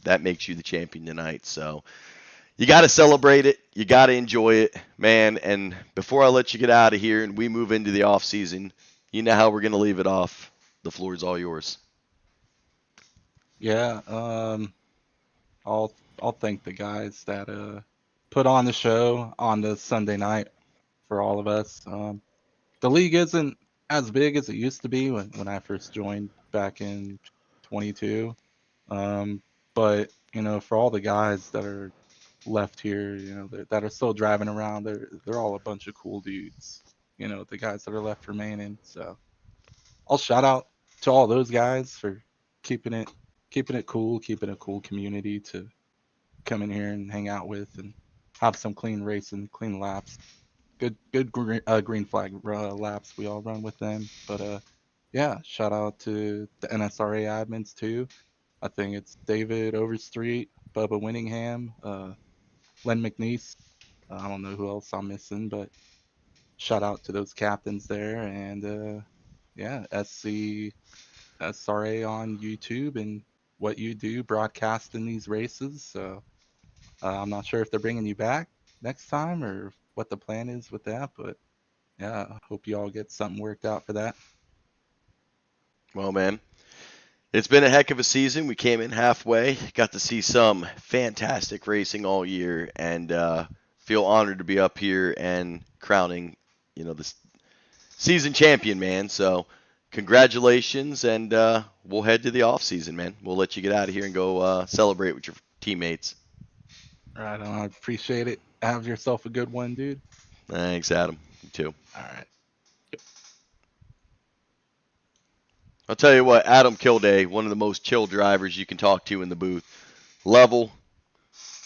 that makes you the champion tonight. So you got to celebrate it. You got to enjoy it, man. And before I let you get out of here and we move into the off season, you know how we're gonna leave it off. The floor is all yours. Yeah, I'll thank the guys that put on the show on the Sunday night for all of us. The league isn't as big as it used to be when I first joined back in 22. But for all the guys that are left here, that are still driving around, they're all a bunch of cool dudes. The guys that are left remaining. So I'll shout out to all those guys for keeping it cool, keeping a cool community to come in here and hang out with and have some clean racing, clean laps. Good green flag laps we all run with them. But yeah, shout out to the NSRA admins too. I think it's David Overstreet, Bubba Winningham, Len McNeese. I don't know who else I'm missing, but shout out to those captains there. And yeah, SRA on YouTube and what you do broadcasting these races. So I'm not sure if they're bringing you back next time or what the plan is with that, but yeah, I hope you all get something worked out for that. Well, man, it's been a heck of a season. We came in halfway, got to see some fantastic racing all year, and feel honored to be up here and crowning, the season champion, man. So congratulations, and we'll head to the off season, man. We'll let you get out of here and go celebrate with your teammates. All right, I appreciate it. Have yourself a good one, dude. Thanks, Adam. You too. All right. I'll tell you what, Adam Kilday, one of the most chill drivers you can talk to in the booth. Level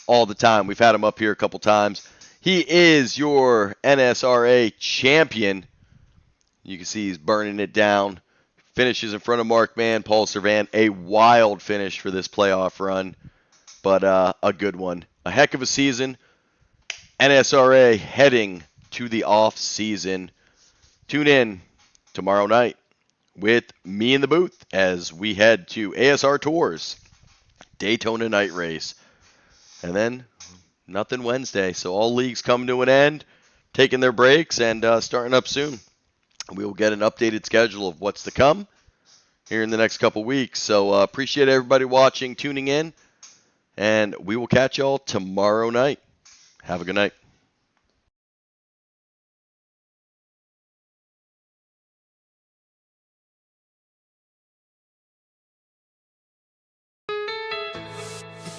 all the time. We've had him up here a couple times. He is your NSRA champion. You can see he's burning it down. Finishes in front of Mark Mann, Paul Servant. A wild finish for this playoff run, but a good one. A heck of a season. NSRA heading to the off season. Tune in tomorrow night with me in the booth as we head to ASR Tours Daytona night race. And then nothing Wednesday. So all leagues come to an end, taking their breaks and starting up soon. We will get an updated schedule of what's to come here in the next couple weeks. So appreciate everybody watching, tuning in, and we will catch y'all tomorrow night. Have a good night.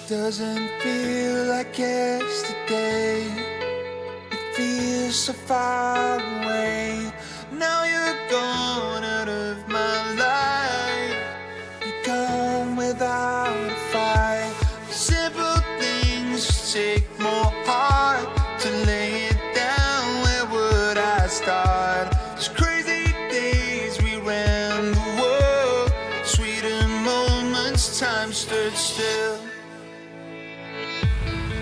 Doesn't feel like yesterday. It feels so far away. Now you're gone out of my life. You're gone without a fight. Simple things just take more heart to lay it down. Where would I start? These crazy days we ran the world. Sweeter moments, time stood still.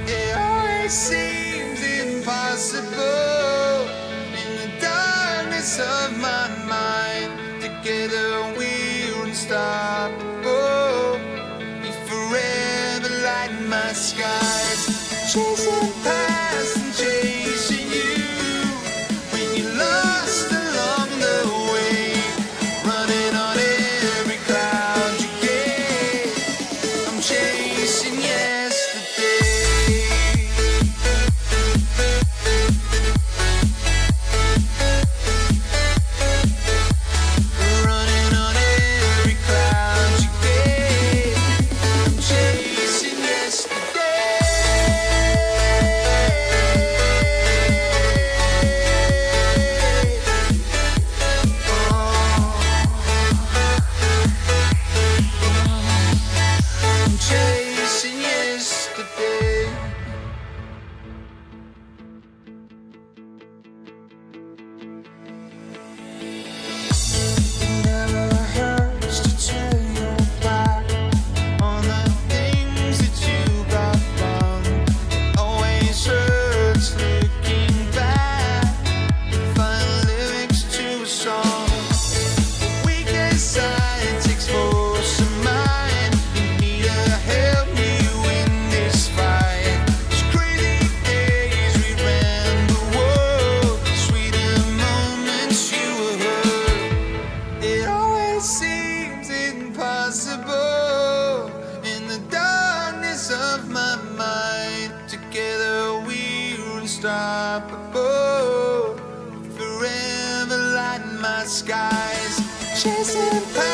It always seems impossible in the darkness of my mind. Together we're unstoppable. You forever light my skies. Chasing past and chasing you. When you're lost along the way, running on every cloud you get. I'm chasing yesterday. Running on every cloud you get. I'm chasing yesterday. I'm chasing yesterday. star up above, forever lighting my skies, chasing past